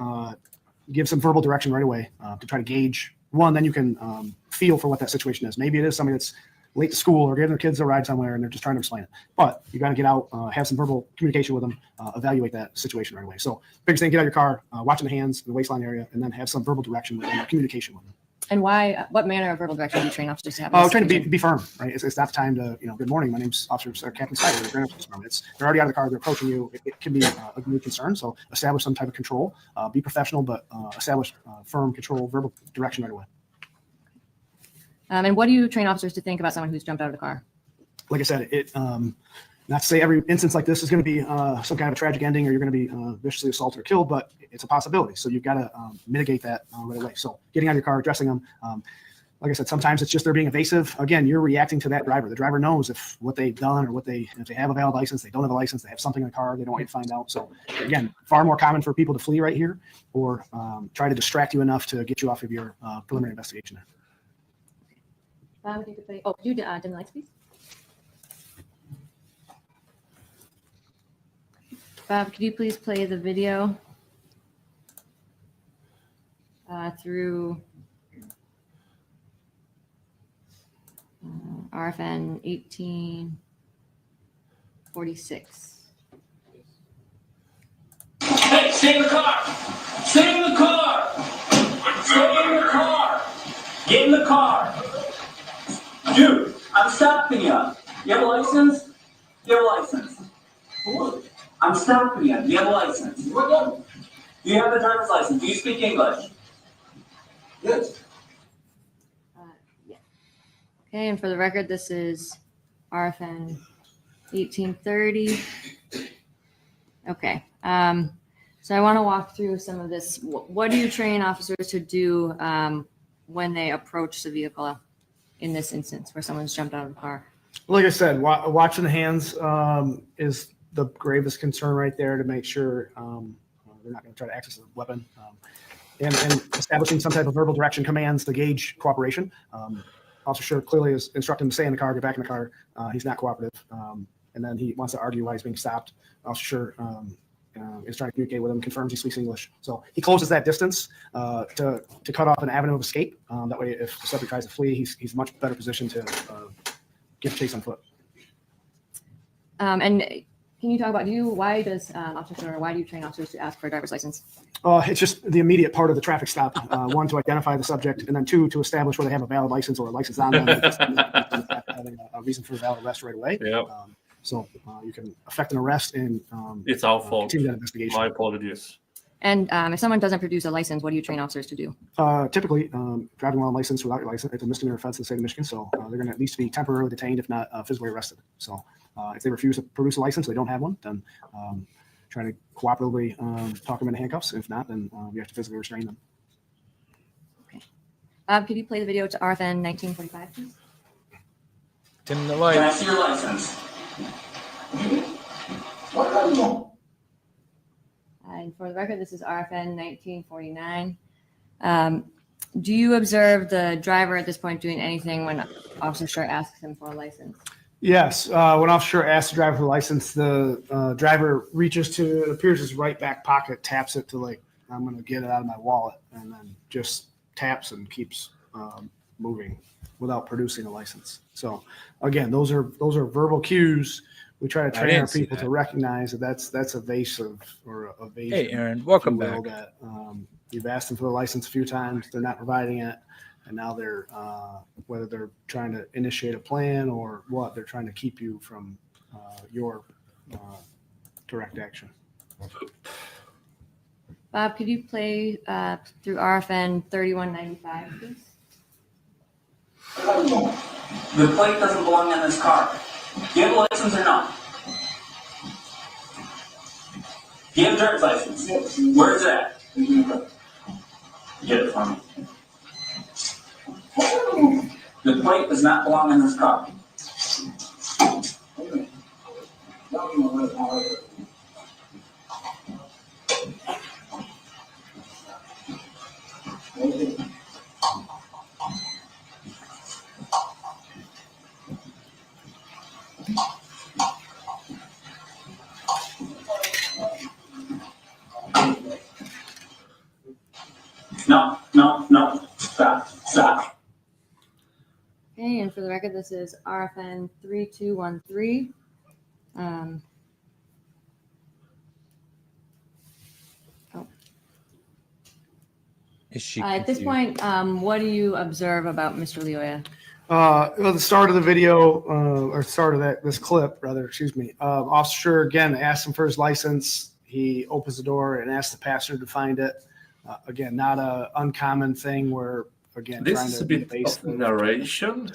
give some verbal direction right away to try to gauge. One, then you can feel for what that situation is. Maybe it is somebody that's late to school or giving their kids a ride somewhere and they're just trying to explain it. But you got to get out, have some verbal communication with them, evaluate that situation right away. So biggest thing, get out of your car, watching the hands, the waistline area, and then have some verbal direction with them, communication with them. And why? What manner of verbal direction do you train officers to have? in this Trying to situation? be firm, right? It's not the time to, good morning. My name's Officer Captain Spider. They're already out of the car. They're approaching you. It can be a good concern. So establish some type of control. Be professional, but establish firm control, verbal direction right away. And what do you train officers to think about someone who's jumped out of the car? Like I said, not to say every instance like this is going to be some kind of a tragic ending or you're going to be viciously assaulted or killed, but it's a possibility. So you've got to mitigate that right away. So getting out of your car, addressing them. Like I said, sometimes it's just they're being evasive. Again, you're reacting to that driver. The driver knows if what they've done or if they have a valid license, they don't have a license, they have something in the car, they don't want you to find out. So again, far more common for people to flee right here or try to distract you enough to get you off of your preliminary investigation there. If you could play, could you dim the lights, please? Bob, could you please play the video through RFN 1846? Hey, stay in the car! Stay in the car! Stay in the car! Get in the car! Dude, I'm stopping you. You have a license? You have a license. I'm stopping you. You have a license. Do you have a driver's license? Do you speak English? Yes. Yeah. Okay, and for the record, this is RFN 1830. Okay. So I want to walk through some of this. What do you train officers to do when they approach the vehicle in this instance where someone's jumped out of the car? Like I said, watching the hands is the gravest concern right there to make sure they're not going to try to access the weapon. And establishing some type of verbal direction commands to gauge cooperation. Officer Schurr clearly is instructing him to stay in the car, get back in the car. He's not cooperative. And then he wants to argue why he's being stopped. Officer Schurr is trying to communicate with him, confirms he speaks English. So he closes that distance to cut off an avenue of escape. That way, if the subject tries to flee, he's much better positioned to give chase on foot. And can you talk about why do you train officers to ask for a driver's license? It's just the immediate part of the traffic stop. One, to identify the subject, and then two, to establish whether they have a valid license or a license on them. Having a reason for a valid arrest right away. Yeah. So you can effect an arrest and It's our fault. continue that investigation. My apologies. And if someone doesn't produce a license, what do you train officers to do? Typically, driving while unlicensed without your license, it's a misdemeanor offense in the state of Michigan. So they're going to at least be temporarily detained, if not physically arrested. So if they refuse to produce a license, they don't have one, then try to cooperatively talk them into handcuffs. If not, then you have to physically restrain them. Okay. Could you play the video to RFN 1945, please? Dim the Can I light. see your license? What do you want? And for the record, this is RFN 1949. Do you observe the driver at this point doing anything when Officer Schurr asks him for a license? Yes. When Officer Schurr asks the driver for the license, the driver reaches to, it appears his right back pocket, taps it to like, I'm going to get it out of my wallet, and then just taps and keeps moving without producing a license. So again, those are verbal cues. We try to train our people to recognize that that's evasive or evasion. Hey, Aaron, welcome if you will, back. That, you've asked them for the license a few times, they're not providing it, and now they're whether they're trying to initiate a plan or what, they're trying to keep you from your direct action. Bob, could you play through RFN 3195, please? The plate doesn't belong in this car. Do you have a license or not? Do you have a driver's license? Where is it at? Get it from me. The plate does not belong in this car. No. Stop. Okay, and for the record, this is RFN 3213. Is she At this point, what do you observe about Mr. Lyoya? At the start of the video, or start of this clip, rather, excuse me, Officer Schurr again asks him for his license. He opens the door and asks the passenger to find it. Again, not a uncommon thing where, again, This trying is to a bit base of narration,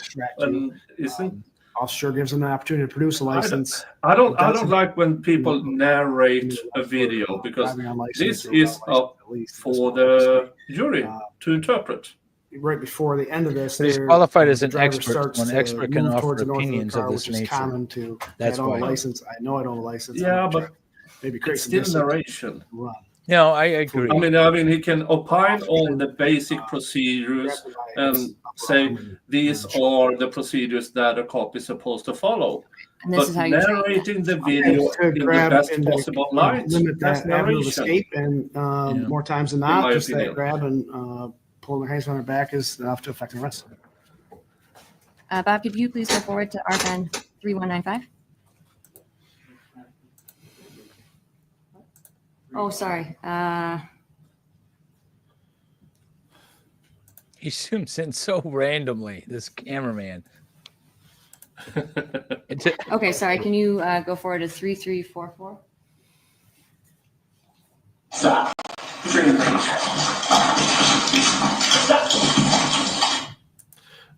isn't? Officer gives him an opportunity to produce a license. I don't like when people narrate a video, because this is up for the jury to interpret. Right before the end of this, But he's there, qualified as the an driver expert. starts When an to expert can move offer towards the north opinions car, of this which is nature. common to, That's I don't have a why. license. I know I don't have a license. Yeah, I'm gonna but maybe create it's some still distance. narration. Run. No, I agree. I mean, he can opine on the basic procedures and say these are the procedures that a cop is supposed to follow. And this But is how you train. narrating the video To in the grab best and possible light, limit that's that avenue of narration. escape, and more times than In not, my just that opinion. grab and pulling their hands on their back is enough to affect an arrest. Bob, could you please go forward to RFN 3195? Oh, sorry. He zooms in so randomly, this cameraman. Okay, sorry. Can you go forward to 3344? Stop.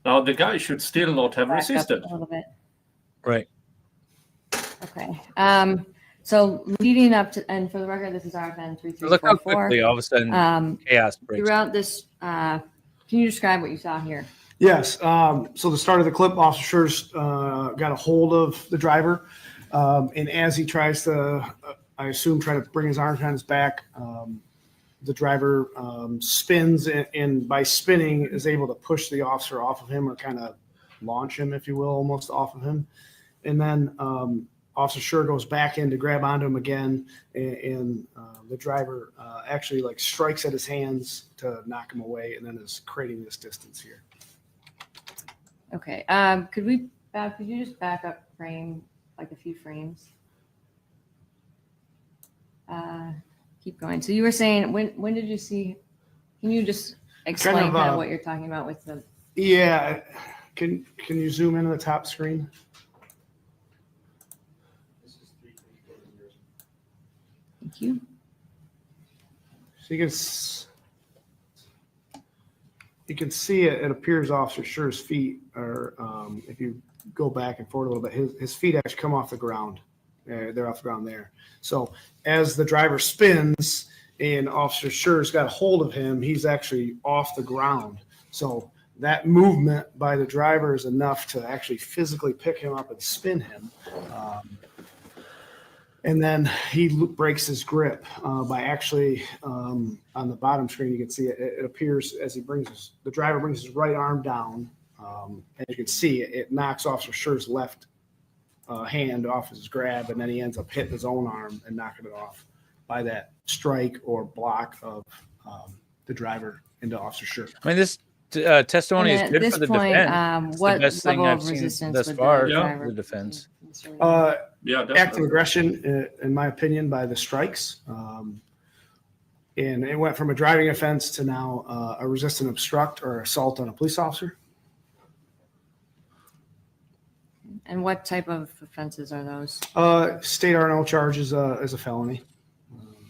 Now, the guy should still not have Back up resisted. a little bit. Right. Okay. So leading up to, and for the record, this is RFN Look how 3344. quickly all of a sudden chaos breaks. Throughout this, can you describe what you saw here? Yes. So the start of the clip, Officer Schurr's got a hold of the driver. And as he tries to, I assume, try to bring his arms behind his back, the driver spins and by spinning is able to push the officer off of him or kind of launch him, if you will, almost off of him. And then Officer Schurr goes back in to grab onto him again, and the driver actually like strikes at his hands to knock him away, and then is creating this distance here. Okay. Could you just back up frame, like a few frames? Keep going. So you were saying, when did you see, can you just explain kind of what you're talking about with the? Yeah. Can you zoom into the top screen? Thank you. So you can see it appears Officer Schurr's feet are, if you go back and forward a little bit, his feet actually come off the ground. They're off the ground there. So as the driver spins and Officer Schurr's got a hold of him, he's actually off the ground. So that movement by the driver is enough to actually physically pick him up and spin him. And then he breaks his grip by actually, on the bottom screen, you can see it appears as the driver brings his right arm down. As you can see, it knocks Officer Schurr's left hand off his grab, and then he ends up hitting his own arm and knocking it off by that strike or block of the driver into Officer Schurr. I mean, this testimony is good for the defense. What the best thing level I've of seen resistance thus would far the for driver the defense. Yeah, definitely. Active aggression, in my opinion, by the strikes. And it went from a driving offense to now a resist and obstruct or assault on a police officer. And what type of offenses are those? State R&O charge is a felony.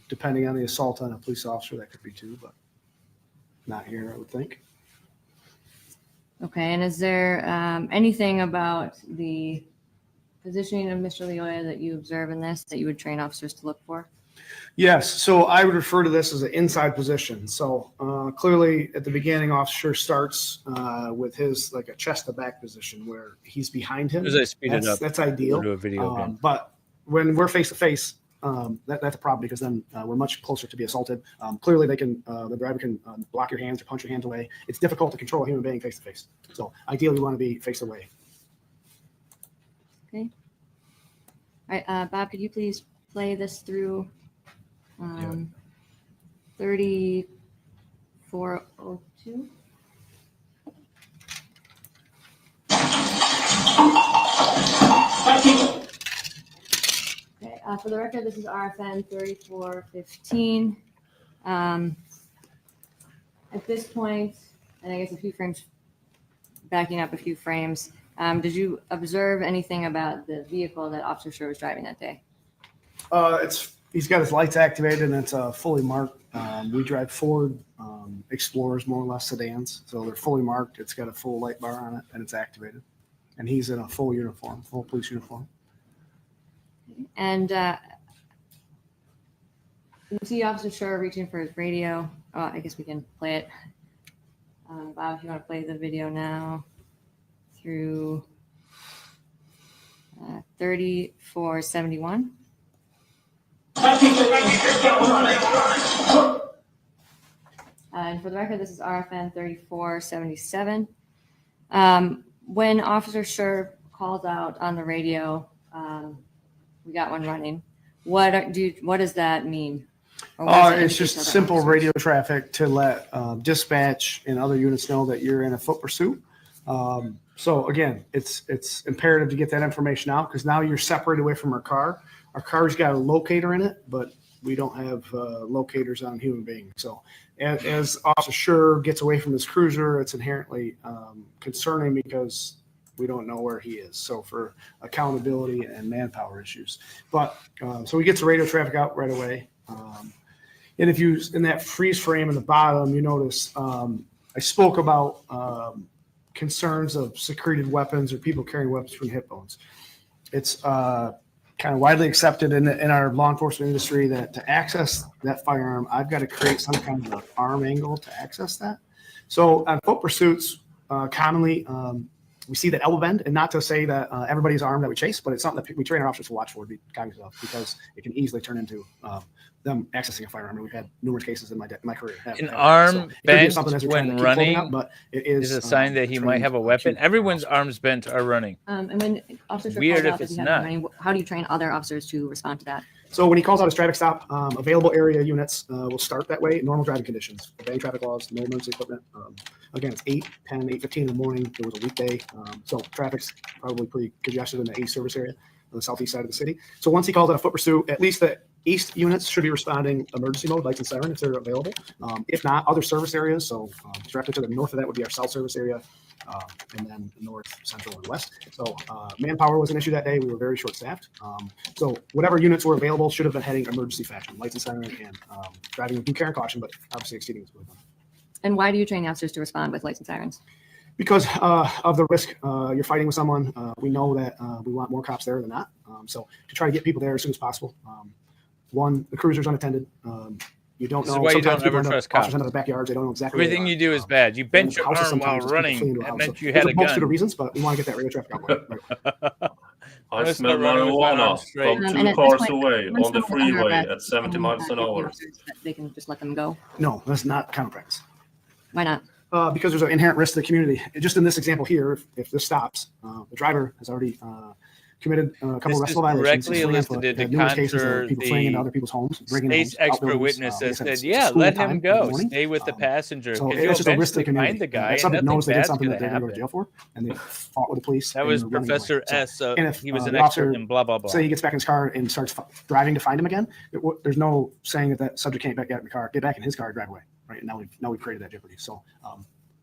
Depending on the assault on a police officer, that could be two, but not here, I would think. Okay, and is there anything about the positioning of Mr. Lyoya that you observe in this that you would train officers to look for? Yes, so I would refer to this as an inside position. So clearly at the beginning, Officer starts with his like a chest to back position where he's behind him. As I speed it up, that's ideal. we'll do a video again. But when we're face to face, that's a problem because then we're much closer to be assaulted. Clearly, the driver can block your hands or punch your hands away. It's difficult to control a human being face to face. So ideally, you want to be face away. Okay. All right, Bob, could you please play this through 3402? Okay, for the record, this is RFN 3415. At this point, and I guess a few frames, backing up a few frames, did you observe anything about the vehicle that Officer Schurr was driving that day? He's got his lights activated and it's fully marked. We drive Ford Explorers, more or less sedans, so they're fully marked. It's got a full light bar on it and it's activated. And he's in a full uniform, full police uniform. And you see Officer Schurr reaching for his radio. Oh, I guess we can play it. Bob, if you want to play the video now through 3471. And for the record, this is RFN 3477. When Officer Schurr called out on the radio, we got one running. What does that mean? It's just simple radio traffic to let dispatch and other units know that you're in a foot pursuit. So again, it's imperative to get that information out because now you're separated away from our car. Our car's got a locator in it, but we don't have locators on human beings. So as Officer Schurr gets away from his cruiser, it's inherently concerning because we don't know where he is. So for accountability and manpower issues. But so he gets the radio traffic out right away. And if you, in that freeze frame in the bottom, you notice I spoke about concerns of secreted weapons or people carrying weapons from hip bones. It's kind of widely accepted in our law enforcement industry that to access that firearm, I've got to create some kind of an arm angle to access that. So on foot pursuits, commonly we see that elbow bend, and not to say that everybody's armed that we chase, but it's something that we train our officers to watch for, to be cognizant of, because it can easily turn into them accessing a firearm. And we've had numerous cases in my career. An arm bent when running but it is a sign that he might have a weapon. Everyone's arms bent are running. And when officers Weird if out that it's you have not. running, how do you train other officers to respond to that? So when he calls out a traffic stop, available area units will start that way. Normal driving conditions, obeying traffic laws, no emergency equipment. Again, it's 8, 10, 8:15 in the morning. It was a weekday. So traffic's probably pretty congested in the A service area on the southeast side of the city. So once he calls out a foot pursuit, at least the east units should be responding emergency mode, lights and siren if they're available. If not, other service areas. So directly to the north of that would be our south service area. And then north, central, and west. So manpower was an issue that day. We were very short-staffed. So whatever units were available should have been heading emergency fashion, lights and siren, and driving with due care and caution, but obviously exceeding is really fun. And why do you train the officers to respond with lights and sirens? Because of the risk, you're fighting with someone. We know that we want more cops there than not. So to try to get people there as soon as possible. One, the cruiser's unattended. You don't know. This is why you don't ever trust cops. Officers into the backyards, they don't know exactly. Everything you do is bad. You bent your arm while running. That meant you had a gun. Multitude of reasons, but we want to get that radio traffic out. I smell marijuana from 2 cars away on the freeway at 70 miles an hour. They can just let them go. No, that's not common practice. Why not? Because there's an inherent risk to the community. Just in this example here, if this stops, the driver has already committed a couple of arrestable violations. Directly elicited to counter people fleeing into other people's homes, bringing state's expert witness that said, "Yeah, let him go. Stay with the passenger." So it's just a risk to the community. Find the guy, If somebody and knows they did nothing something that bad's they're gonna going to go to happen. jail for, and they fought with the police. That was Professor S. And if He was an the expert officer, in blah blah blah. say he gets back in his car and starts driving to find him again, there's no saying that that subject can't get back in his car, and drive away. Right now, we've created that jeopardy. So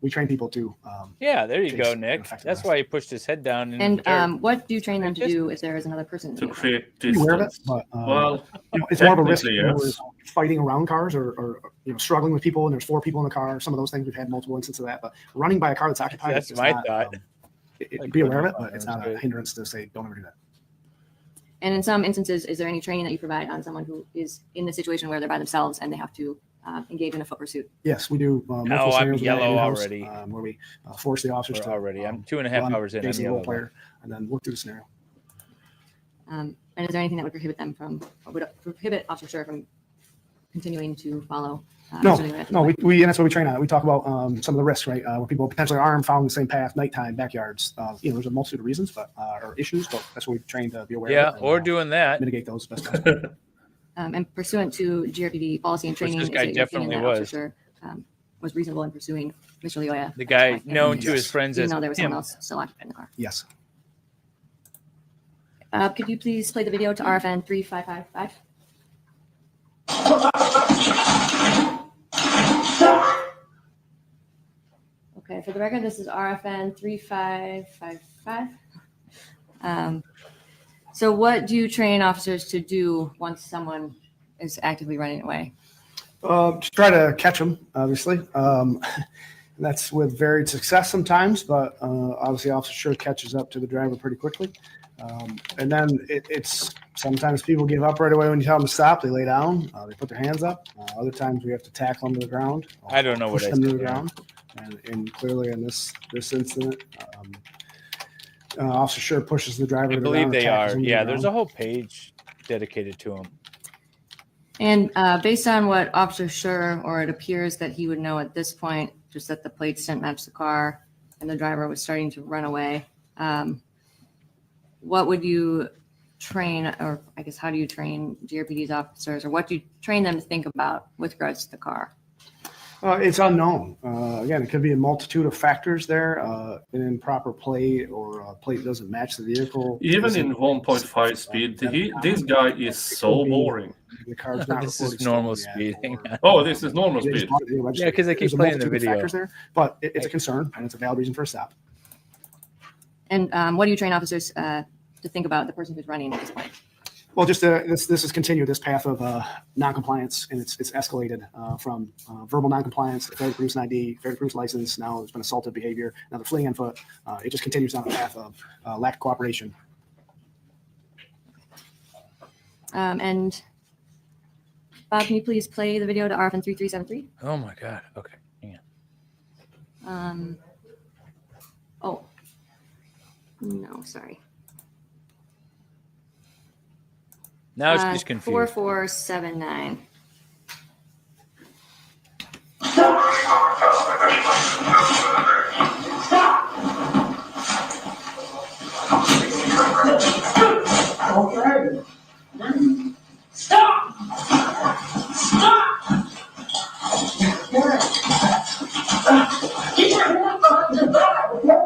we train people to. Yeah, there you go, Nick. That's why he pushed his head down. And what do you train them to do if there is another person? To create Be aware of it, distance. but Well, it's more of a risk. technically, When we're yes. fighting around cars or struggling with people, and there's 4 people in the car. Some of those things we've had multiple instances of that. But running by a car that's occupied. That's is my not, thought. Be aware of it, but it's not a hindrance to say don't ever do that. And in some instances, is there any training that you provide on someone who is in the situation where they're by themselves and they have to engage in a foot pursuit? Yes, we do. Oh, I'm yellow already. Where we force the officers to already. I'm 2.5 hours in. I'm basically yellow. role player, and then work through the scenario. And is there anything that would prohibit them from, or would prohibit Officer Schurr from continuing to follow? No, we and that's what we train on. We talk about some of the risks, right? Where people potentially are following the same path, nighttime, backyards. There's a multitude of reasons, but or issues, but that's what we train to be aware of. Yeah, And, or doing that. mitigate those best possible. And pursuant to GRPD policy and training, this is guy it your opinion definitely that was. Officer Schurr was reasonable in pursuing Mr. Lyoya? The guy and known to his friends even as though there was him. someone else still occupied in the car. Yes. Could you please play the video to RFN 3555? Okay, for the record, this is RFN 3555. So what do you train officers to do once someone is actively running away? Just try to catch them, obviously. That's with varied success sometimes, but obviously Officer Schurr catches up to the driver pretty quickly. And then it's sometimes people give up right away when you tell them to stop. They lay down, they put their hands up. Other times we have to tackle them to the ground. I don't know what push I them to said the there. ground. And clearly in this incident, Officer Schurr pushes the driver I to the believe ground. they tackles are. him to Yeah, the there's a ground. whole page dedicated to him. And based on what Officer Schurr, or it appears that he would know at this point, just that the plates didn't match the car and the driver was starting to run away, what would you train, or I guess how do you train GRPD's officers, or what do you train them to think about with regards to the car? It's unknown. Again, it could be a multitude of factors there. An improper plate, or a plate doesn't match the vehicle. Even in 1.5 speed, this guy is so boring. The car's not This recording is normal stolen yet, speeding. or- Oh, this is normal They just speed. bought it, they registered Yeah, 'cause I it. keep There's a playing the multitude of video. factors there, but it's a concern, and it's a valid reason for a stop. And what do you train officers to think about the person who's running at this point? Well, just this has continued this path of noncompliance, and it's escalated from verbal noncompliance, failure to produce an ID, failure to produce a license. Now there's been assaultive behavior. Now they're fleeing on foot. It just continues down the path of lack of cooperation. And Bob, can you please play the video to RFN 3373? Oh my God. Okay. Hang on. Oh, no, sorry. Now she's confused. 4479. Okay. Stop! Stop! Keep your hands behind your back, okay?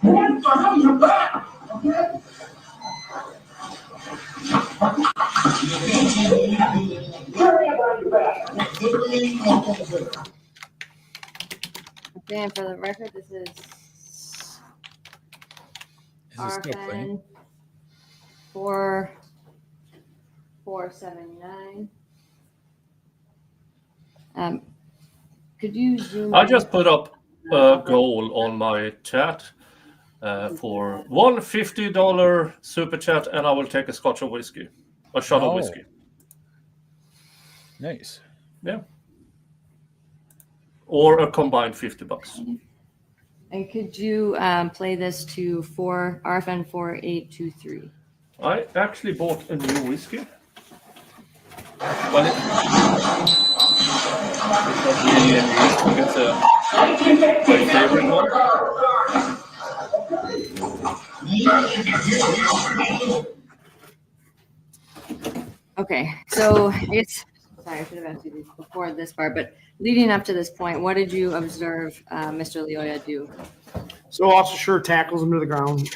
Hands behind your back, okay? Okay, and for the record, this is RFN 4479. Could you zoom I in? just put up a goal on my chat for one $50 super chat, and I will take a scotch of whiskey, a shot of whiskey. Nice. Yeah. Or a combined $50. And could you play this to RFN 4823? I actually bought a new whiskey. Well, it's my favorite one. Okay, so it's sorry, I should have asked you this before this part, but leading up to this point, what did you observe Mr. Lyoya do? So Officer Schurr tackles him to the ground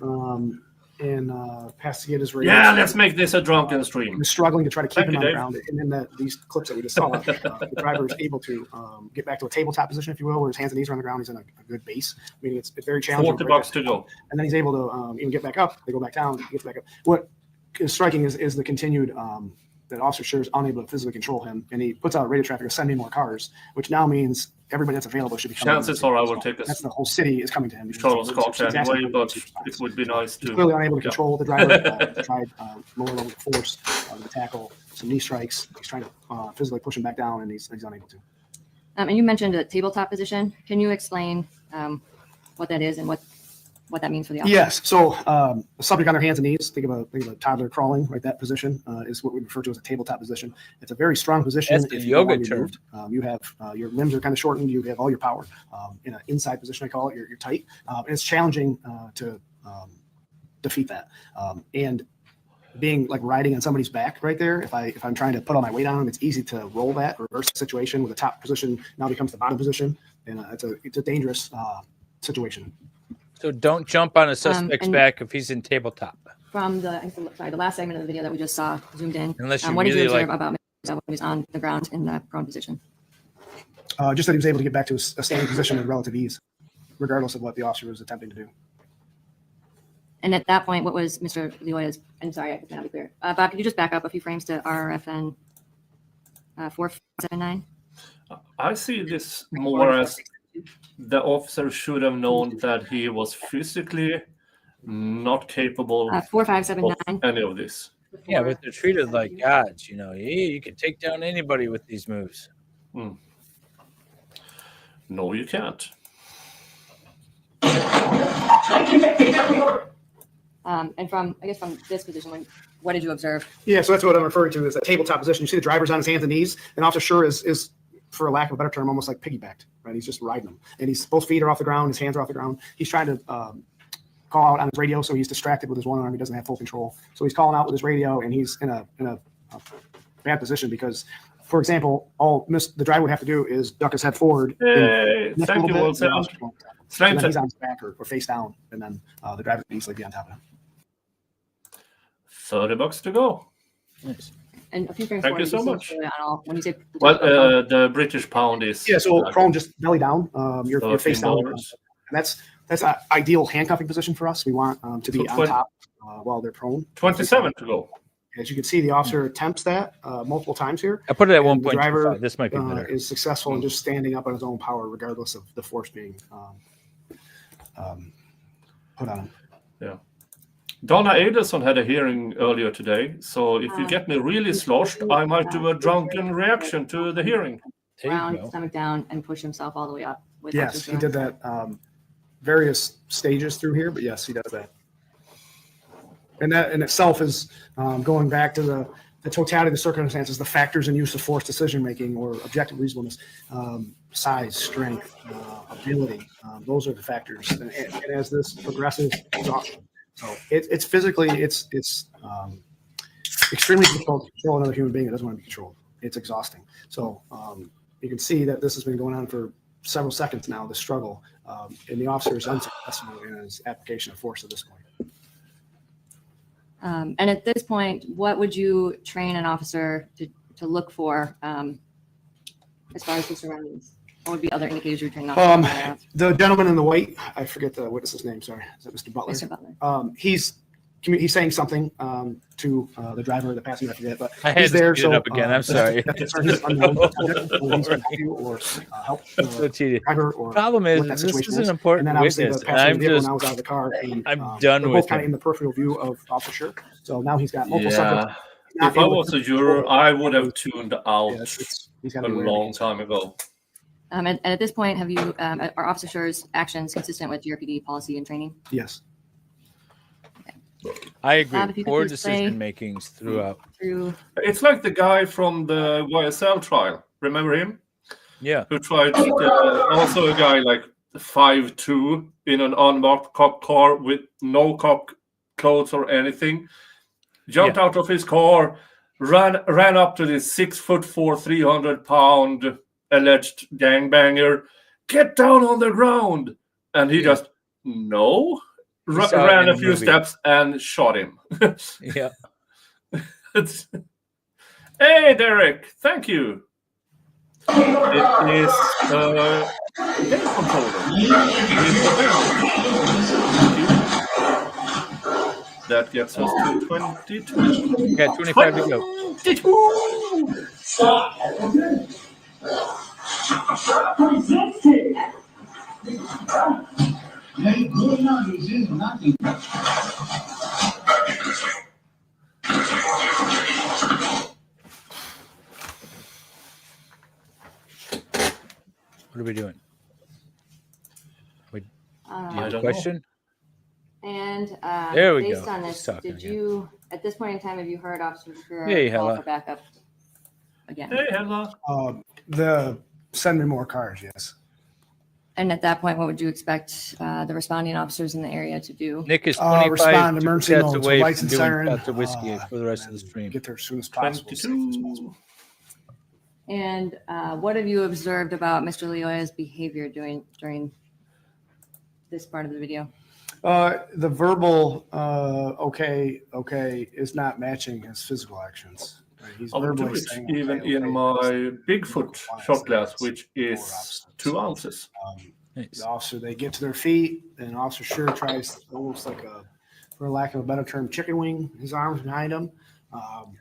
and has to get his radio. Yeah, let's make this a drunken stream. He was struggling to try to keep Thank him you, on the Dave. ground. And then these clips that we just saw, the driver is able to get back to a tabletop position, if you will, where his hands and knees are on the ground. He's in a good base. I mean, it's very challenging. $40 to go. And then he's able to even get back up. They go back down, he gets back up. What is striking is the continued that Officer Schurr is unable to physically control him, and he puts out radio traffic to send in more cars, which now means everybody that's available should be coming. Chances are I will take That's the whole city is coming to him. shot of scotch anyway, but it would be nice to. He's clearly unable to control the driver. He tried lower level force to tackle some knee strikes. He's trying to physically push him back down, and he's unable to. And you mentioned a tabletop position. Can you explain what that is and what that means for the officer? Yes. So the subject on their hands and knees, think of a toddler crawling, right? That position is what we refer to as a tabletop position. It's a very strong position. That's the if yoga you term. You have your limbs are kind of shortened. You have all your power in an inside position. I call it. You're tight. And it's challenging to defeat that. And being like riding on somebody's back right there. If I'm trying to put all my weight on them, it's easy to roll that reverse situation where the top position now becomes the bottom position, and it's a dangerous situation. So don't jump on a suspect's and- back if he's in tabletop. From the last segment of the video that we just saw zoomed in. Unless you what did you really observe like- about Mr. when he was on the ground in the prone position? Just that he was able to get back to a standing position with relative ease, regardless of what the officer was attempting to do. And at that point, what was Mr. Lyoya's? I'm sorry, I could not be clear. Bob, could you just back up a few frames to RFN 479? I see this more as the officer should have known that he was physically not capable 4579. of any of this. Yeah, but they're treated like gods. You know, you can take down anybody with these moves. No, you can't. And from this position, what did you observe? Yeah, so that's what I'm referring to is that tabletop position. You see the driver's on his hands and knees, and Officer Schurr is, for a lack of a better term, almost like piggybacked, right? He's just riding them. And both feet are off the ground, his hands are off the ground. He's trying to call out on his radio, so he's distracted with his one arm. He doesn't have full control. So he's calling out with his radio, and he's in a bad position because, for example, all the driver would have to do is duck his head forward. Hey, thank you, Wilson. And then he's on his back or face down, and then the driver would easily be on top of him. $30 to go. Nice. And a few frames Thank forward, you so see much. on all, when you say Well, the British pound is. Yeah, so prone, just belly down, your face down. $13. And that's an ideal handcuffing position for us. We want to be on top while they're prone. 27 to go. As you can see, the officer attempts that multiple times here. I put it at and the 1.25. driver This might be better. is successful in just standing up on his own power, regardless of the force being put on him. Yeah. Donna Adelson had a hearing earlier today, so if you get me really sloshed, I might do a drunken reaction to the hearing. Round, stomach down, and push himself all the way up. With Yes, Officer he Schurr. did that various stages through here, but yes, he does that. And that in itself is going back to the totality of the circumstances, the factors in use of force decision-making or objective reasonableness, size, strength, ability. Those are the factors. And as this progresses, exhaustion. So it's physically, it's extremely difficult to control another human being that doesn't want to be controlled. It's exhausting. So you can see that this has been going on for several seconds now, the struggle, and the officer is unsuccessful in his application of force at this point. And at this point, what would you train an officer to look for as far as the surroundings? What would be other indicators you would train an officer? The gentleman in the white, I forget the witness's name, sorry. Is that Mr. Butler? Mr. Butler. He's saying something to the driver or the passenger, I forget, but I had he's to there. speed it up again. I'm sorry. He's unknown. He's going to help you or help the driver or Problem is, what that this situation is an important And then obviously witness, the and passenger I'm vehicle just, now is out of the car. And, I'm they're done both with kind of him. in the peripheral view of Officer Schurr. So now he's got multiple Yeah. subjects. If I was a juror, I would have tuned out he's a gotta be aware of long time ago. And at this point, have you are Officer Schur's actions consistent with GRPD policy and training? Yes. I if you agree. could Poor please play decision makings throughout. It's like the guy from the YSL trial. Remember him? Yeah. Who tried also a guy like 5'2" in an unmarked cop car with no cop clothes or anything. Jumped out of his car, ran up to this 6'4", 300-pound alleged gangbanger. Get down on the ground, and he just ran a few steps and shot him. Yeah. Hey, Derek, thank you. It is game controller. That gets us to 22. Got 25 to go. 22. Stop. Presented. What are we doing? Do you I have a don't question? And There we based go. on He's this, talking did again. you, at this point in time, have you heard Officer Schurr Hey, call Hella. for backup again? Hey, Hella. The send me more cars, yes. And at that point, what would you expect the responding officers in the area to do? Nick is Respond 25 to emergency sets modes, away lights from and doing siren, shots of whiskey for the rest of the stream. Get there as soon as possible. as safe as possible. And what have you observed about Mr. Lyoya's behavior during this part of the video? The verbal okay is not matching his physical actions. Right? He's I would do verbally it saying even okay, in my Bigfoot shot glass, which is 2 ounces. The officer, they get to their feet, and Officer Schurr tries almost like for lack of a better term, chicken wing his arms behind him.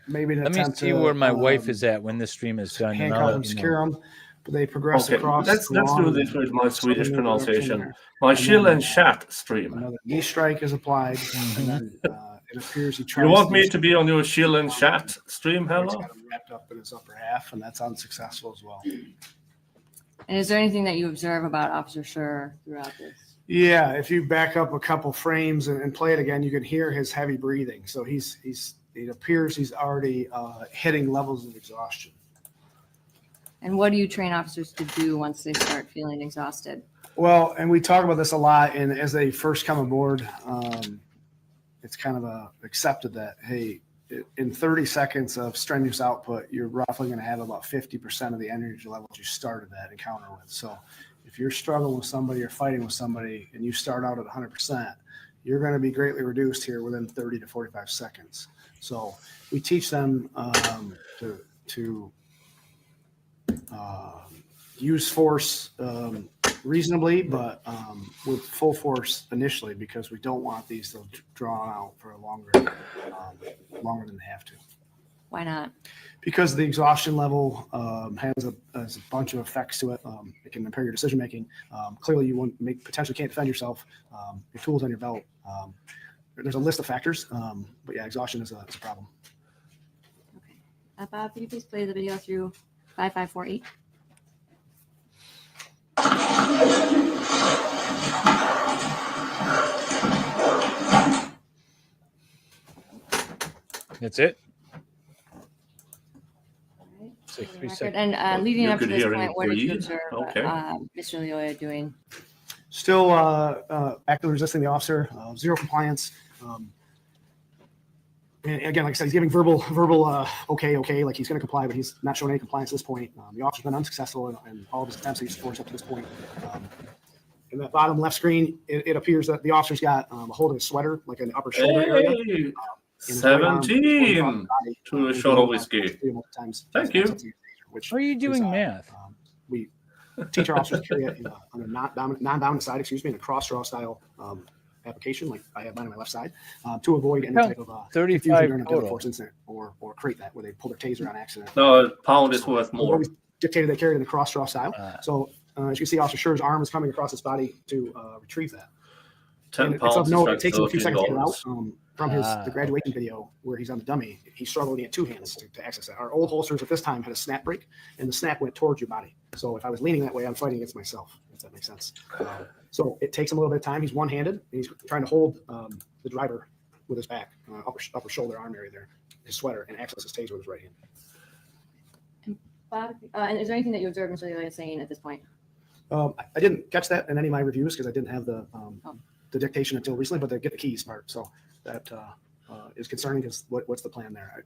Maybe an Let me attempt see to, where my wife is at when this stream is done. and I'll handcuff let him, you secure know. him, but they progress Okay, across. let's the do lawn this with my Swedish in the pronunciation. direction My And chill then, and chat stream. Another knee strike is applied, and then it appears he tries You want to me to be on your chill and chat stream, He's Hella? got him wrapped up in his upper half, and that's unsuccessful as well. And is there anything that you observe about Officer Schurr throughout this? Yeah, if you back up a couple frames and play it again, you can hear his heavy breathing. So it appears he's already hitting levels of exhaustion. And what do you train officers to do once they start feeling exhausted? Well, and we talk about this a lot, and as they first come aboard, it's kind of accepted that, hey, in 30 seconds of strenuous output, you're roughly going to have about 50% of the energy levels you started that encounter with. So if you're struggling with somebody or fighting with somebody and you start out at 100%, you're going to be greatly reduced here within 30 to 45 seconds. So we teach them to use force reasonably, but with full force initially, because we don't want these to draw out for a longer than they have to. Why not? Because the exhaustion level has a bunch of effects to it. It can impair your decision making. Clearly, you potentially can't defend yourself. Your tools on your belt. there's a list of factors, but yeah, exhaustion is a problem. Bob, could you please play the video through 5548? That's it. For the record. And leading You up to could this hear him point, what did you breathe. observe Okay. Mr. Lyoya doing? Still actively resisting the officer, zero compliance. And again, like I said, he's giving verbal, okay, like he's going to comply, but he's not showing any compliance at this point. The officer's been unsuccessful in all of his attempts that he's forced up to this point. In that bottom left screen, it appears that the officer's got a hold of his sweater, like an upper shoulder area. Hey, 17 to a shot of whiskey. Thank you. Are you doing math? We teach our officers to carry it on a non-dominant side, in a cross-draw style application, like I have mine on my left side, to avoid any type of 35 confusion during a deadly total. force incident or create that where they pull their taser on accident. No, a pound is worth We've more. always dictated they carry it in the cross-draw style. So as you can see, Officer Schurr's arm is coming across his body to retrieve that. 10 And it's pounds of is note, like it takes him a few seconds to get it out. $13. From the graduation video where he's on the dummy, he's struggling to get two hands to access that. Our old holsters at this time had a snap break, and the snap went towards your body. So if I was leaning that way, I'm fighting against myself, if that makes sense. So it takes him a little bit of time. He's one-handed, and he's trying to hold the driver with his back, upper shoulder arm area there, his sweater, and access his taser with his right hand. Bob, and is there anything that you observed Mr. Lyoya saying at this point? I didn't catch that in any of my reviews because I didn't have the dictation until recently, but they get the keys part. So that is concerning because what's the plan there?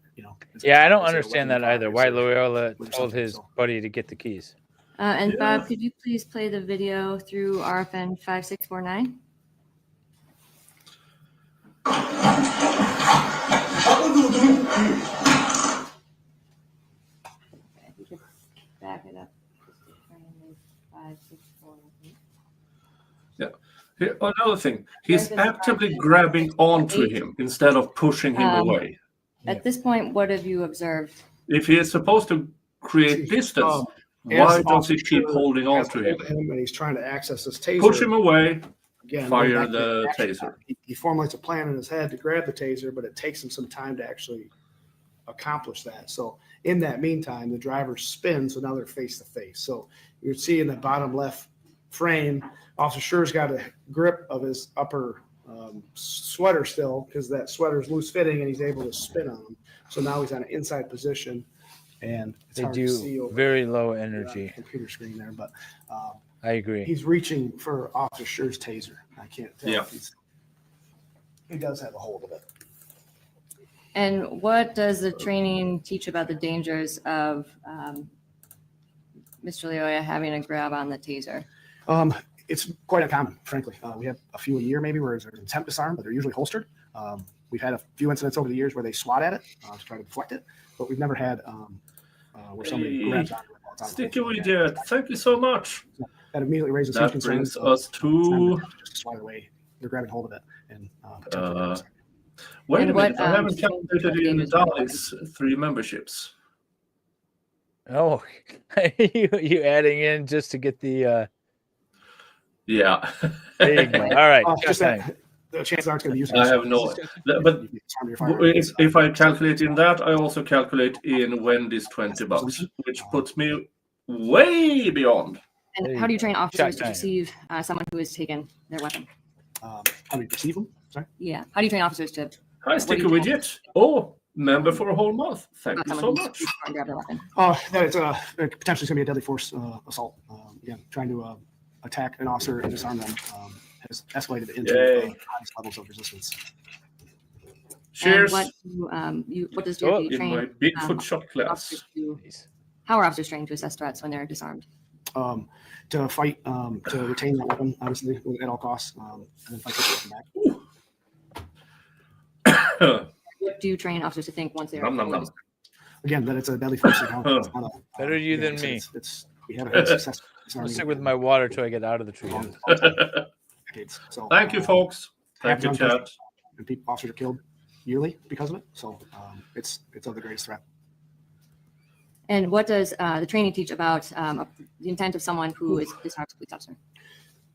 Yeah, I don't understand that either. Why Loyola told his buddy to get the keys. And Bob, could you please play the video through RFN 5649? Okay, if you could back it up. 5648. Yeah. Here, another thing, he's actively grabbing onto him instead of pushing him away. At this point, what have you observed? If he is supposed to create distance, why does he keep holding on to him? And he's trying to access his taser. Push him away, Again, fire back to the action. taser. He formulates a plan in his head to grab the taser, but it takes him some time to actually accomplish that. So in that meantime, the driver spins, so now they're face to face. So you see in the bottom left frame, Officer Schurr's got a grip of his upper sweater still because that sweater is loose fitting and he's able to spin on him. So now he's on an inside position, and it's They hard to see do over very low the energy. computer screen there, but I agree. he's reaching for Officer Schurr's taser. I can't tell Yeah. if he does have a hold of it. And what does the training teach about the dangers of Mr. Lyoya having a grab on the taser? It's quite uncommon, frankly. We have a few a year maybe where there's an attempt disarm, but they're usually holstered. We've had a few incidents over the years where they swat at it to try to deflect it, but we've never had where somebody grabs onto it. while it's on Sticky hold. widget, thank you so much. That immediately raises That huge brings concerns. us to. Just swat it away. They're grabbing hold of it and Wait And a what, minute, I haven't training calculated in dangers- Dallas 3 memberships. Oh, you adding in just to get the. Yeah. There you go. All right. just shot that time. the chances are it's going to be used. I have no. But if I calculate in that, I also calculate in Wendy's $20, which puts me way beyond. And how do you train officers to time. perceive someone who has taken their weapon? How do you perceive them? Sorry. Yeah. How do you train officers to? Hi, Sticky Widget. Oh, member for a whole month. Thank you so much. Grab their weapon. That it's potentially going to be a deadly force assault. Again, trying to attack an officer and disarm them has escalated into highest levels of resistance. Cheers. And what does Oh, DOD in train? my Bigfoot shot class. officers to- How are officers trained to assess threats when they're disarmed? To fight, to retain that weapon, obviously, at all costs, and then fight the weapon back. What do you train officers to think once they're Nom, nom, fully nom. Again, that it's a deadly force encounter. It's not a- Better you than me. We haven't had success. I'm gonna stick with my water till I get out of the tree. Decades. So, Thank you, folks. Thank you, half chat. And people, officers are killed yearly because of it. So it's of the greatest threat. And what does the training teach about the intent of someone who is disarmed as a police officer?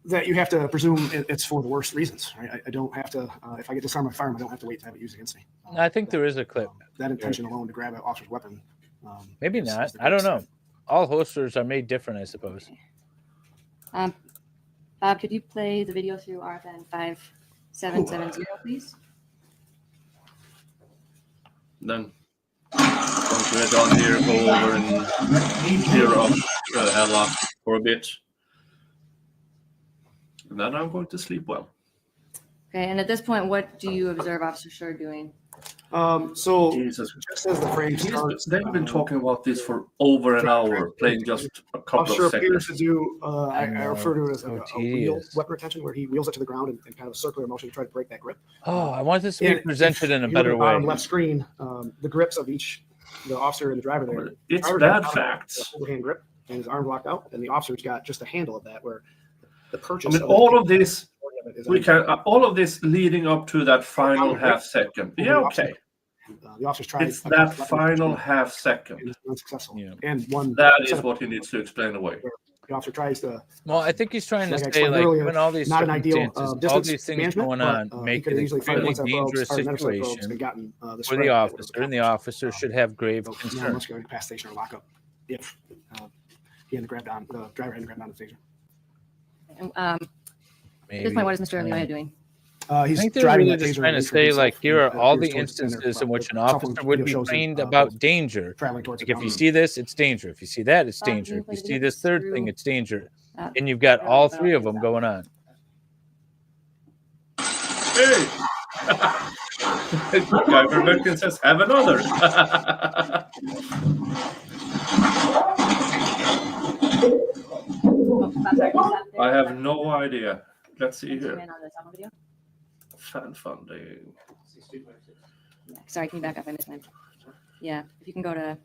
that you have to presume it's for the worst reasons, right? I don't have to, if I get disarmed by firearm, I don't have to wait to have it used against me. I think there is a clip. That intention alone to grab an officer's weapon. Maybe not. I don't know. All holsters are made different, I suppose. Bob, could you play the video through RFN 5770, please? Then once we're done here, go over and clear up Ella for a bit. And then I'm going to sleep well. Okay, and at this point, what do you observe Officer Schurr doing? So Jesus. just as the frame starts, They've been talking about this for over an hour, playing just a couple Officer of appears seconds. to do, I refer to it as a wheel tedious. weapon retention, where he wheels it to the ground in kind of a circular motion to try to break that grip. Oh, I want this to be And presented in a if you look better at the bottom way. left screen, the grips of each, the officer and the driver there. It's driver's bad got facts. a overhand grip and his arm locked out, and the officer's got just a handle of that where the purchase. I mean, of all of this, is we can, all of this leading up to that final half second. Yeah, okay. The officer's trying. It's that final half second. Unsuccessful. Yeah. And one. That is what he needs to explain away. The officer tries to. Well, I think he's trying to Like I say, explained like, earlier, when all these not an ideal, circumstances, all distance these things management, going but, on, he make could it a easily fired really once that probes, dangerous or another set of probes situation and gotten, the for the spread officer, and the accomplished. officer should have grave So now concern. let's go to pass station or lock up if he hadn't grabbed on, the driver hadn't grabbed on the taser. And, at this point, what is Mr. Lyoya doing? I He's think they're driving really the just taser trying to away from say, himself like, here are and all the appears towards the center. instances in which an Cell phone officer would video be shows him, trained about both danger. traveling towards Like, the if you ground. see this, it's danger. If you see that, it's Bob, can danger. you If play you the see video this third through, thing, it's danger. uh, And you've got all three of them going on. Hey! Guyver Merkin says, have another. I have no idea. Let's see here. Fan funding. Yeah, sorry, can you back up? I missed mine. Yeah, if you can go to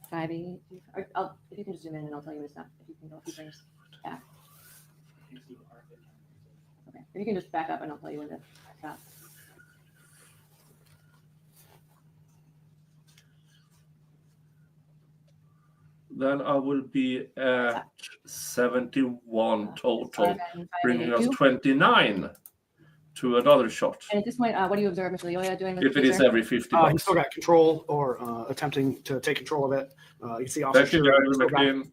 580, or if you can just zoom in and I'll tell you when to stop. If you can go a few frames back. Okay, if you can just back up and I'll tell you when to stop. Then I will be at 71 total, bringing us 29 to another shot. And at this point, what do you observe Mr. Lyoya doing with If the it is taser? every 50 He's bucks. still got control or attempting to take control of it. You can see Officer Thank you, Schurr Guyver still got, McLean.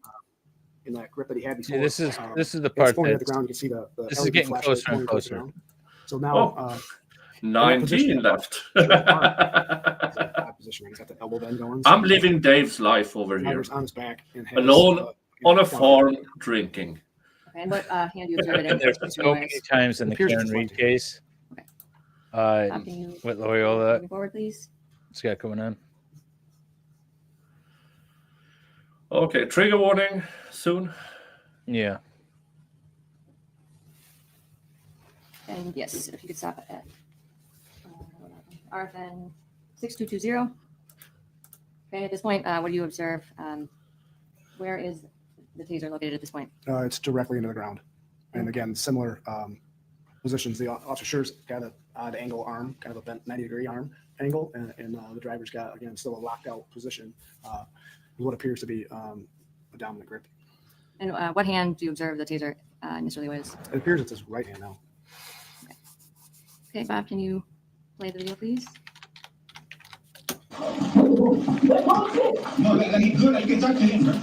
in that grip that he had before. See, this is the it's part pointing at the that's, ground. You can see the this is LED getting flashlight closer and pointing towards the closer. ground. So now, Oh, in that position, 19 left. position. He's got the elbow bend going. I'm living Dave's life over here. Driver's on his back and has, Alone on a down- farm drinking. Okay, and what hand do you observe it in? there's Mr. so Lyoya's? many times in the appears Karen it's Reed left. case. Can you With Loyola, moving forward, please? what's got going on? Okay, trigger warning soon. Yeah. And yes, if you could stop at RFN 6220. Okay, at this point, what do you observe? Where is the taser located at this point? It's directly into the ground. And again, similar positions. The Officer Schurr's got an odd angle arm, kind of a bent 90-degree arm angle, and the driver's got, again, still a locked out position with what appears to be a dominant grip. And what hand do you observe the taser initially was? It appears it's his right hand now. Okay, Bob, can you play the video, please? No, that he's good. You can talk to him, bro.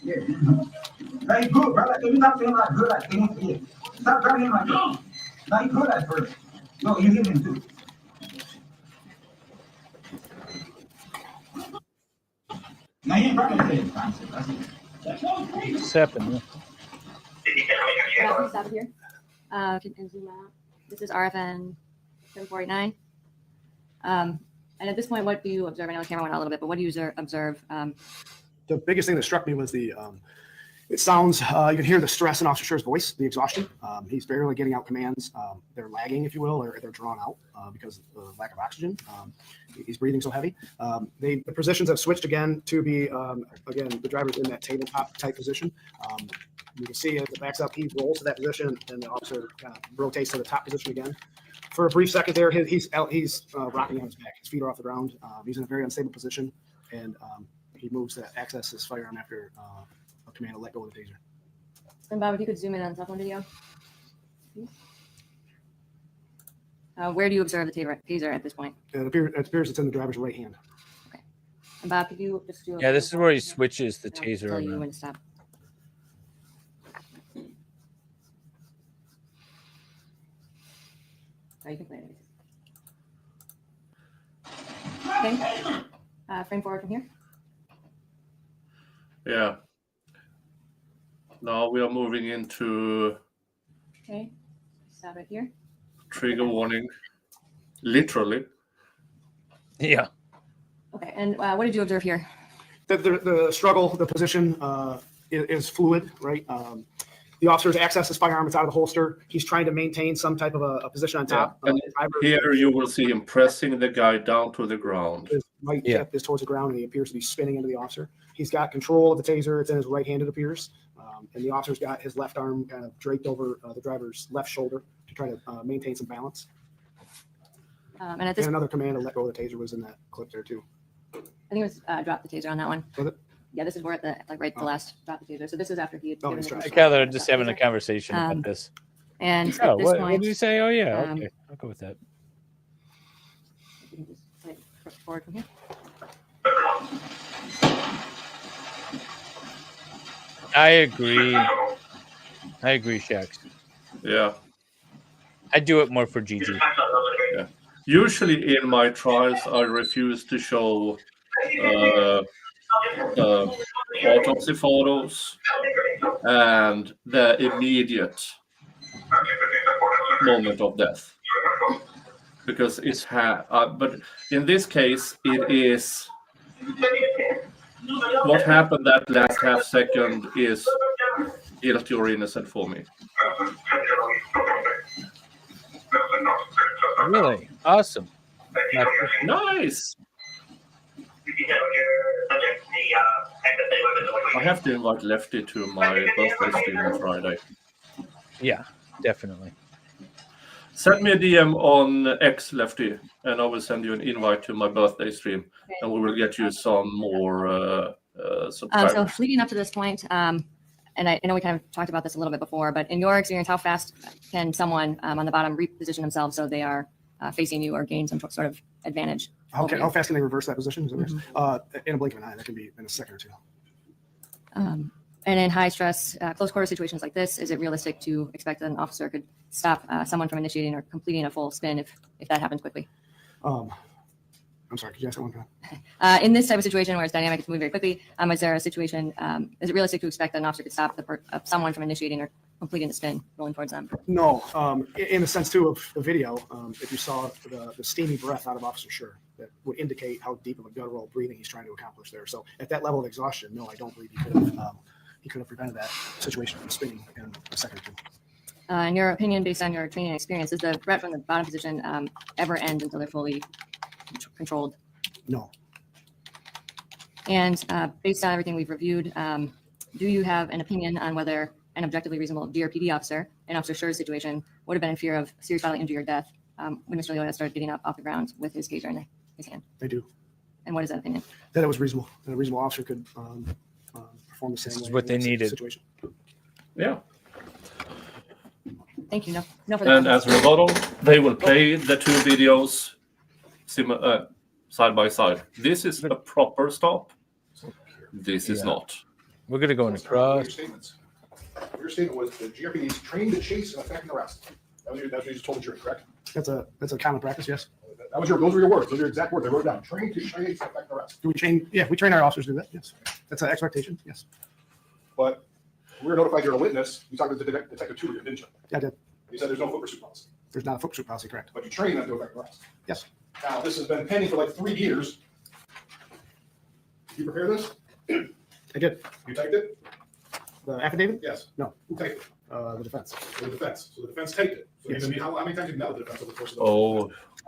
Yeah. Very good, brother. Can you talk to him like good? Like, yeah. Stop talking him like that. Now you good at first. No, you hear him too. Now you ain't probably saying that's it. What's happening? Yeah, please stop it here. Can zoom out. This is RFN 7489. And at this point, what do you observe? I know the camera went out a little bit, but what do you observe? The biggest thing that struck me was the, it sounds, you can hear the stress in Officer Schurr's voice, the exhaustion. He's barely getting out commands. They're lagging, if you will, or they're drawn out because of the lack of oxygen. He's breathing so heavy. The positions have switched again to be, again, the driver's in that tabletop type position. You can see as it backs up, he rolls to that position, and the officer kind of rotates to the top position again. For a brief second there, he's rocking on his back. His feet are off the ground. He's in a very unstable position, and he moves to access his firearm after a command to let go of the taser. And Bob, if you could zoom in on the cell phone video. Where do you observe the taser at this point? It appears it's in the driver's right hand. And Bob, could you just do Yeah, this is where he switches the I'll taser tell you around. when to stop. Oh, you can play it. Okay. Frame forward from here. Yeah. Now we are moving into Okay. Stop right here. trigger warning. Literally. Yeah. Okay. And what did you observe here? The struggle, the position is fluid, right? The officer's access his firearm, it's out of the holster. He's trying to maintain some type of a position on top. And here you will see him pressing the guy down to the ground. His right hip is towards the ground, and he appears to be spinning into the officer. He's got control of the taser. It's in his right hand, it appears. And the officer's got his left arm kind of draped over the driver's left shoulder to try to maintain some balance. And at this, And another command to let go of the taser was in that clip there, too. I think it was drop the taser on that one. Was it? Yeah, this is where the the last drop the taser. So this is after he had given the I gather just having a conversation about this. And Oh, at this what point, did you say? Oh, yeah. Okay. I'll go with that. you can just play it forward from here. I agree, Shax. Yeah. I do it more for Gigi. Yeah. Usually in my trials, I refuse to show autopsy photos and the immediate moment of death, because it's but in this case it is what happened that last half second is guilty or innocent for me. Really? Awesome. Nice. I have to invite Lefty to my birthday stream on Friday. Yeah, definitely. Send me a DM on X, Lefty, and I will send you an invite to my birthday stream, and we will get you some more subscribers. So leading up to this point, and I know we kind of talked about this a little bit before, but in your experience, how fast can someone on the bottom reposition themselves so they are facing you or gain some sort of advantage? How fast can they reverse that position? In a blink of an eye, that can be in a second or two. And in high stress, close quarter situations like this, is it realistic to expect that an officer could stop someone from initiating or completing a full spin if that happens quickly? I'm sorry, could you ask that one time? In this type of situation where it's dynamic, it's moving very quickly, is there a situation, is it realistic to expect that an officer could stop someone from initiating or completing the spin, rolling towards them? No, in the sense too of the video, if you saw the steamy breath out of Officer Schurr, that would indicate how deep of a guttural breathing he's trying to accomplish there. So at that level of exhaustion, no, I don't believe he could have prevented that situation from spinning in a second or two. In your opinion, based on your training and experience, does the threat from the bottom position ever end until they're fully controlled? No. And based on everything we've reviewed, do you have an opinion on whether an objectively reasonable DRPD officer in Officer Schurr's situation would have been in fear of serious bodily injury or death when Mr. Lyoya started getting up off the ground with his taser in his hand? I do. And what is that opinion? That it was reasonable. That a reasonable officer could perform the same This is way what in they that needed. situation. Yeah. Thank you. No further And questions. as rebuttal, they will play the two videos side by side. This is a proper stop. This is not. We're going to go in across. Your statement was the GRPD is trained to chase and effect and arrest. That's what you just told the jury, correct? That's a common practice, yes. Those were your words. Those are your exact words. I wrote it down. Trained to chase and effect and arrest. Do we train? Yeah, we train our officers to do that. Yes, that's an expectation. Yes. But we were notified you're a witness. You talked to Detective Tudor, didn't you? Yeah, I did. You said there's no foot pursuit policy. There's not a foot pursuit policy, correct? But you trained them to effect and arrest. Yes. Now, this has been pending for like 3 years. Did you prepare this? I did. You typed it? The affidavit? Yes. No. Who typed it? The defense. The defense. So the defense typed it. So Yes. how many times have you met with the defense over the course of the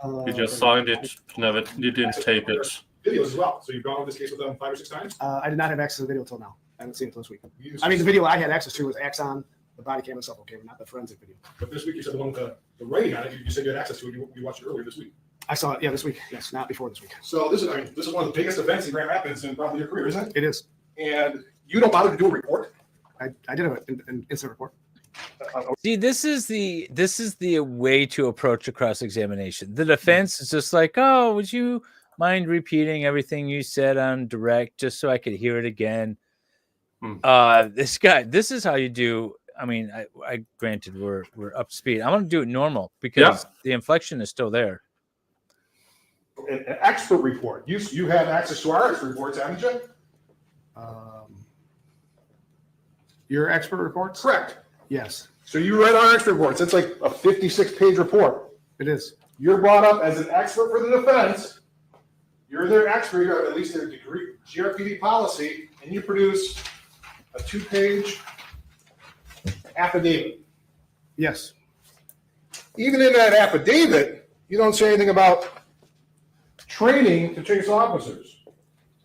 Oh, you just signed it. Never, you didn't tape it. videos as well? So you've gone over this case with them 5 or 6 times? I did not have access to the video until now. I haven't seen it till this week. You I mean, the video I had access to was Axon, the body cam and scuffle cam, not the forensic video. But this week you said the one with the writing on it, you said you had access to it. You watched it earlier this week. I saw it, yeah, this week. Yes, not before this week. So this is one of the biggest events in Grand Rapids in probably your career, isn't it? It is. And you don't bother to do a report? I did an incident report. See, this is the way to approach a cross-examination. The defense is just like, oh, would you mind repeating everything you said on direct just so I could hear it again? This is how you do. I mean, I granted we're up speed. I want to do it normal because the inflection is still there. An expert report. You have access to our expert reports, haven't you? Your expert reports? Correct. Yes. So you read our expert reports. It's like a 56-page report. It is. You're brought up as an expert for the defense. You're their expert, you have at least their degree, GRPD policy, and you produce a 2-page affidavit. Yes. Even in that affidavit, you don't say anything about training to chase officers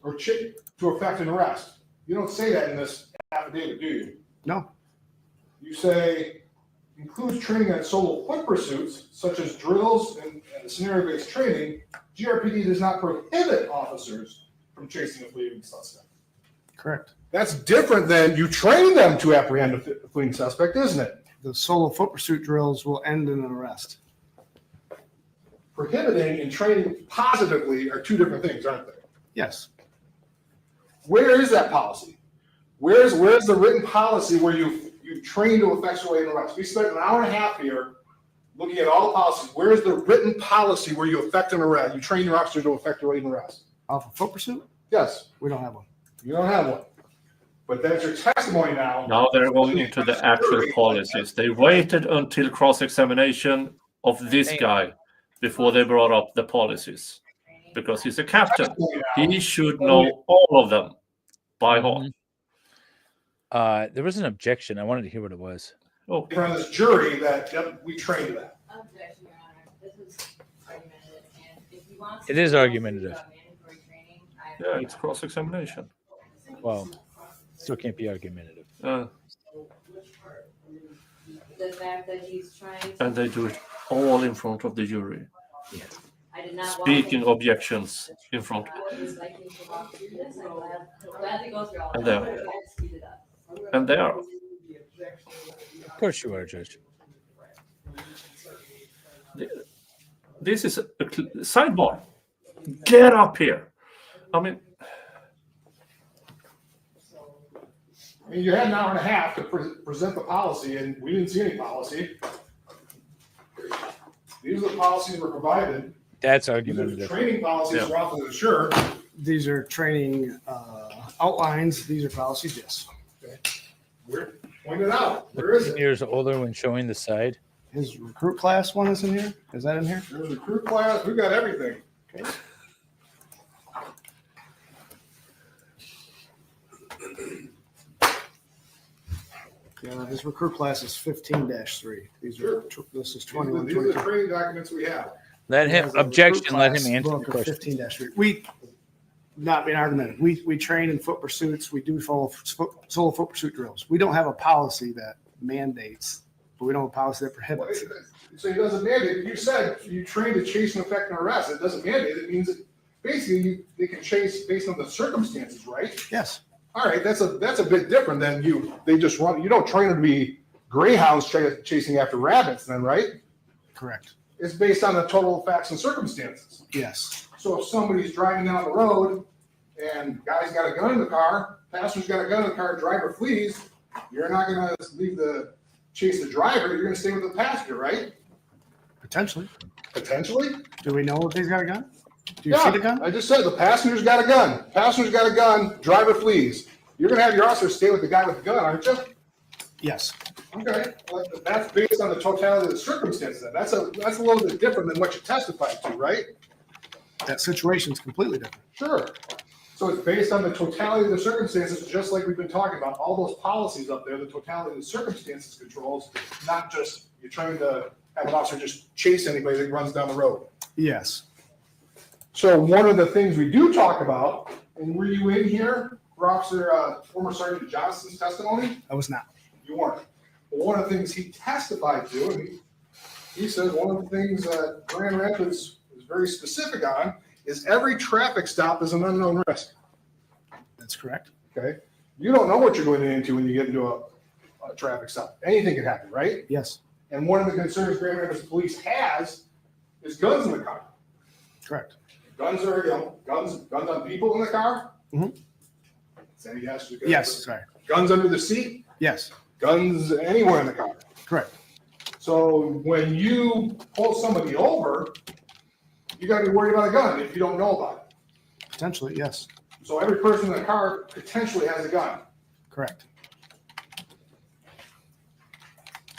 or to effect an arrest. You don't say that in this affidavit, do you? No. You say includes training on solo foot pursuits, such as drills and scenario-based training. GRPD does not prohibit officers from chasing a fleeing suspect. Correct. That's different than you train them to apprehend a fleeing suspect, isn't it? The solo foot pursuit drills will end in an arrest. Prohibiting and training positively are two different things, aren't they? Yes. Where is that policy? Where's the written policy where you train to effectuate an arrest? We spent an hour and a half here looking at all the policies. Where's the written policy where you effect an arrest? You train your officer to effectuate an arrest. Off a foot pursuit? Yes. We don't have one. You don't have one. But that's your testimony now. Now they're going into the actual policies. They waited until cross-examination of this guy before they brought up the policies. Because he's a captain. He should know all of them by heart. There was an objection. I wanted to hear what it was. Oh, from this jury that we trained that. Objection, Your Honor. This is argumentative, and if you want It is argumentative. mandatory training, yeah, it's cross-examination. Well, still can't be argumentative. the fact that he's trying to. And they do it all in front of the jury. I did not Speaking objections in front. And there. And there. Of course you are, Judge. This is a sidebar. Get up here. I mean, You had an hour and a half to present the policy, and we didn't see any policy. These are the policies that were provided. That's These are argumentative. the training policies for Officer Schurr. These are training outlines. These are policies, yes. Okay. Where? Point it out. Where is it? Years older when showing the side. His recruit class one is in here? Is that in here? There's a crew class. We got everything. Okay. Yeah, his recruit class is 15-3. These are this is 21. These are the training documents we have. Let him objection. Let him answer the question. 15-3. We not being argumentative. We train in foot pursuits. We do follow solo foot pursuit drills. We don't have a policy that mandates, but we don't have a policy that prohibits. So it doesn't mandate. You said you train to chase and effect an arrest. It doesn't mandate. It means that basically they can chase based on the circumstances, right? Yes. All right, that's a bit different than you. They just run. You don't train them to be greyhounds chasing after rabbits, then, right? Correct. It's based on the total facts and circumstances. Yes. So if somebody's driving down the road and guy's got a gun in the car, passenger's got a gun in the car, driver flees, you're not going to leave chase the driver. You're going to stay with the passenger, right? Potentially. Potentially. Do we know if he's got a gun? Do you see the gun? I just said the passenger's got a gun. Passenger's got a gun. Driver flees. You're going to have your officer stay with the guy with the gun, aren't you? Yes. Okay. Well, that's based on the totality of the circumstances. Then. That's a little bit different than what you testified to, right? That situation is completely different. Sure. So it's based on the totality of the circumstances, just like we've been talking about. All those policies up there, the totality of the circumstances controls, not just you're trying to have an officer just chase anybody that runs down the road. Yes. So one of the things we do talk about, and were you in here for Officer former Sergeant Johnson's testimony? I was not. You weren't. Well, one of the things he testified to, and he said one of the things Grand Rapids is was very specific on is every traffic stop is an unknown risk. That's correct. Okay. You don't know what you're going into when you get into a traffic stop. Anything can happen, right? Yes. And one of the concerns Grand Rapids Police has is guns in the car. Correct. Guns are, guns on people in the car. Mhm. Say yes. Yes. Sorry. Guns under the seat. Yes. Guns anywhere in the car. Correct. So when you pull somebody over, you got to be worried about a gun if you don't know about it. Potentially, yes. So every person in the car potentially has a gun. Correct.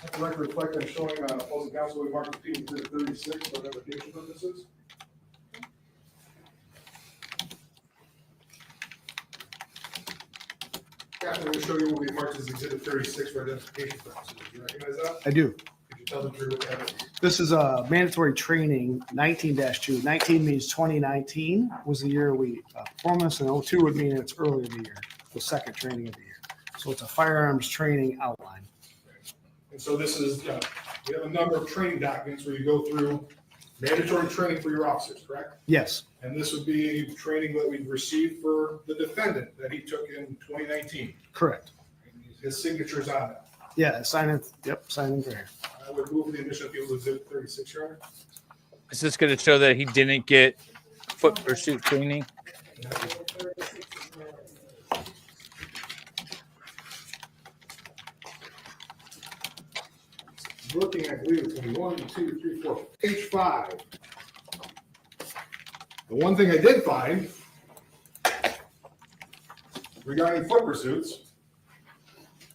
Let the record reflect I'm showing opposing counsel we marked the people to 36 for identification purposes. I'm going to show you what we marked as exhibit 36 for identification purposes. Do you recognize that? I do. Could you tell the jury what that is? This is a mandatory training 19-2. 19 means 2019 was the year we performed this, and 02 would mean it's earlier in the year, the second training of the year. So it's a firearms training outline. And so this is, we have a number of training documents where you go through mandatory training for your officers, correct? Yes. And this would be training that we've received for the defendant that he took in 2019. Correct. His signature's on it. Yeah, sign in. Yep, sign in there. I would move the admission of people to exhibit 36, Your Honor. Is this going to show that he didn't get foot pursuit training? Looking, I believe it's going to be 1, 2, 3, 4, page 5. The one thing I did find regarding foot pursuits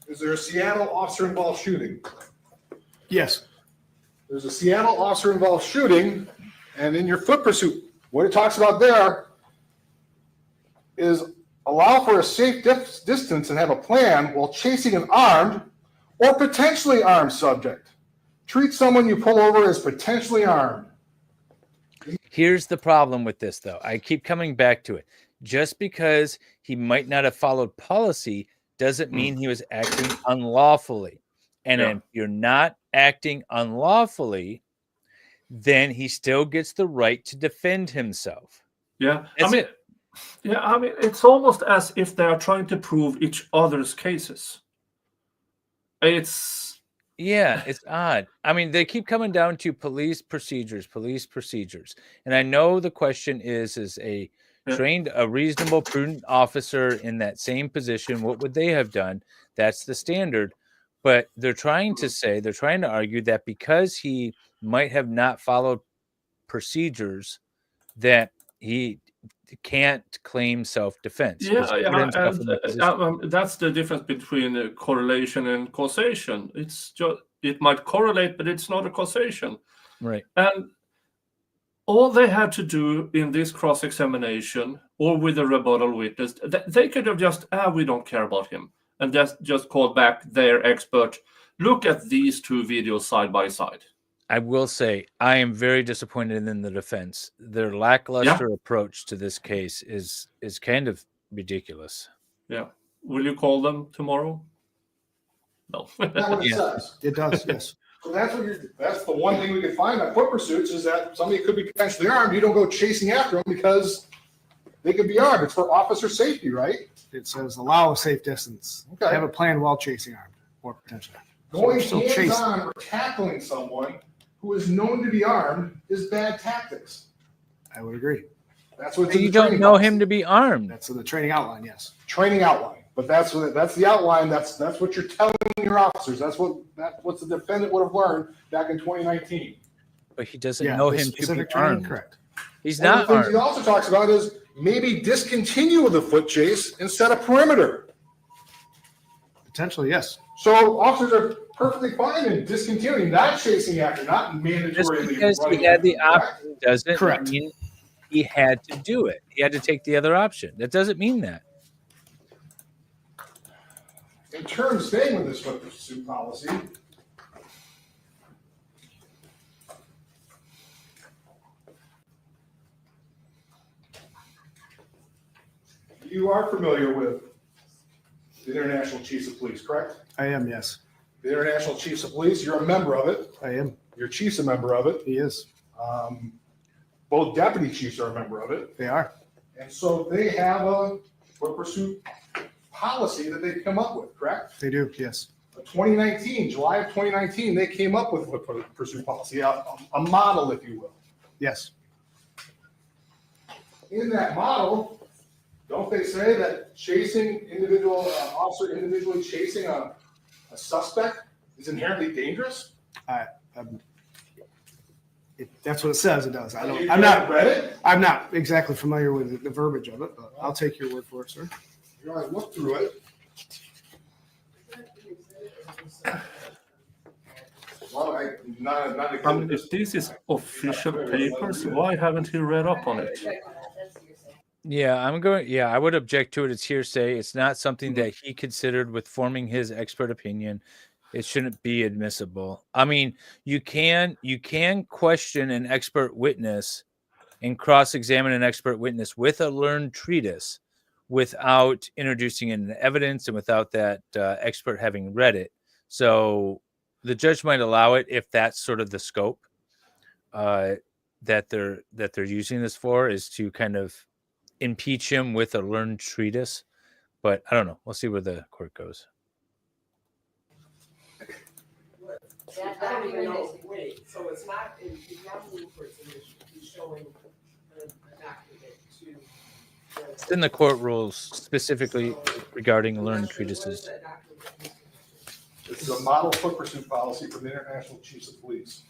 is there a Seattle officer-involved shooting? Yes. There's a Seattle officer-involved shooting, and in your foot pursuit, what it talks about there is allow for a safe distance and have a plan while chasing an armed or potentially armed subject. Treat someone you pull over as potentially armed. Here's the problem with this, though. I keep coming back to it. Just because he might not have followed policy doesn't mean he was acting unlawfully. And if you're not acting unlawfully, then he still gets the right to defend himself. Yeah. That's it. I mean, it's almost as if they are trying to prove each other's cases. It's odd. I mean, they keep coming down to police procedures. And I know the question is a reasonable, prudent officer in that same position, what would they have done? That's the standard. But they're trying to argue that because he might have not followed procedures, that he can't claim self-defense. that's the difference between correlation and causation. It's just, it might correlate, but it's not a causation. Right. And all they had to do in this cross-examination or with a rebuttal witness, they could have just, we don't care about him, and just called back their expert. Look at these two videos side by side. I will say I am very disappointed in the defense. Their lackluster approach to this case is kind of ridiculous. Yeah. Will you call them tomorrow? No. That's what it says. It does, yes. So that's the one thing we can find on foot pursuits is that somebody could be potentially armed. You don't go chasing after them because they could be armed. It's for officer safety, right? It says allow a safe distance. Okay. Have a plan while chasing armed or potentially. Going So hands-on or tackling someone who is known to be armed is bad tactics. I would agree. That's what You don't know him to be armed. That's in the training outline, yes. Training outline. But that's the outline. That's what you're telling your officers. That's what the defendant would have learned back in 2019. But he doesn't know him to be armed. Correct. He's One of not the things armed. he also talks about is maybe discontinue the foot chase and set a perimeter. Potentially, yes. So officers are perfectly fine in discontinuing, not chasing after, not mandatorily. Just because he had the option doesn't Correct. mean he had to do it. He had to take the other option. That doesn't mean that. In terms, staying with this foot pursuit policy, you are familiar with the International Chiefs of Police, correct? I am, yes. The International Chiefs of Police, you're a member of it. I am. Your chief's a member of it. He is. both deputy chiefs are a member of it. They are. And so they have a foot pursuit policy that they've come up with, correct? They do, yes. 2019, July of 2019, they came up with a foot pursuit policy, a model, if you will. Yes. In that model, don't they say that chasing officer individually chasing a suspect is inherently dangerous? That's what it says. It does. You haven't read it? I'm not exactly familiar with the verbiage of it, but I'll take your word for it, sir. You know, I looked through it. Well, If this is official papers, why haven't he read up on it? Yeah, I would object to it. It's hearsay. It's not something that he considered with forming his expert opinion. It shouldn't be admissible. I mean, you can question an expert witness and cross-examine an expert witness with a learned treatise without introducing it into evidence and without that expert having read it. So the judge might allow it if that's sort of the scope that they're using this for, is to kind of impeach him with a learned treatise. But I don't know. We'll see where the court goes. I don't even know. Wait, so it's not moving for submission. He's showing a document to. It's in the court rules specifically regarding learned treatises. This is a model foot pursuit policy for the International Chiefs of Police.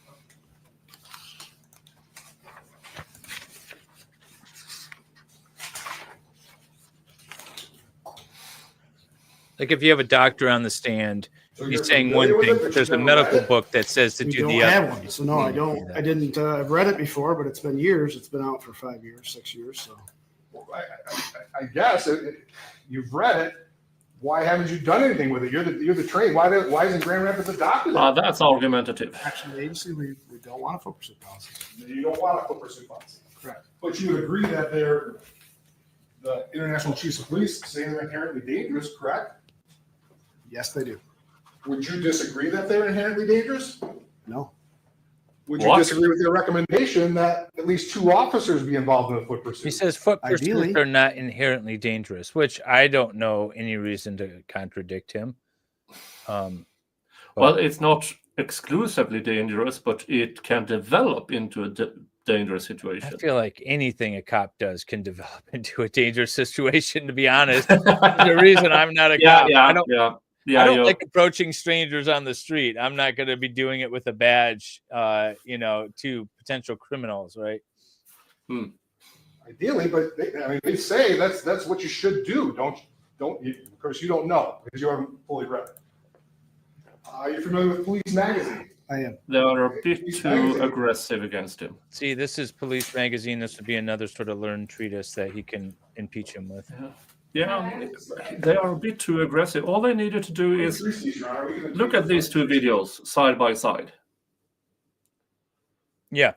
Like if you have a doctor on the stand, So he's you're saying familiar one with thing, it, but but there's you've a never medical read it? book that says to We do don't the have other. one, so no, I don't. I didn't. I've read it before, but it's been years. It's been out for 5 years, 6 years. So I guess you've read it. Why haven't you done anything with it? You're the trained. Why isn't Grand Rapids adopted it? That's argumentative. actually, the agency, we don't want a foot pursuit policy. You don't want a foot pursuit policy. Correct. But you would agree that the International Chiefs of Police say they're inherently dangerous, correct? Yes, they do. Would you disagree that they're inherently dangerous? No. Would you What? disagree with their recommendation that at least 2 officers be involved in a foot pursuit? He says foot Ideally. pursuits are not inherently dangerous, which I don't know any reason to contradict him. Well, it's not exclusively dangerous, but it can develop into a dangerous situation. I feel like anything a cop does can develop into a dangerous situation, to be honest. The reason I'm not a cop. I don't like approaching strangers on the street. I'm not going to be doing it with a badge, to potential criminals, right? Ideally, but they say that's what you should do. Of course, you don't know because you haven't fully read it. You're familiar with Police Magazine? I am. They are a bit too aggressive against him. See, this is Police Magazine. This would be another sort of learned treatise that he can impeach him with. Yeah, they are a bit too aggressive. All they needed to do is look at these 2 videos side by side. Yeah,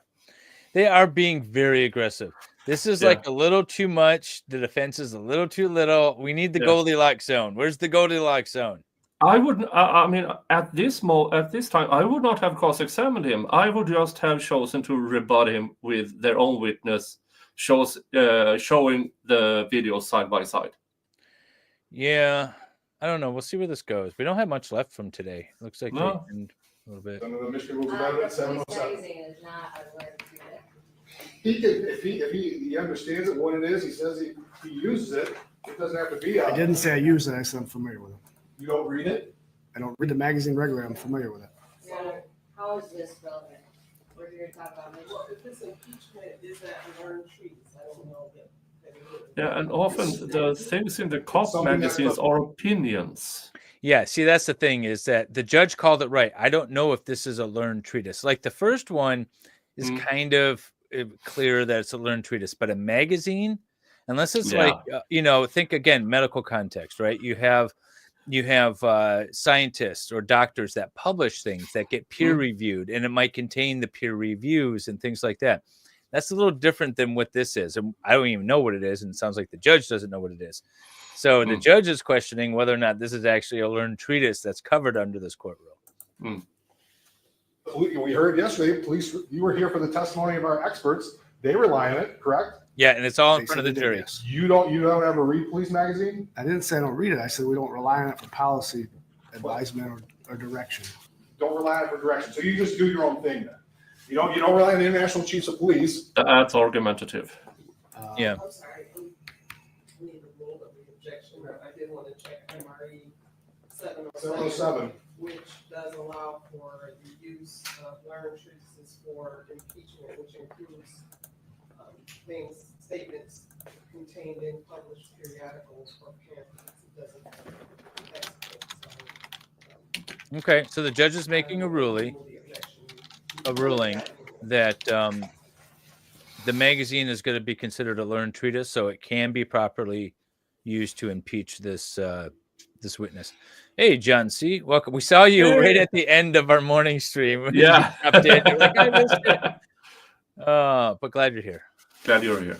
they are being very aggressive. This is like a little too much. The defense is a little too little. We need the Goldilocks zone. Where's the Goldilocks zone? I wouldn't. I mean, at this time, I would not have cross-examined him. I would just have chosen to rebut him with their own witness, showing the videos side by side. Yeah, I don't know. We'll see where this goes. We don't have much left from today. Looks like No. they end a little bit. Under the Michigan Rules of Evidence 707. Magazine is not a learned treatise. He can, if he understands it, what it is, he says he uses it. It doesn't have to be. I didn't say I use it. I said I'm familiar with it. You don't read it? I don't read the magazine regularly. I'm familiar with it. So how is this relevant? We're here to talk about maybe. Well, if it's impeachment, is that learned trees? I don't know that it is. Yeah, and often the things in the cop Something magazines are opinions. Yeah, see, that's the thing, is that the judge called it right. I don't know if this is a learned treatise. Like the first one is kind of clear that it's a learned treatise, but a magazine, unless it's think again, medical context, right? You have scientists or doctors that publish things that get peer reviewed, and it might contain the peer reviews and things like that. That's a little different than what this is. And I don't even know what it is. And it sounds like the judge doesn't know what it is. So the judge is questioning whether or not this is actually a learned treatise that's covered under this court rule. We heard yesterday, police, you were here for the testimony of our experts. They rely on it, correct? Yeah, and it's all in They front of said the they did, jury. yes. You don't ever read police magazine? I didn't say I don't read it. I said we don't rely on it for policy advisement or direction. Don't rely on it for direction. So you just do your own thing then. You don't rely on the international chiefs of police. That's argumentative. Yeah. I'm sorry, we need to rule of the objection, but I did want to check MRE 707, which does allow for the use of learned treatises for impeachment, which includes statements contained in published periodicals or pamphlets. It doesn't have textbooks. Okay, so the judge is making a ruling that the magazine is going to be considered a learned treatise, so it can be properly used to impeach this this witness. Hey, John C., welcome. We saw you right at the end of our morning stream. Yeah. You're like, I missed it. But glad you're here. Glad you're here.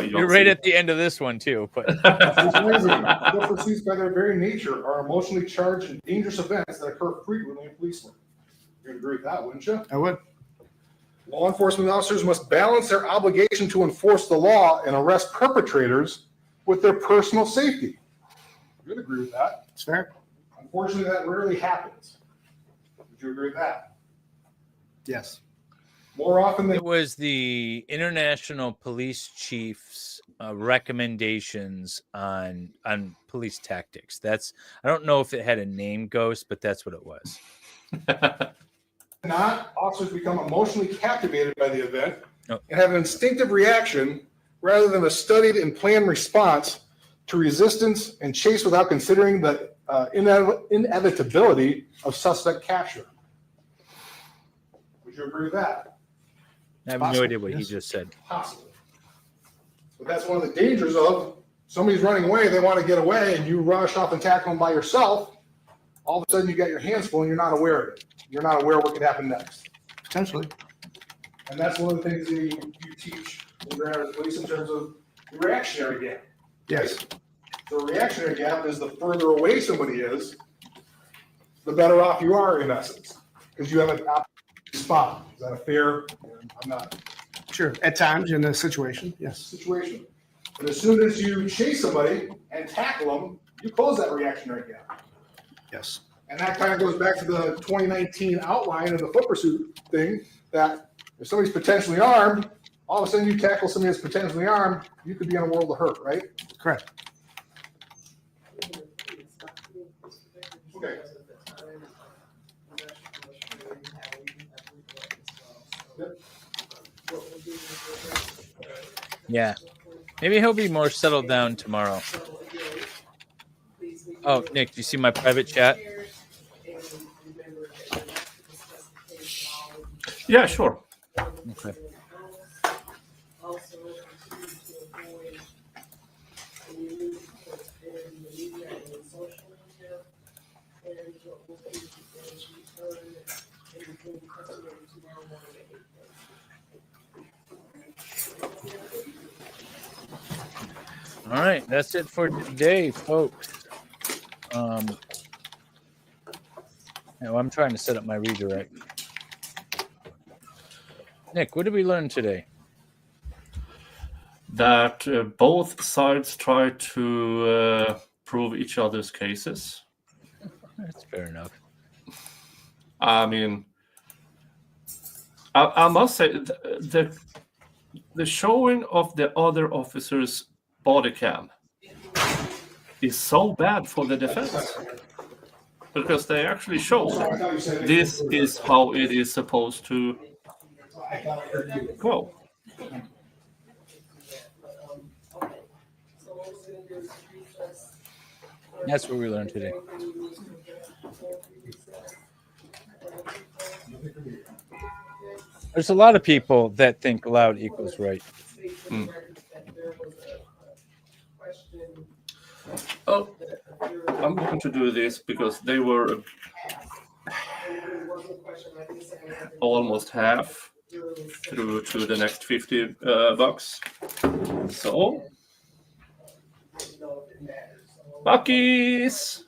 You're right at the end of this one too. But Civil pursuits by their very nature are emotionally charged and dangerous events that occur frequently in police work. You'd agree with that, wouldn't you? I would. Law enforcement officers must balance their obligation to enforce the law and arrest perpetrators with their personal safety. You'd agree with that. It's fair. Unfortunately, that rarely happens. Would you agree with that? Yes. More often than it was the International Police Chiefs recommendations on police tactics. I don't know if it had a name, Ghost, but that's what it was. not, officers become emotionally captivated by the event and have an instinctive reaction rather than a studied and planned response to resistance and chase without considering the inevitability of suspect capture. Would you agree with that? I have no idea what he just said. Possible. But that's one of the dangers of somebody's running away, they want to get away, and you rush off and tackle them by yourself. All of a sudden, you got your hands full and you're not aware of it. You're not aware of what could happen next. Potentially. And that's one of the things that you teach in the police in terms of the reactionary gap. Yes. The reactionary gap is the further away somebody is, the better off you are in essence, because you have an opportunity to respond. Is that a fair? I'm not. Sure. At times in a situation, yes. Situation. But as soon as you chase somebody and tackle them, you close that reactionary gap. Yes. And that kind of goes back to the 2019 outline of the foot pursuit thing, that if somebody's potentially armed, all of a sudden you tackle somebody that's potentially armed, you could be in a world of hurt, right? Correct. Okay. Yeah. Maybe he'll be more settled down tomorrow. Oh, Nick, do you see my private chat? Yeah, sure. Okay. All right, that's it for today, folks. Now I'm trying to set up my redirect. Nick, what did we learn today? That both sides try to prove each other's cases. That's fair enough. I mean, I must say the showing of the other officer's body cam is so bad for the defense, because they actually show this is how it is supposed to go. That's what we learned today. There's a lot of people that think loud equals right. Mm. Oh, I'm going to do this because they were almost half through to the next 50 bucks. So, Bucky's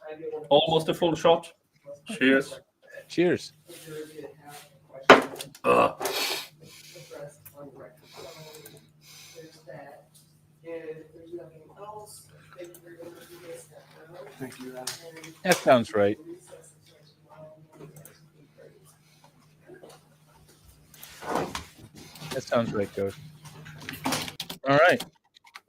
almost a full shot. Cheers. Cheers. Thank you. That sounds right. That sounds right, Coach. All right.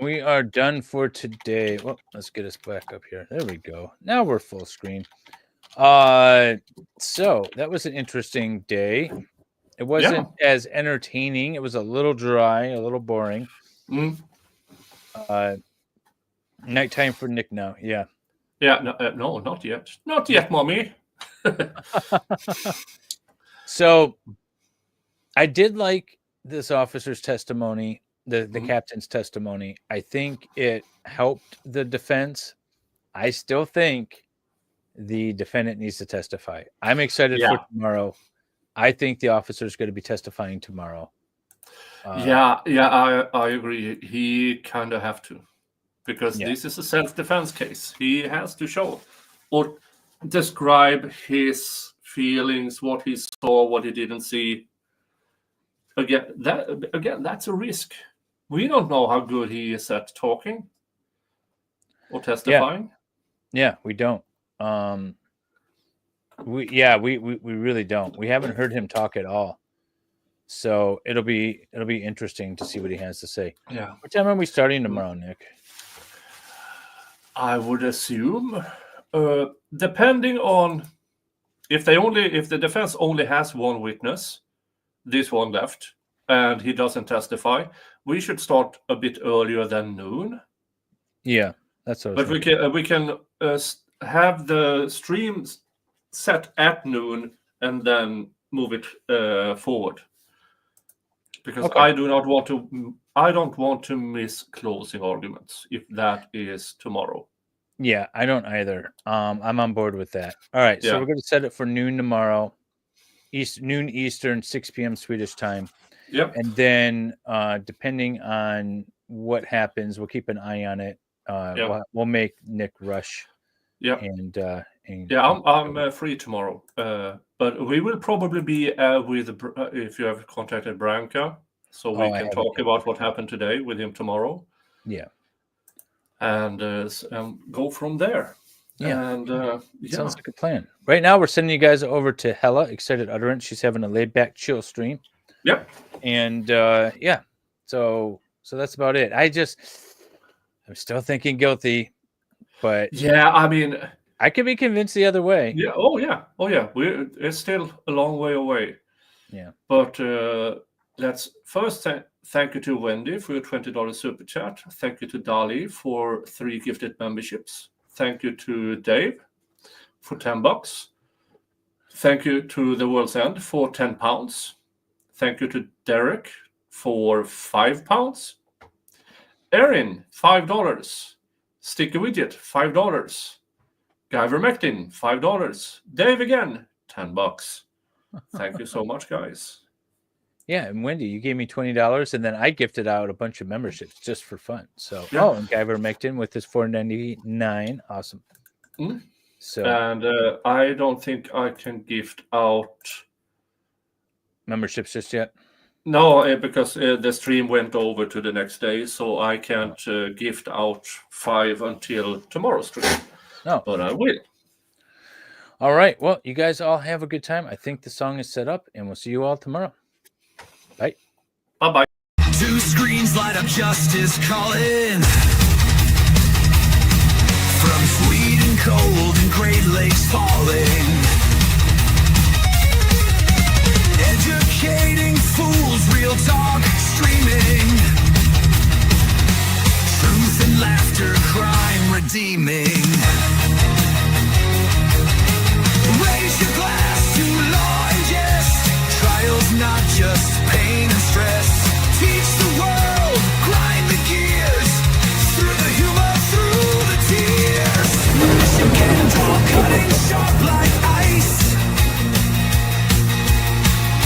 We are done for today. Well, let's get us back up here. There we go. Now we're full screen. So that was an interesting day. It wasn't as entertaining. It was a little dry, a little boring. Nighttime for Nick now. Yeah. Yeah. No, not yet. Not yet, mommy. So I did like this officer's testimony, the captain's testimony. I think it helped the defense. I still think the defendant needs to testify. I'm excited for tomorrow. I think the officer is going to be testifying tomorrow. I agree. He kind of have to, because this is a self-defense case. He has to show or describe his feelings, what he saw, what he didn't see. Again, that's a risk. We don't know how good he is at talking or testifying. Yeah, we don't. We really don't. We haven't heard him talk at all. So it'll be interesting to see what he has to say. Yeah. What time are we starting tomorrow, Nick? I would assume, depending on if the defense only has one witness, this one left, and he doesn't testify, we should start a bit earlier than noon. Yeah, that's what. But we can have the stream set at noon and then move it forward, because I don't want to miss closing arguments if that is tomorrow. Yeah, I don't either. I'm on board with that. All right, so we're going to set it for noon tomorrow, noon Eastern, 6 p.m. Swedish time. Yep. And then depending on what happens, we'll keep an eye on it. We'll make Nick rush. Yeah. And I'm free tomorrow. But we will probably be with if you have contacted Branka, so we can talk about what happened today with him tomorrow. Yeah. And go from there. Yeah. And sounds like a plan. Right now, we're sending you guys over to Hella, Excited Utterance. She's having a laid back, chill stream. Yep. And so that's about it. I'm still thinking guilty, but I mean, I could be convinced the other way. Yeah. Oh yeah. It's still a long way away. Yeah. But let's first thank you to Wendy for your $20 super chat. Thank you to Dali for 3 gifted memberships. Thank you to Dave for $10. Thank you to The World's End for £10. Thank you to Derek for £5. Erin, $5. Sticky Widget, $5. Ivermectin, $5. Dave again, $10. Thank you so much, guys. Yeah, and Wendy, you gave me $20, and then I gifted out a bunch of memberships just for fun. So, and Ivermectin with his $4.99, awesome. So, and I don't think I can gift out memberships just yet. No, because the stream went over to the next day, so I can't gift out 5 until tomorrow's stream. No, but I will. All right. Well, you guys all have a good time. I think the song is set up, and we'll see you all tomorrow. Bye. Bye-bye. 2 screens light up justice calling from Sweden cold and Great Lakes falling, educating fools, real talk streaming, truth and laughter, crime redeeming. Raise your glass to law and jest, trials not just pain and stress. Teach the world, grind the gears, through the humor, through the tears. You can draw cutting sharp like ice.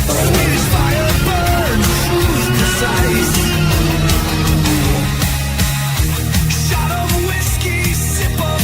Swedish fire burns, truth precise. Shot of whiskey, sip of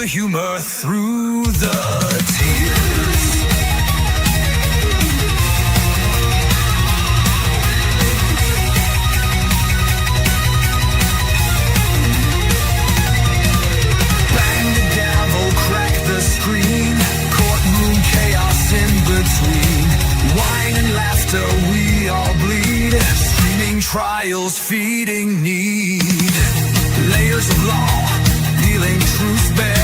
humor, through the tears. Bang the gavel, crack the screen, courtroom chaos in between. Wine and laughter, we all bleed. Screaming trials, feeding need. Layers of law, peeling truth bare.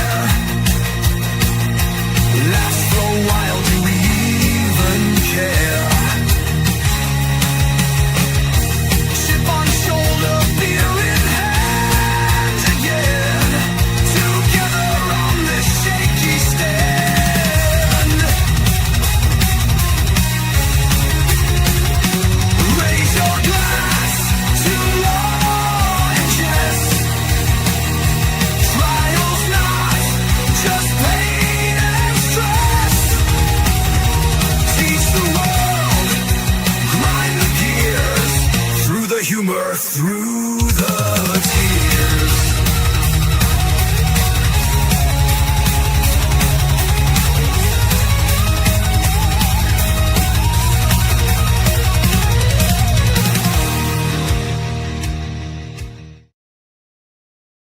Laughs flow wild, do we even care? Chip on shoulder, beer in hand again. Together on this shaky stand. Raise your glass to law and jest. Trials not just pain and stress. Teach the world, grind the gears, through the humor, through